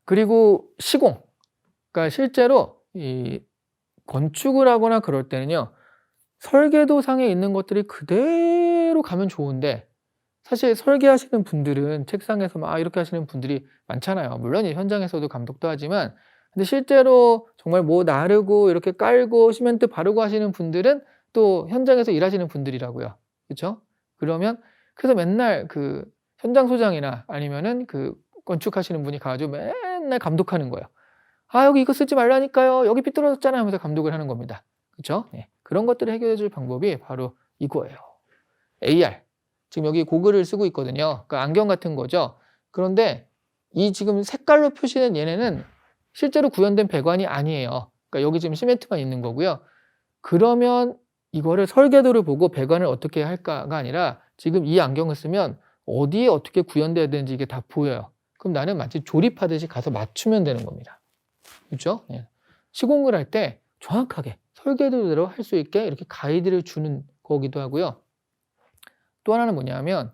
그리고 시공. 그러니까 실제로 이 건축을 하거나 그럴 때는요. 설계도상에 있는 것들이 그대로 가면 좋은데 사실 설계하시는 분들은 책상에서 막 이렇게 하시는 분들이 많잖아요. 물론 현장에서도 감독도 하지만 근데 실제로 정말 뭐 나르고 이렇게 깔고 시멘트 바르고 하시는 분들은 또 현장에서 일하시는 분들이라고요. 그렇죠? 그러면 그래서 맨날 그 현장 소장이나 아니면은 그 건축하시는 분이 가가지고 맨날 감독하는 거예요. 아, 여기 이거 쓰지 말라니까요. 여기 삐뚤어졌잖아요 하면서 감독을 하는 겁니다. 그렇죠? 네. 그런 것들을 해결해 줄 방법이 바로 이거예요. AR. 지금 여기 고글을 쓰고 있거든요. 그러니까 안경 같은 거죠. 그런데 이 지금 색깔로 표시된 얘네는 실제로 구현된 배관이 아니에요. 그러니까 여기 지금 시멘트만 있는 거고요. 그러면 이거를 설계도를 보고 배관을 어떻게 할까가 아니라 지금 이 안경을 쓰면 어디에 어떻게 구현돼야 되는지 이게 다 보여요. 그럼 나는 마치 조립하듯이 가서 맞추면 되는 겁니다. 그렇죠? 예. 시공을 할 때 정확하게 설계도대로 할 수 있게 이렇게 가이드를 주는 거기도 하고요. 또 하나는 뭐냐면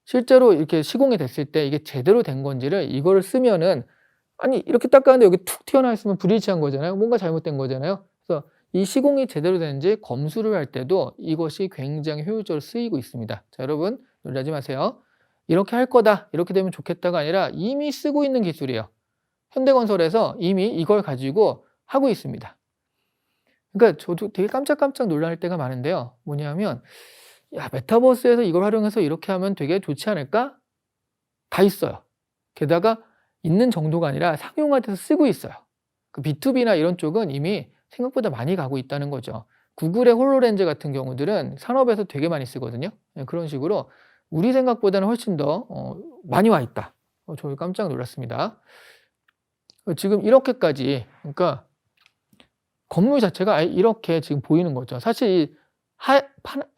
실제로 이렇게 시공이 됐을 때 이게 제대로 된 건지를 이거를 쓰면은 아니 이렇게 닦았는데 여기 툭 튀어나와 있으면 불일치한 거잖아요. 뭔가 잘못된 거잖아요. 그래서 이 시공이 제대로 되는지 검수를 할 때도 이것이 굉장히 효율적으로 쓰이고 있습니다. 자, 여러분 놀라지 마세요. 이렇게 할 거다, 이렇게 되면 좋겠다가 아니라 이미 쓰고 있는 기술이에요. 현대건설에서 이미 이걸 가지고 하고 있습니다. 그러니까 저도 되게 깜짝깜짝 놀랄 때가 많은데요. 뭐냐면 야, 메타버스에서 이걸 활용해서 이렇게 하면 되게 좋지 않을까? 다 있어요. 게다가 있는 정도가 아니라 상용화돼서 쓰고 있어요. 그 B2B나 이런 쪽은 이미 생각보다 많이 가고 있다는 거죠. 구글의 홀로렌즈 같은 경우들은 산업에서 되게 많이 쓰거든요. 그런 식으로 우리 생각보다는 훨씬 더 많이 와 있다. 저 깜짝 놀랐습니다. 지금 이렇게까지, 그러니까 건물 자체가 아예 이렇게 지금 보이는 거죠. 사실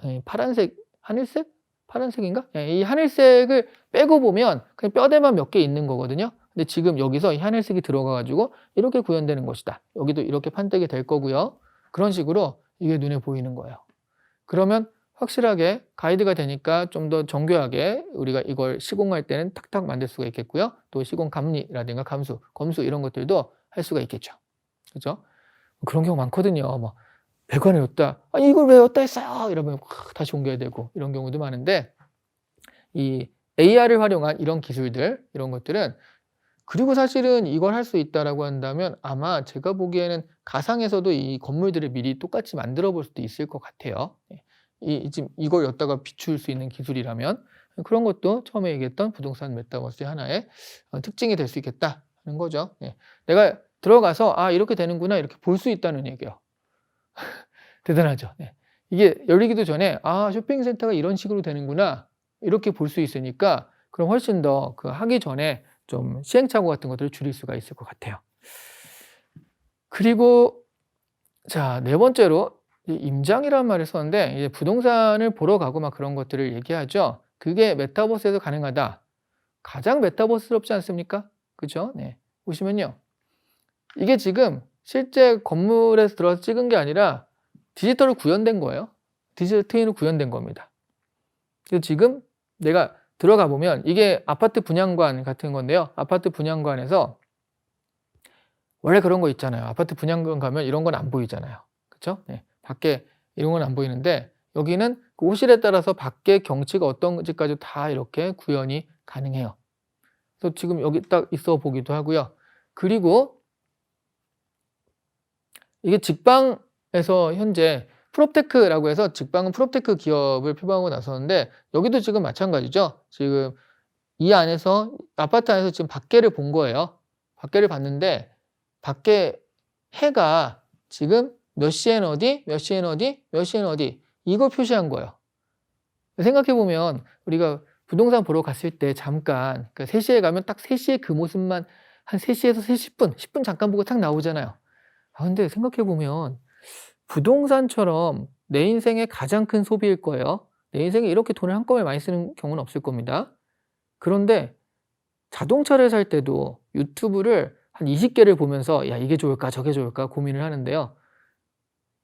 이 파란색, 하늘색? 파란색인가? 이 하늘색을 빼고 보면 그냥 뼈대만 몇 개 있는 거거든요. 근데 지금 여기서 이 하늘색이 들어가가지고 이렇게 구현되는 것이다. 여기도 이렇게 판때기 될 거고요. 그런 식으로 이게 눈에 보이는 거예요. 그러면 확실하게 가이드가 되니까 좀 더 정교하게 우리가 이걸 시공할 때는 탁탁 만들 수가 있겠고요. 또 시공 감리라든가 감수, 검수 이런 것들도 할 수가 있겠죠. 그죠? 그런 경우 많거든요. 뭐 배관을 였다. 아, 이걸 왜 였다 했어요? 이러면 다시 옮겨야 되고 이런 경우도 많은데 이 AR을 활용한 이런 기술들, 이런 것들은 그리고 사실은 이걸 할 수 있다라고 한다면 아마 제가 보기에는 가상에서도 이 건물들을 미리 똑같이 만들어 볼 수도 있을 것 같아요. 지금 이걸 였다가 비출 수 있는 기술이라면 그런 것도 처음에 얘기했던 부동산 메타버스의 하나의 특징이 될 수 있겠다는 거죠. 내가 들어가서 아, 이렇게 되는구나 이렇게 볼 수 있다는 얘기예요. 대단하죠. 이게 열리기도 전에 아, 쇼핑센터가 이런 식으로 되는구나 이렇게 볼 수 있으니까 그럼 훨씬 더 그 하기 전에 좀 시행착오 같은 것들을 줄일 수가 있을 것 같아요. 그리고 자, 네 번째로 임장이라는 말을 썼는데 이제 부동산을 보러 가고 막 그런 것들을 얘기하죠. 그게 메타버스에서 가능하다. 가장 메타버스럽지 않습니까? 그죠? 네. 보시면요. 이게 지금 실제 건물에서 들어가서 찍은 게 아니라 디지털로 구현된 거예요. 디지털 트윈으로 구현된 겁니다. 그래서 지금 내가 들어가 보면 이게 아파트 분양관 같은 건데요. 아파트 분양관에서 원래 그런 거 있잖아요. 아파트 분양관 가면 이런 건 안 보이잖아요. 그렇죠? 네. 밖에 이런 건 안 보이는데 여기는 그 호실에 따라서 밖에 경치가 어떤지까지 다 이렇게 구현이 가능해요. 그래서 지금 여기 딱 있어 보기도 하고요. 그리고 이게 직방에서 현재 프롭테크라고 해서 직방은 프롭테크 기업을 표방하고 나섰는데 여기도 지금 마찬가지죠. 지금 이 안에서 아파트 안에서 지금 밖에를 본 거예요. 밖에를 봤는데 밖에 해가 지금 몇 시엔 어디, 몇 시엔 어디, 몇 시엔 어디 이걸 표시한 거예요. 생각해 보면 우리가 부동산 보러 갔을 때 잠깐 그러니까 3시에 가면 딱 3시에 그 모습만 한 3시에서 3시 10분, 10분 잠깐 보고 딱 나오잖아요. 아, 근데 생각해 보면 부동산처럼 내 인생의 가장 큰 소비일 거예요. 내 인생에 이렇게 돈을 한꺼번에 많이 쓰는 경우는 없을 겁니다. 그런데 자동차를 살 때도 유튜브를 한 20개를 보면서 야, 이게 좋을까 저게 좋을까 고민을 하는데요.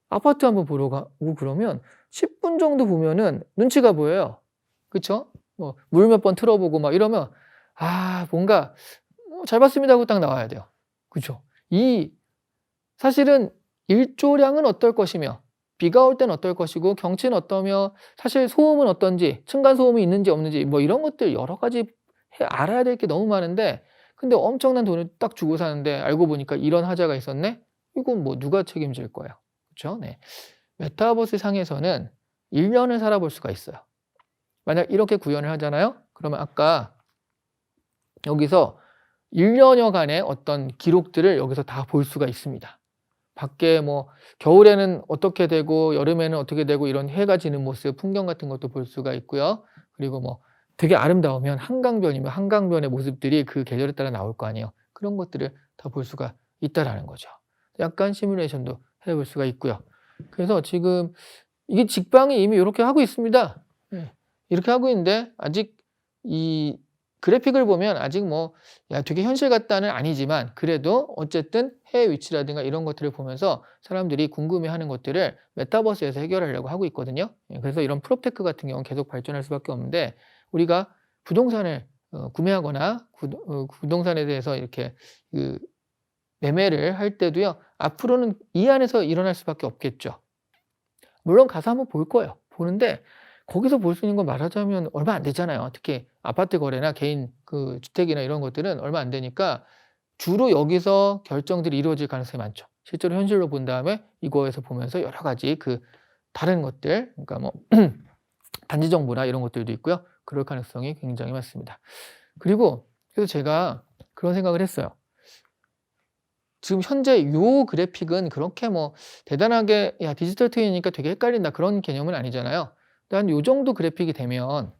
아파트 한번 보러 가고 그러면 10분 정도 보면은 눈치가 보여요. 그쵸? 뭐 물 몇 번 틀어보고 막 이러면 아, 뭔가 잘 봤습니다 하고 딱 나와야 돼요. 그쵸? 사실은 일조량은 어떨 것이며 비가 올 때는 어떨 것이고 경치는 어떠며 사실 소음은 어떤지 층간소음이 있는지 없는지 뭐 이런 것들 여러 가지 알아야 될 게 너무 많은데 근데 엄청난 돈을 딱 주고 사는데 알고 보니까 이런 하자가 있었네? 이건 뭐 누가 책임질 거예요? 그렇죠? 네. 메타버스 상에서는 1년을 살아볼 수가 있어요. 만약 이렇게 구현을 하잖아요? 그러면 아까 여기서 1년여간의 어떤 기록들을 여기서 다 볼 수가 있습니다. 밖에 뭐 겨울에는 어떻게 되고 여름에는 어떻게 되고 이런 해가 지는 모습, 풍경 같은 것도 볼 수가 있고요. 그리고 뭐 되게 아름다우면 한강변이면 한강변의 모습들이 그 계절에 따라 나올 거 아니에요. 그런 것들을 다 볼 수가 있다라는 거죠. 약간 시뮬레이션도 해볼 수가 있고요. 그래서 지금 이게 직방이 이미 이렇게 하고 있습니다. 이렇게 하고 있는데 아직 이 그래픽을 보면 아직 뭐 야, 되게 현실 같다는 아니지만 그래도 어쨌든 해외 위치라든가 이런 것들을 보면서 사람들이 궁금해하는 것들을 메타버스에서 해결하려고 하고 있거든요. 그래서 이런 프롭테크 같은 경우는 계속 발전할 수밖에 없는데 우리가 부동산을 구매하거나 부동산에 대해서 이렇게 그 매매를 할 때도요. 앞으로는 이 안에서 일어날 수밖에 없겠죠. 물론 가서 한번 볼 거예요. 보는데 거기서 볼 수 있는 건 말하자면 얼마 안 되잖아요. 특히 아파트 거래나 개인 그 주택이나 이런 것들은 얼마 안 되니까 주로 여기서 결정들이 이루어질 가능성이 많죠. 실제로 현실로 본 다음에 이거에서 보면서 여러 가지 그 다른 것들, 그러니까 뭐 단지 정보나 이런 것들도 있고요. 그럴 가능성이 굉장히 많습니다. 그리고 그래서 제가 그런 생각을 했어요. 지금 현재 요 그래픽은 그렇게 뭐 대단하게 야 디지털 트윈이니까 되게 헷갈린다 그런 개념은 아니잖아요. 한 요 정도 그래픽이 되면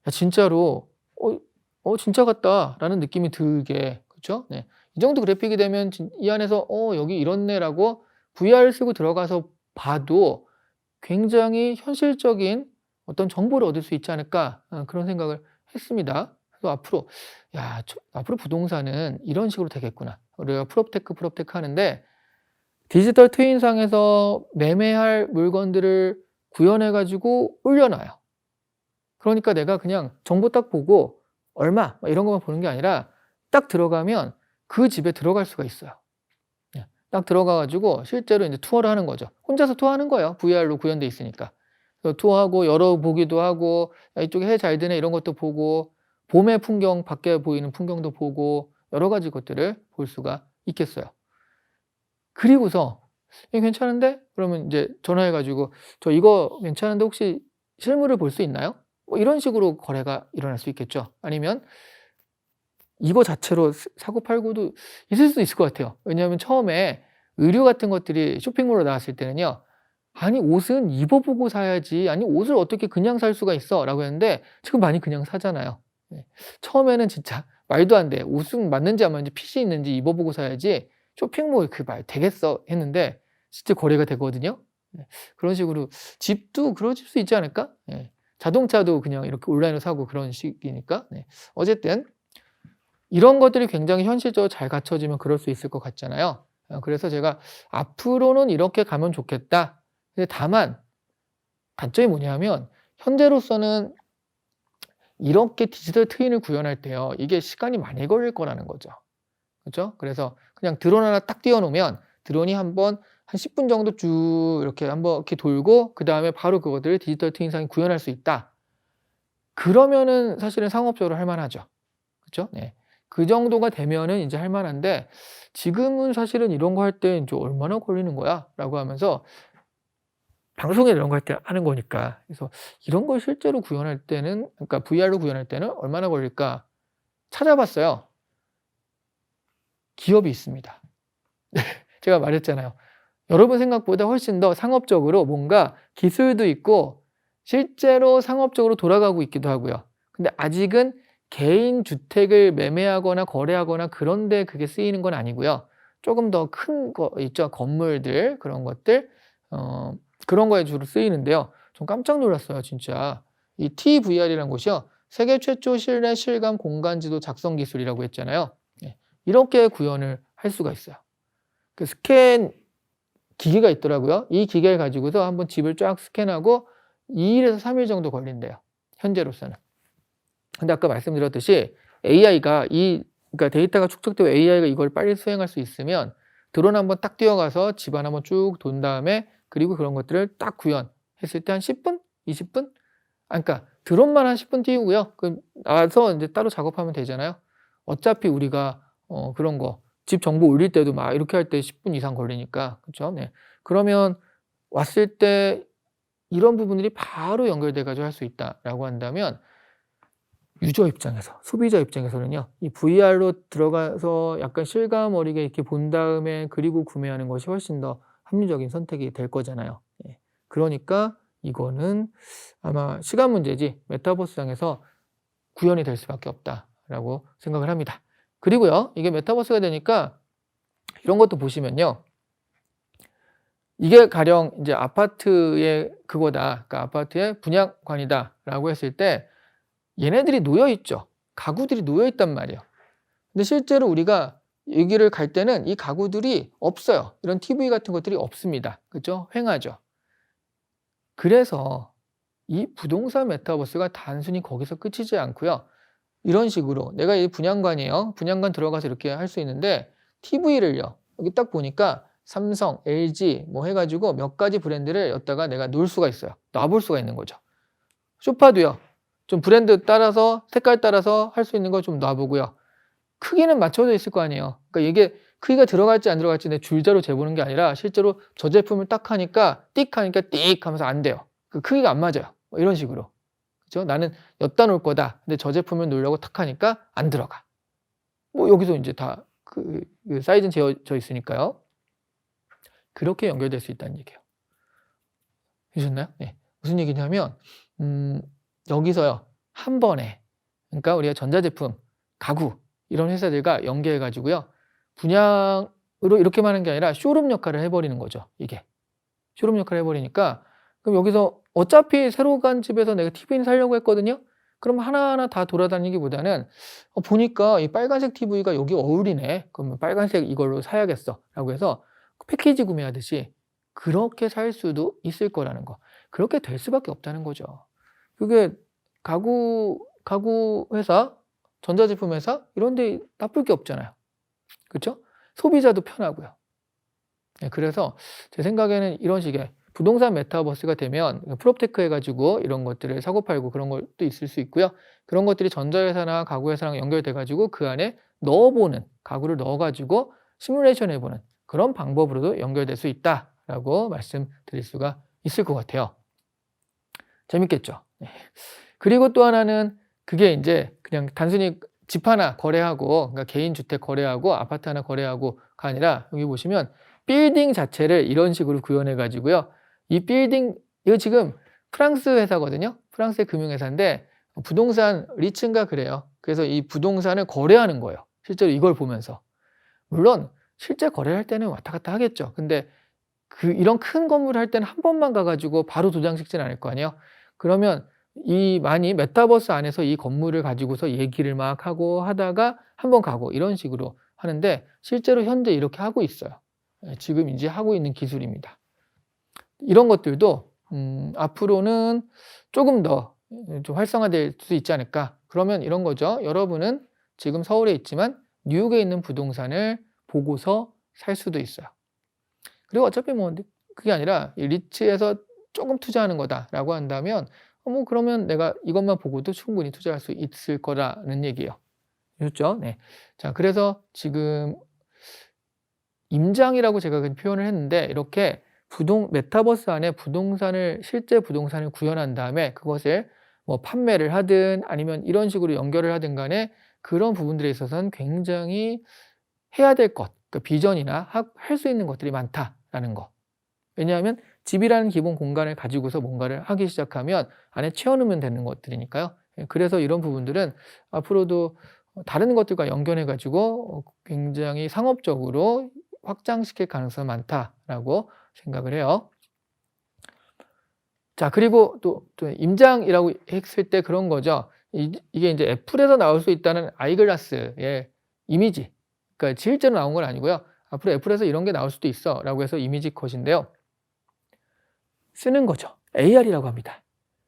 야 진짜로 진짜 같다라는 느낌이 들게 그렇죠? 네. 이 정도 그래픽이 되면 이 안에서 여기 이렇네라고 VR을 쓰고 들어가서 봐도 굉장히 현실적인 어떤 정보를 얻을 수 있지 않을까 그런 생각을 했습니다. 그래서 앞으로 부동산은 이런 식으로 되겠구나. 우리가 프롭테크 하는데 디지털 트윈상에서 매매할 물건들을 구현해 가지고 올려놔요. 그러니까 내가 그냥 정보 딱 보고 얼마 이런 것만 보는 게 아니라 딱 들어가면 그 집에 들어갈 수가 있어요. 딱 들어가 가지고 실제로 이제 투어를 하는 거죠. 혼자서 투어하는 거예요. VR로 구현돼 있으니까. 그래서 투어하고 열어보기도 하고 이쪽에 해 잘 드네 이런 것도 보고 봄의 풍경 밖에 보이는 풍경도 보고 여러 가지 것들을 볼 수가 있겠어요. 그리고서 이게 괜찮은데? 그러면 이제 전화해 가지고 저 이거 괜찮은데 혹시 실물을 볼 수 있나요? 뭐 이런 식으로 거래가 일어날 수 있겠죠. 아니면 이거 자체로 사고 팔고도 있을 수 있을 것 같아요. 왜냐하면 처음에 의류 같은 것들이 쇼핑몰로 나왔을 때는요. 아니 옷은 입어보고 사야지. 아니 옷을 어떻게 그냥 살 수가 있어 라고 했는데 지금 많이 그냥 사잖아요. 네. 처음에는 진짜 말도 안 돼. 옷은 맞는지 안 맞는지 핏이 있는지 입어보고 사야지 쇼핑몰 그 말 되겠어 했는데 실제 거래가 되거든요. 네. 그런 식으로 집도 그러실 수 있지 않을까? 네. 자동차도 그냥 이렇게 온라인으로 사고 그런 식이니까. 네. 어쨌든 이런 것들이 굉장히 현실적으로 잘 갖춰지면 그럴 수 있을 것 같잖아요. 그래서 제가 앞으로는 이렇게 가면 좋겠다. 근데 다만 단점이 뭐냐면 현재로서는 이렇게 디지털 트윈을 구현할 때요. 이게 시간이 많이 걸릴 거라는 거죠. 그렇죠? 그래서 그냥 드론 하나 딱 띄워놓으면 드론이 한 10분 정도 쭉 이렇게 한번 이렇게 돌고 그 다음에 바로 그것들을 디지털 트윈상에 구현할 수 있다. 그러면은 사실은 상업적으로 할 만하죠. 그렇죠? 네. 그 정도가 되면은 이제 할 만한데 지금은 사실은 이런 거 할 때 이제 얼마나 걸리는 거야? 라고 하면서 방송에 이런 거 할 때 하는 거니까. 그래서 이런 걸 실제로 구현할 때는 그러니까 VR로 구현할 때는 얼마나 걸릴까? 찾아봤어요. 기업이 있습니다. 제가 말했잖아요. 여러분 생각보다 훨씬 더 상업적으로 뭔가 기술도 있고 실제로 상업적으로 돌아가고 있기도 하고요. 근데 아직은 개인 주택을 매매하거나 거래하거나 그런 데 그게 쓰이는 건 아니고요. 조금 더 큰 거 있죠. 건물들 그런 것들 그런 거에 주로 쓰이는데요. 좀 깜짝 놀랐어요 진짜. 이 TVR이라는 곳이요. 세계 최초 실내 실감 공간지도 작성 기술이라고 했잖아요. 이렇게 구현을 할 수가 있어요. 그 스캔 기계가 있더라고요. 이 기계를 가지고서 한번 집을 쫙 스캔하고 2일에서 3일 정도 걸린대요. 현재로서는. 근데 아까 말씀드렸듯이 AI가 그러니까 데이터가 축적되고 AI가 이걸 빨리 수행할 수 있으면 드론 한번 딱 뛰어가서 집안 한번 쭉 돈 다음에 그리고 그런 것들을 딱 구현했을 때 한 10분? 20분? 그러니까 드론만 한 10분 띄우고요. 그 나와서 이제 따로 작업하면 되잖아요. 어차피 우리가 그런 거 집 정보 올릴 때도 막 이렇게 할 때 10분 이상 걸리니까 그렇죠? 네. 그러면 왔을 때 이런 부분들이 바로 연결돼 가지고 할 수 있다라고 한다면 유저 입장에서, 소비자 입장에서는요. 이 VR로 들어가서 약간 실감 어리게 이렇게 본 다음에 그리고 구매하는 것이 훨씬 더 합리적인 선택이 될 거잖아요. 예. 그러니까 이거는 아마 시간 문제지 메타버스상에서 구현이 될 수밖에 없다라고 생각을 합니다. 그리고요. 이게 메타버스가 되니까 이런 것도 보시면요. 이게 가령 이제 아파트의 그거다. 그러니까 아파트의 분양관이다라고 했을 때 얘네들이 놓여 있죠. 가구들이 놓여 있단 말이에요. 근데 실제로 우리가 여기를 갈 때는 이 가구들이 없어요. 이런 TV 같은 것들이 없습니다. 그렇죠? 횡하죠. 그래서 이 부동산 메타버스가 단순히 거기서 끝이지 않고요. 이런 식으로 내가 이 분양관이에요. 분양관 들어가서 이렇게 할 수 있는데 TV를요. 여기 딱 보니까 삼성, LG 뭐 해가지고 몇 가지 브랜드를 여기다가 내가 놓을 수가 있어요. 놔볼 수가 있는 거죠. 소파도요. 좀 브랜드 따라서 색깔 따라서 할 수 있는 거 좀 놔보고요. 크기는 맞춰져 있을 거 아니에요. 그러니까 이게 크기가 들어갈지 안 들어갈지 내 줄자로 재보는 게 아니라 실제로 저 제품을 딱 하니까 띡 하니까 띡 하면서 안 돼요. 그 크기가 안 맞아요. 뭐 이런 식으로. 그죠? 나는 엿다 놓을 거다. 근데 저 제품을 놓으려고 탁 하니까 안 들어가. 뭐 여기서 이제 다 그 사이즈는 재어져 있으니까요. 그렇게 연결될 수 있다는 얘기예요. 되셨나요? 네. 무슨 얘기냐면 여기서요. 한 번에 그러니까 우리가 전자제품, 가구 이런 회사들과 연계해 가지고요. 분양으로 이렇게만 하는 게 아니라 쇼룸 역할을 해 버리는 거죠, 이게. 쇼룸 역할을 해 버리니까 그럼 여기서 어차피 새로 간 집에서 내가 TV는 사려고 했거든요. 그럼 하나하나 다 돌아다니기보다는 보니까 이 빨간색 TV가 여기 어울리네. 그러면 빨간색 이걸로 사야겠어라고 해서 패키지 구매하듯이 그렇게 살 수도 있을 거라는 거. 그렇게 될 수밖에 없다는 거죠. 그게 가구 회사, 전자제품 회사 이런 데 나쁠 게 없잖아요. 그렇죠? 소비자도 편하고요. 네, 그래서 제 생각에는 이런 식의 부동산 메타버스가 되면 프롭테크 해가지고 이런 것들을 사고팔고 그런 것도 있을 수 있고요. 그런 것들이 전자회사나 가구회사랑 연결돼가지고 그 안에 넣어보는, 가구를 넣어가지고 시뮬레이션 해보는 그런 방법으로도 연결될 수 있다라고 말씀드릴 수가 있을 것 같아요. 재밌겠죠? 네. 그리고 또 하나는 그게 이제 그냥 단순히 집 하나 거래하고, 그러니까 개인 주택 거래하고 아파트 하나 거래하고가 아니라 여기 보시면 빌딩 자체를 이런 식으로 구현해 가지고요. 이 빌딩, 이거 지금 프랑스 회사거든요. 프랑스의 금융회사인데 부동산 리츠인가 그래요. 그래서 이 부동산을 거래하는 거예요. 실제로 이걸 보면서. 물론 실제 거래할 때는 왔다 갔다 하겠죠. 근데 이런 큰 건물 할 때는 한 번만 가가지고 바로 도장 찍진 않을 거 아니에요. 그러면 이 많이 메타버스 안에서 이 건물을 가지고서 얘기를 막 하고 하다가 한 번 가고 이런 식으로 하는데 실제로 현재 이렇게 하고 있어요. 지금 이제 하고 있는 기술입니다. 이런 것들도 앞으로는 조금 더 좀 활성화될 수 있지 않을까. 그러면 이런 거죠. 여러분은 지금 서울에 있지만 뉴욕에 있는 부동산을 보고서 살 수도 있어요. 그리고 어차피 뭐 그게 아니라 이 리츠에서 조금 투자하는 거다라고 한다면 뭐 그러면 내가 이것만 보고도 충분히 투자할 수 있을 거라는 얘기예요. 그렇죠? 네. 자, 그래서 지금 임장이라고 제가 표현을 했는데 이렇게 메타버스 안에 실제 부동산을 구현한 다음에 그것을 뭐 판매를 하든 아니면 이런 식으로 연결을 하든 간에 그런 부분들에 있어서는 굉장히 해야 될 것, 그러니까 비전이나 할 수 있는 것들이 많다라는 거. 왜냐하면 집이라는 기본 공간을 가지고서 뭔가를 하기 시작하면 안에 채워넣으면 되는 것들이니까요. 그래서 이런 부분들은 앞으로도 다른 것들과 연결해 가지고 굉장히 상업적으로 확장시킬 가능성이 많다라고 생각을 해요. 자, 그리고 또 임장이라고 했을 때 그런 거죠. 이게 이제 애플에서 나올 수 있다는 아이글라스의 이미지. 그러니까 실제로 나온 건 아니고요. 앞으로 애플에서 이런 게 나올 수도 있어 라고 해서 이미지 컷인데요. 쓰는 거죠. AR이라고 합니다.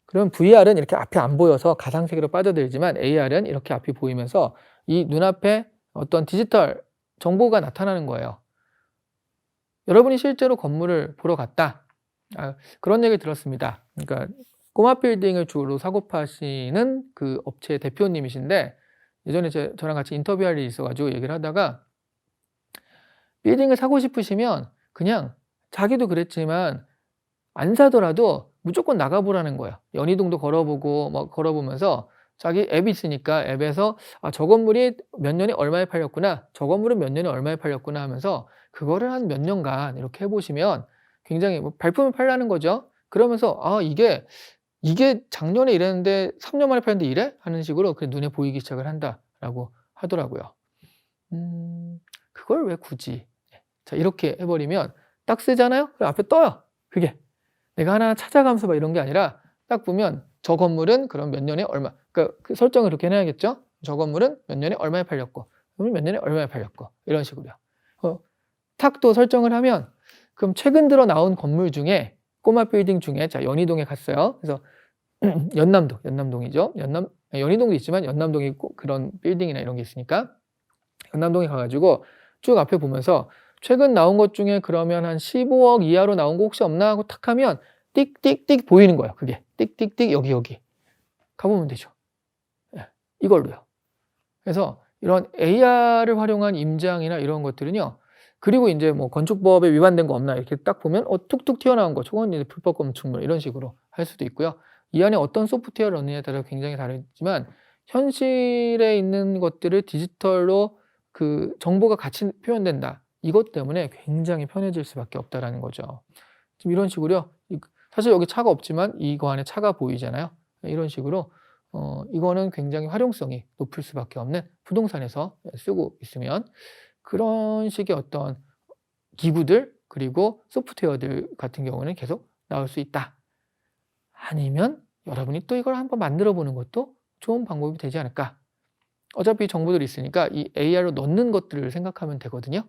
그럼 VR은 이렇게 앞이 안 보여서 가상세계로 빠져들지만 AR은 이렇게 앞이 보이면서 이 눈앞에 어떤 디지털 정보가 나타나는 거예요. 여러분이 실제로 건물을 보러 갔다. 그런 얘기 들었습니다. 그러니까 꼬마 빌딩을 주로 사고 파시는 그 업체 대표님이신데 예전에 저랑 같이 인터뷰할 일이 있어가지고 얘기를 하다가 빌딩을 사고 싶으시면 그냥 자기도 그랬지만 안 사더라도 무조건 나가보라는 거예요. 연희동도 걸어보고 막 걸어보면서 자기 앱이 있으니까 앱에서 저 건물이 몇 년에 얼마에 팔렸구나, 저 건물은 몇 년에 얼마에 팔렸구나 하면서 그거를 한 몇 년간 이렇게 해보시면 굉장히 뭐 발품을 팔라는 거죠. 그러면서 이게 작년에 이랬는데 3년 만에 팔렸는데 이래? 하는 식으로 눈에 보이기 시작을 한다라고 하더라고요. 그걸 왜 굳이? 자, 이렇게 해버리면 딱 쓰잖아요? 그럼 앞에 떠요. 그게. 내가 하나 찾아가면서 막 이런 게 아니라 딱 보면 저 건물은 그럼 몇 년에 얼마, 그러니까 그 설정을 그렇게 해놔야겠죠? 저 건물은 몇 년에 얼마에 팔렸고, 그러면 몇 년에 얼마에 팔렸고, 이런 식으로요. 탁 또 설정을 하면 그럼 최근 들어 나온 건물 중에 꼬마 빌딩 중에 자, 연희동에 갔어요. 그래서 연남동이죠. 연희동도 있지만 연남동이 있고 그런 빌딩이나 이런 게 있으니까 연남동에 가가지고 쭉 앞에 보면서 최근 나온 것 중에 그러면 한 15억 이하로 나온 거 혹시 없나 하고 탁 하면 띡띡띡 보이는 거예요. 그게 띡띡띡 여기 가보면 되죠. 이걸로요. 그래서 이런 AR을 활용한 임장이나 이런 것들은요. 그리고 이제 뭐 건축법에 위반된 거 없나 이렇게 딱 보면 툭툭 튀어나온 거 저건 이제 불법 건축물 이런 식으로 할 수도 있고요. 이 안에 어떤 소프트웨어를 넣느냐에 따라 굉장히 다르지만 현실에 있는 것들을 디지털로 그 정보가 같이 표현된다. 이것 때문에 굉장히 편해질 수밖에 없다라는 거죠. 지금 이런 식으로요. 사실 여기 차가 없지만 이거 안에 차가 보이잖아요. 이런 식으로 이거는 굉장히 활용성이 높을 수밖에 없는 부동산에서 쓰고 있으면 그런 식의 어떤 기구들 그리고 소프트웨어들 같은 경우는 계속 나올 수 있다. 아니면 여러분이 또 이걸 한번 만들어 보는 것도 좋은 방법이 되지 않을까. 어차피 정보들이 있으니까 이 AR로 넣는 것들을 생각하면 되거든요.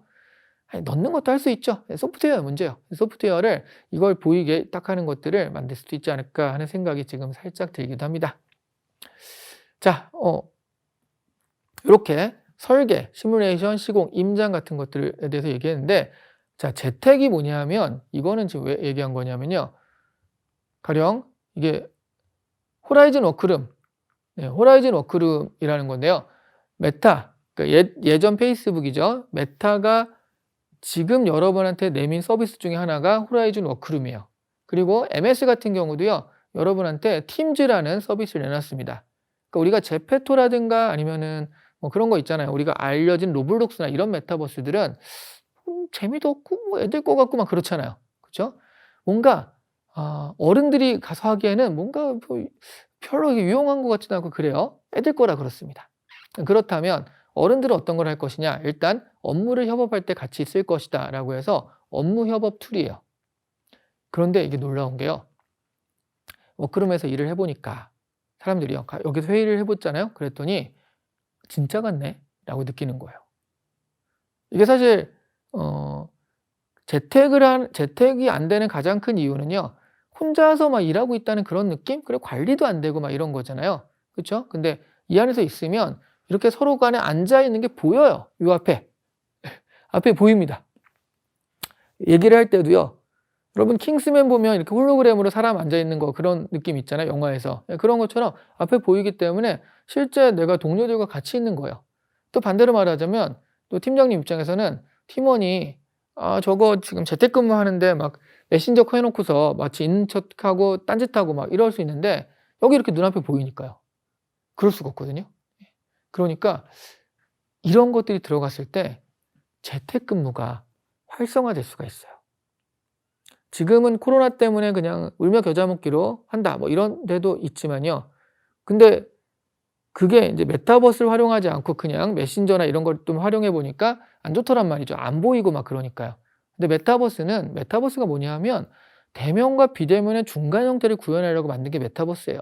아니, 넣는 것도 할 수 있죠. 소프트웨어의 문제예요. 소프트웨어를 이걸 보이게 딱 하는 것들을 만들 수도 있지 않을까 하는 생각이 지금 살짝 들기도 합니다. 자, 이렇게 설계, 시뮬레이션, 시공, 임장 같은 것들에 대해서 얘기했는데 자, 재택이 뭐냐면 이거는 지금 왜 얘기한 거냐면요. 가령 이게 호라이즌 워크룸, 호라이즌 워크룸이라는 건데요. 메타, 그러니까 예전 페이스북이죠. 메타가 지금 여러분한테 내민 서비스 중에 하나가 호라이즌 워크룸이에요. 그리고 MS 같은 경우도요. 여러분한테 팀즈라는 서비스를 내놨습니다. 그러니까 우리가 제페토라든가 아니면은 뭐 그런 거 있잖아요. 우리가 알려진 로블록스나 이런 메타버스들은 재미도 없고 뭐 애들 거 같고 막 그렇잖아요. 그렇죠? 뭔가 어른들이 가서 하기에는 뭔가 뭐 별로 유용한 것 같지도 않고 그래요. 애들 거라 그렇습니다. 그렇다면 어른들은 어떤 걸 할 것이냐? 일단 업무를 협업할 때 같이 쓸 것이다 라고 해서 업무 협업 툴이에요. 그런데 이게 놀라운 게요. 워크룸에서 일을 해보니까 사람들이요. 여기서 회의를 해봤잖아요. 그랬더니 진짜 같네 라고 느끼는 거예요. 이게 사실 재택이 안 되는 가장 큰 이유는요. 혼자서 막 일하고 있다는 그런 느낌? 그리고 관리도 안 되고 막 이런 거잖아요. 그렇죠? 근데 이 안에서 있으면 이렇게 서로 간에 앉아 있는 게 보여요. 요 앞에. 앞에 보입니다. 얘기를 할 때도요. 여러분 킹스맨 보면 이렇게 홀로그램으로 사람 앉아 있는 거 그런 느낌 있잖아요. 영화에서. 그런 것처럼 앞에 보이기 때문에 실제 내가 동료들과 같이 있는 거예요. 또 반대로 말하자면 또 팀장님 입장에서는 팀원이 저거 지금 재택근무 하는데 막 메신저 해놓고서 마치 있는 척하고 딴짓하고 막 이럴 수 있는데 여기 이렇게 눈앞에 보이니까요. 그럴 수가 없거든요. 그러니까 이런 것들이 들어갔을 때 재택근무가 활성화될 수가 있어요. 지금은 코로나 때문에 그냥 울며 겨자 먹기로 한다 뭐 이런 데도 있지만요. 근데 그게 이제 메타버스를 활용하지 않고 그냥 메신저나 이런 걸 좀 활용해 보니까 안 좋더란 말이죠. 안 보이고 막 그러니까요. 근데 메타버스가 뭐냐 하면 대면과 비대면의 중간 형태를 구현하려고 만든 게 메타버스예요.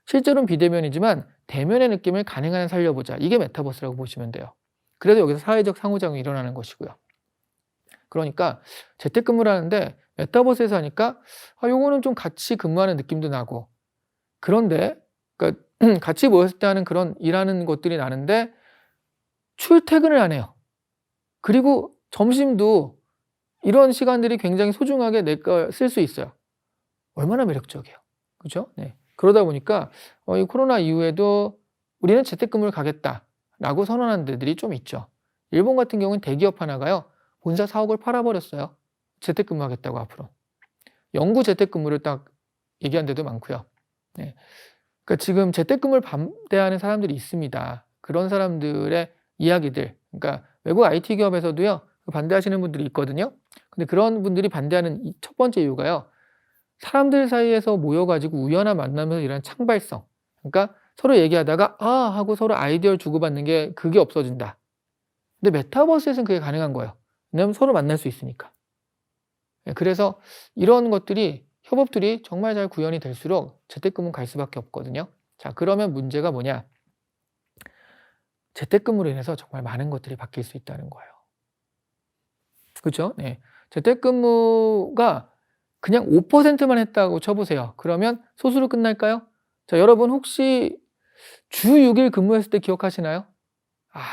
실제로는 비대면이지만 대면의 느낌을 가능한 한 살려보자. 이게 메타버스라고 보시면 돼요. 그래서 여기서 사회적 상호작용이 일어나는 것이고요. 그러니까 재택근무를 하는데 메타버스에서 하니까 요거는 좀 같이 근무하는 느낌도 나고 그런데 그러니까 같이 모였을 때 하는 그런 일하는 것들이 나는데 출퇴근을 안 해요. 그리고 점심도 이런 시간들이 굉장히 소중하게 내 걸 쓸 수 있어요. 얼마나 매력적이에요. 그죠? 네. 그러다 보니까 이 코로나 이후에도 우리는 재택근무를 가겠다라고 선언한 데들이 좀 있죠. 일본 같은 경우는 대기업 하나가요. 본사 사옥을 팔아버렸어요. 재택근무하겠다고 앞으로. 영구 재택근무를 딱 얘기한 데도 많고요. 네. 그러니까 지금 재택근무를 반대하는 사람들이 있습니다. 그런 사람들의 이야기들. 그러니까 외국 IT 기업에서도요. 반대하시는 분들이 있거든요. 근데 그런 분들이 반대하는 첫 번째 이유가요. 사람들 사이에서 모여가지고 우연한 만남에서 일하는 창발성. 그러니까 서로 얘기하다가 하고 서로 아이디어를 주고받는 게 그게 없어진다. 근데 메타버스에서는 그게 가능한 거예요. 왜냐하면 서로 만날 수 있으니까. 그래서 이런 것들이 협업들이 정말 잘 구현이 될수록 재택근무 갈 수밖에 없거든요. 자, 그러면 문제가 뭐냐? 재택근무로 인해서 정말 많은 것들이 바뀔 수 있다는 거예요. 그렇죠? 네. 재택근무가 그냥 5%만 했다고 쳐보세요. 그러면 소수로 끝날까요? 자, 여러분 혹시 주 6일 근무했을 때 기억하시나요?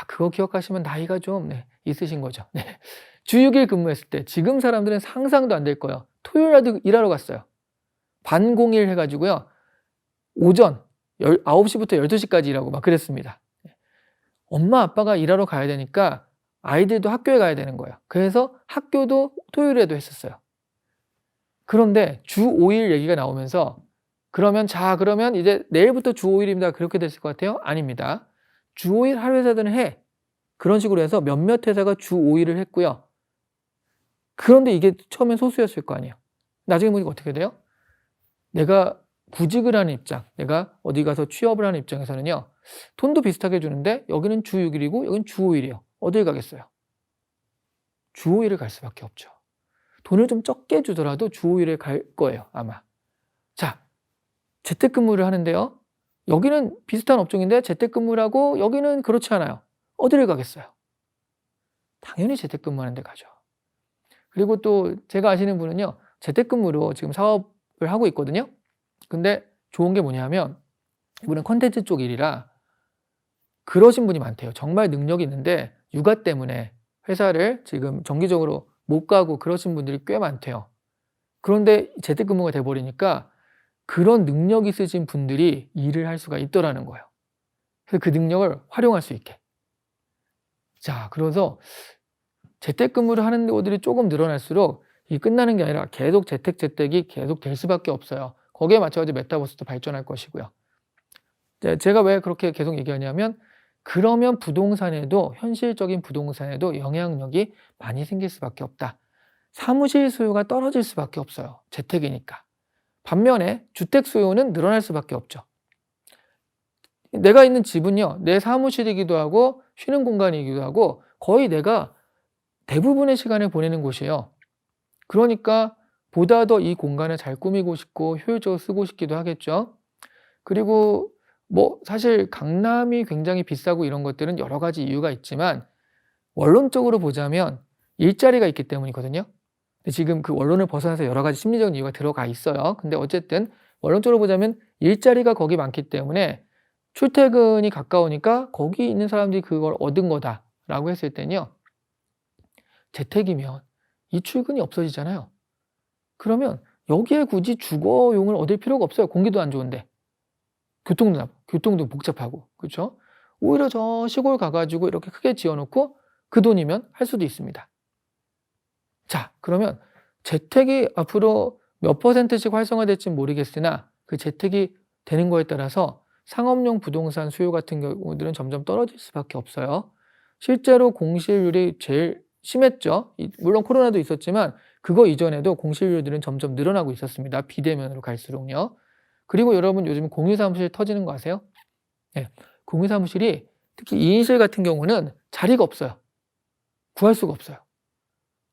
그거 기억하시면 나이가 좀 있으신 거죠. 네. 주 6일 근무했을 때 지금 사람들은 상상도 안 될 거예요. 토요일날도 일하러 갔어요. 반공일 해가지고요. 오전 9시부터 12시까지 일하고 막 그랬습니다. 엄마 아빠가 일하러 가야 되니까 아이들도 학교에 가야 되는 거예요. 그래서 학교도 토요일에도 했었어요. 그런데 주 5일 얘기가 나오면서 그러면 이제 내일부터 주 5일입니다. 그렇게 됐을 것 같아요? 아닙니다. 주 5일 하루 회사들은 해. 그런 식으로 해서 몇몇 회사가 주 5일을 했고요. 그런데 이게 처음엔 소수였을 거 아니에요. 나중에 보니까 어떻게 돼요? 내가 구직을 하는 입장, 내가 어디 가서 취업을 하는 입장에서는요. 돈도 비슷하게 주는데 여기는 주 6일이고 여기는 주 5일이에요. 어딜 가겠어요? 주 5일을 갈 수밖에 없죠. 돈을 좀 적게 주더라도 주 5일에 갈 거예요, 아마. 자, 재택근무를 하는데요. 여기는 비슷한 업종인데 재택근무를 하고 여기는 그렇지 않아요. 어디를 가겠어요? 당연히 재택근무하는 데 가죠. 그리고 또 제가 아시는 분은요. 재택근무로 지금 사업을 하고 있거든요. 근데 좋은 게 뭐냐면 이분은 콘텐츠 쪽 일이라 그러신 분이 많대요. 정말 능력이 있는데 육아 때문에 회사를 지금 정기적으로 못 가고 그러신 분들이 꽤 많대요. 그런데 재택근무가 돼버리니까 그런 능력 있으신 분들이 일을 할 수가 있더라는 거예요. 그래서 그 능력을 활용할 수 있게. 자, 그래서 재택근무를 하는 데들이 조금 늘어날수록 이 끝나는 게 아니라 계속 재택이 계속 될 수밖에 없어요. 거기에 맞춰가지고 메타버스도 발전할 것이고요. 제가 왜 그렇게 계속 얘기하냐면 그러면 부동산에도 현실적인 부동산에도 영향력이 많이 생길 수밖에 없다. 사무실 수요가 떨어질 수밖에 없어요. 재택이니까. 반면에 주택 수요는 늘어날 수밖에 없죠. 내가 있는 집은요. 내 사무실이기도 하고 쉬는 공간이기도 하고 거의 내가 대부분의 시간을 보내는 곳이에요. 그러니까 보다 더 이 공간을 잘 꾸미고 싶고 효율적으로 쓰고 싶기도 하겠죠. 그리고 뭐 사실 강남이 굉장히 비싸고 이런 것들은 여러 가지 이유가 있지만 원론적으로 보자면 일자리가 있기 때문이거든요. 근데 지금 그 원론을 벗어나서 여러 가지 심리적인 이유가 들어가 있어요. 근데 어쨌든 원론적으로 보자면 일자리가 거기 많기 때문에 출퇴근이 가까우니까 거기 있는 사람들이 그걸 얻은 거다라고 했을 때는요. 재택이면 이 출근이 없어지잖아요. 그러면 여기에 굳이 주거용을 얻을 필요가 없어요. 공기도 안 좋은데. 교통도 복잡하고. 그렇죠? 오히려 저 시골 가가지고 이렇게 크게 지어놓고 그 돈이면 할 수도 있습니다. 자, 그러면 재택이 앞으로 몇 %씩 활성화될지 모르겠으나 그 재택이 되는 거에 따라서 상업용 부동산 수요 같은 경우들은 점점 떨어질 수밖에 없어요. 실제로 공실률이 제일 심했죠. 물론 코로나도 있었지만 그거 이전에도 공실률들은 점점 늘어나고 있었습니다. 비대면으로 갈수록요. 그리고 여러분 요즘 공유사무실 터지는 거 아세요? 네, 공유사무실이 특히 2인실 같은 경우는 자리가 없어요. 구할 수가 없어요.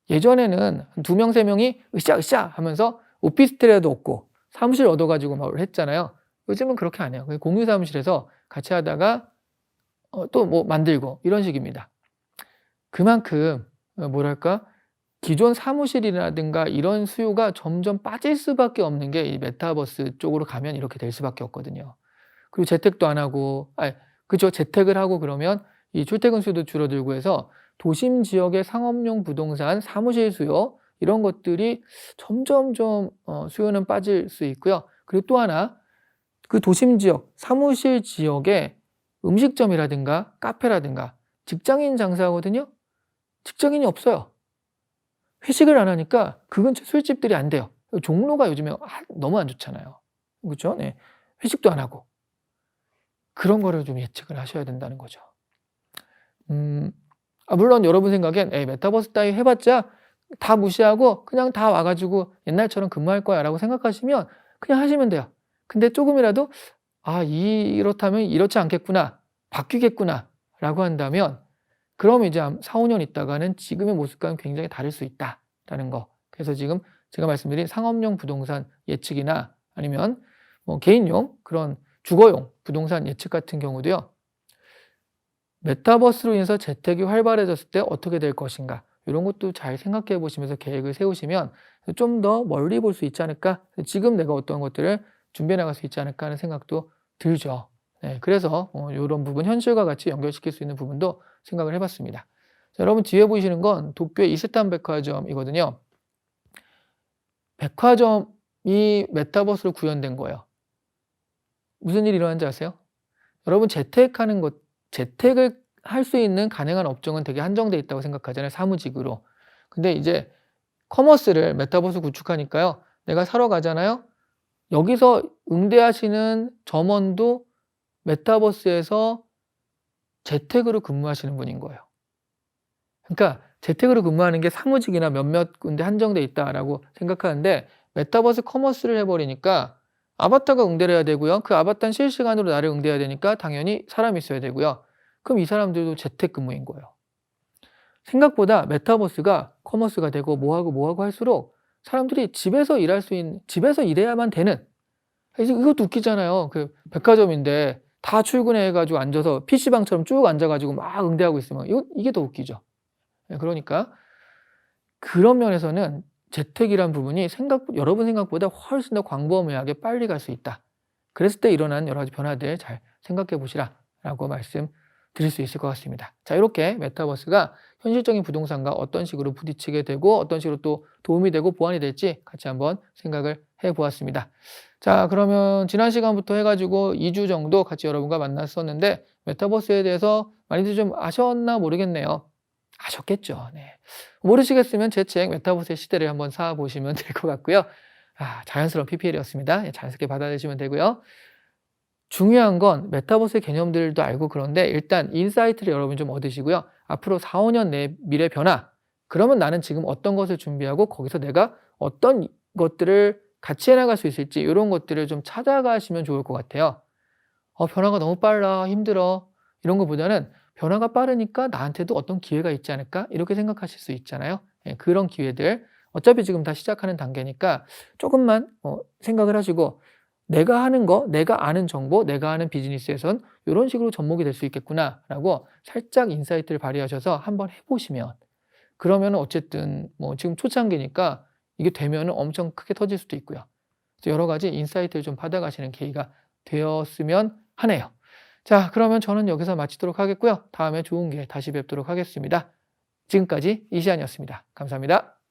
예전에는 2명, 3명이 으쌰으쌰 하면서 오피스텔에도 없고 사무실 얻어가지고 막 했잖아요. 요즘은 그렇게 안 해요. 공유사무실에서 같이 하다가 또 뭐 만들고 이런 식입니다. 그만큼 뭐랄까 기존 사무실이라든가 이런 수요가 점점 빠질 수밖에 없는 게 이 메타버스 쪽으로 가면 이렇게 될 수밖에 없거든요. 그리고 재택도 안 하고 그죠. 재택을 하고 그러면 이 출퇴근 수요도 줄어들고 해서 도심 지역의 상업용 부동산, 사무실 수요 이런 것들이 점점점 수요는 빠질 수 있고요. 그리고 또 하나 그 도심 지역, 사무실 지역에 음식점이라든가 카페라든가 직장인 장사하거든요. 직장인이 없어요. 회식을 안 하니까 그 근처 술집들이 안 돼요. 종로가 요즘에 너무 안 좋잖아요. 그렇죠? 네. 회식도 안 하고. 그런 거를 좀 예측을 하셔야 된다는 거죠. 물론 여러분 생각엔 메타버스 따위 해봤자 다 무시하고 그냥 다 와가지고 옛날처럼 근무할 거야 라고 생각하시면 그냥 하시면 돼요. 근데 조금이라도 이렇다면 이렇지 않겠구나, 바뀌겠구나 라고 한다면 그럼 이제 4, 5년 있다가는 지금의 모습과는 굉장히 다를 수 있다라는 거. 그래서 지금 제가 말씀드린 상업용 부동산 예측이나 아니면 뭐 개인용 그런 주거용 부동산 예측 같은 경우도요. 메타버스로 인해서 재택이 활발해졌을 때 어떻게 될 것인가 이런 것도 잘 생각해 보시면서 계획을 세우시면 좀 더 멀리 볼 수 있지 않을까. 지금 내가 어떤 것들을 준비해 나갈 수 있지 않을까 하는 생각도 들죠. 네, 그래서 이런 부분 현실과 같이 연결시킬 수 있는 부분도 생각을 해봤습니다. 자, 여러분 뒤에 보이시는 건 도쿄의 이스탄 백화점이거든요. 백화점이 메타버스로 구현된 거예요. 무슨 일이 일어나는지 아세요? 여러분 재택을 할 수 있는 가능한 업종은 되게 한정돼 있다고 생각하잖아요, 사무직으로. 근데 이제 커머스를 메타버스 구축하니까요. 내가 사러 가잖아요. 여기서 응대하시는 점원도 메타버스에서 재택으로 근무하시는 분인 거예요. 그러니까 재택으로 근무하는 게 사무직이나 몇몇 군데 한정돼 있다라고 생각하는데 메타버스 커머스를 해버리니까 아바타가 응대를 해야 되고요. 그 아바타는 실시간으로 나를 응대해야 되니까 당연히 사람이 있어야 되고요. 그럼 이 사람들도 재택근무인 거예요. 생각보다 메타버스가 커머스가 되고 뭐하고 할수록 사람들이 집에서 일할 수 있는, 집에서 일해야만 되는, 이것도 웃기잖아요. 그 백화점인데 다 출근해가지고 앉아서 PC방처럼 쭉 앉아가지고 막 응대하고 있으면 이게 더 웃기죠. 그러니까 그런 면에서는 재택이란 부분이 여러분 생각보다 훨씬 더 광범위하게 빨리 갈 수 있다. 그랬을 때 일어난 여러 가지 변화들 잘 생각해 보시라 라고 말씀드릴 수 있을 것 같습니다. 자, 이렇게 메타버스가 현실적인 부동산과 어떤 식으로 부딪히게 되고 어떤 식으로 또 도움이 되고 보완이 될지 같이 한번 생각을 해 보았습니다. 자, 그러면 지난 시간부터 해가지고 2주 정도 같이 여러분과 만났었는데 메타버스에 대해서 많이들 좀 아셨나 모르겠네요. 아셨겠죠. 네. 모르시겠으면 제 책 메타버스의 시대를 한번 사보시면 될 것 같고요. 자연스러운 PPL이었습니다. 자연스럽게 받아들이시면 되고요. 중요한 건 메타버스의 개념들도 알고 그런데 일단 인사이트를 여러분 좀 얻으시고요. 앞으로 4, 5년 내 미래 변화, 그러면 나는 지금 어떤 것을 준비하고 거기서 내가 어떤 것들을 같이 해나갈 수 있을지 이런 것들을 좀 찾아가시면 좋을 것 같아요. 변화가 너무 빨라, 힘들어 이런 것보다는 변화가 빠르니까 나한테도 어떤 기회가 있지 않을까 이렇게 생각하실 수 있잖아요. 그런 기회들 어차피 지금 다 시작하는 단계니까 조금만 생각을 하시고 내가 하는 거, 내가 아는 정보, 내가 아는 비즈니스에선 이런 식으로 접목이 될 수 있겠구나라고 살짝 인사이트를 발휘하셔서 한번 해보시면, 그러면 어쨌든 지금 초창기니까 이게 되면 엄청 크게 터질 수도 있고요. 그래서 여러 가지 인사이트를 좀 받아가시는 계기가 되었으면 하네요. 자, 그러면 저는 여기서 마치도록 하겠고요. 다음에 좋은 기회 다시 뵙도록 하겠습니다. 지금까지 이시안이었습니다. 감사합니다.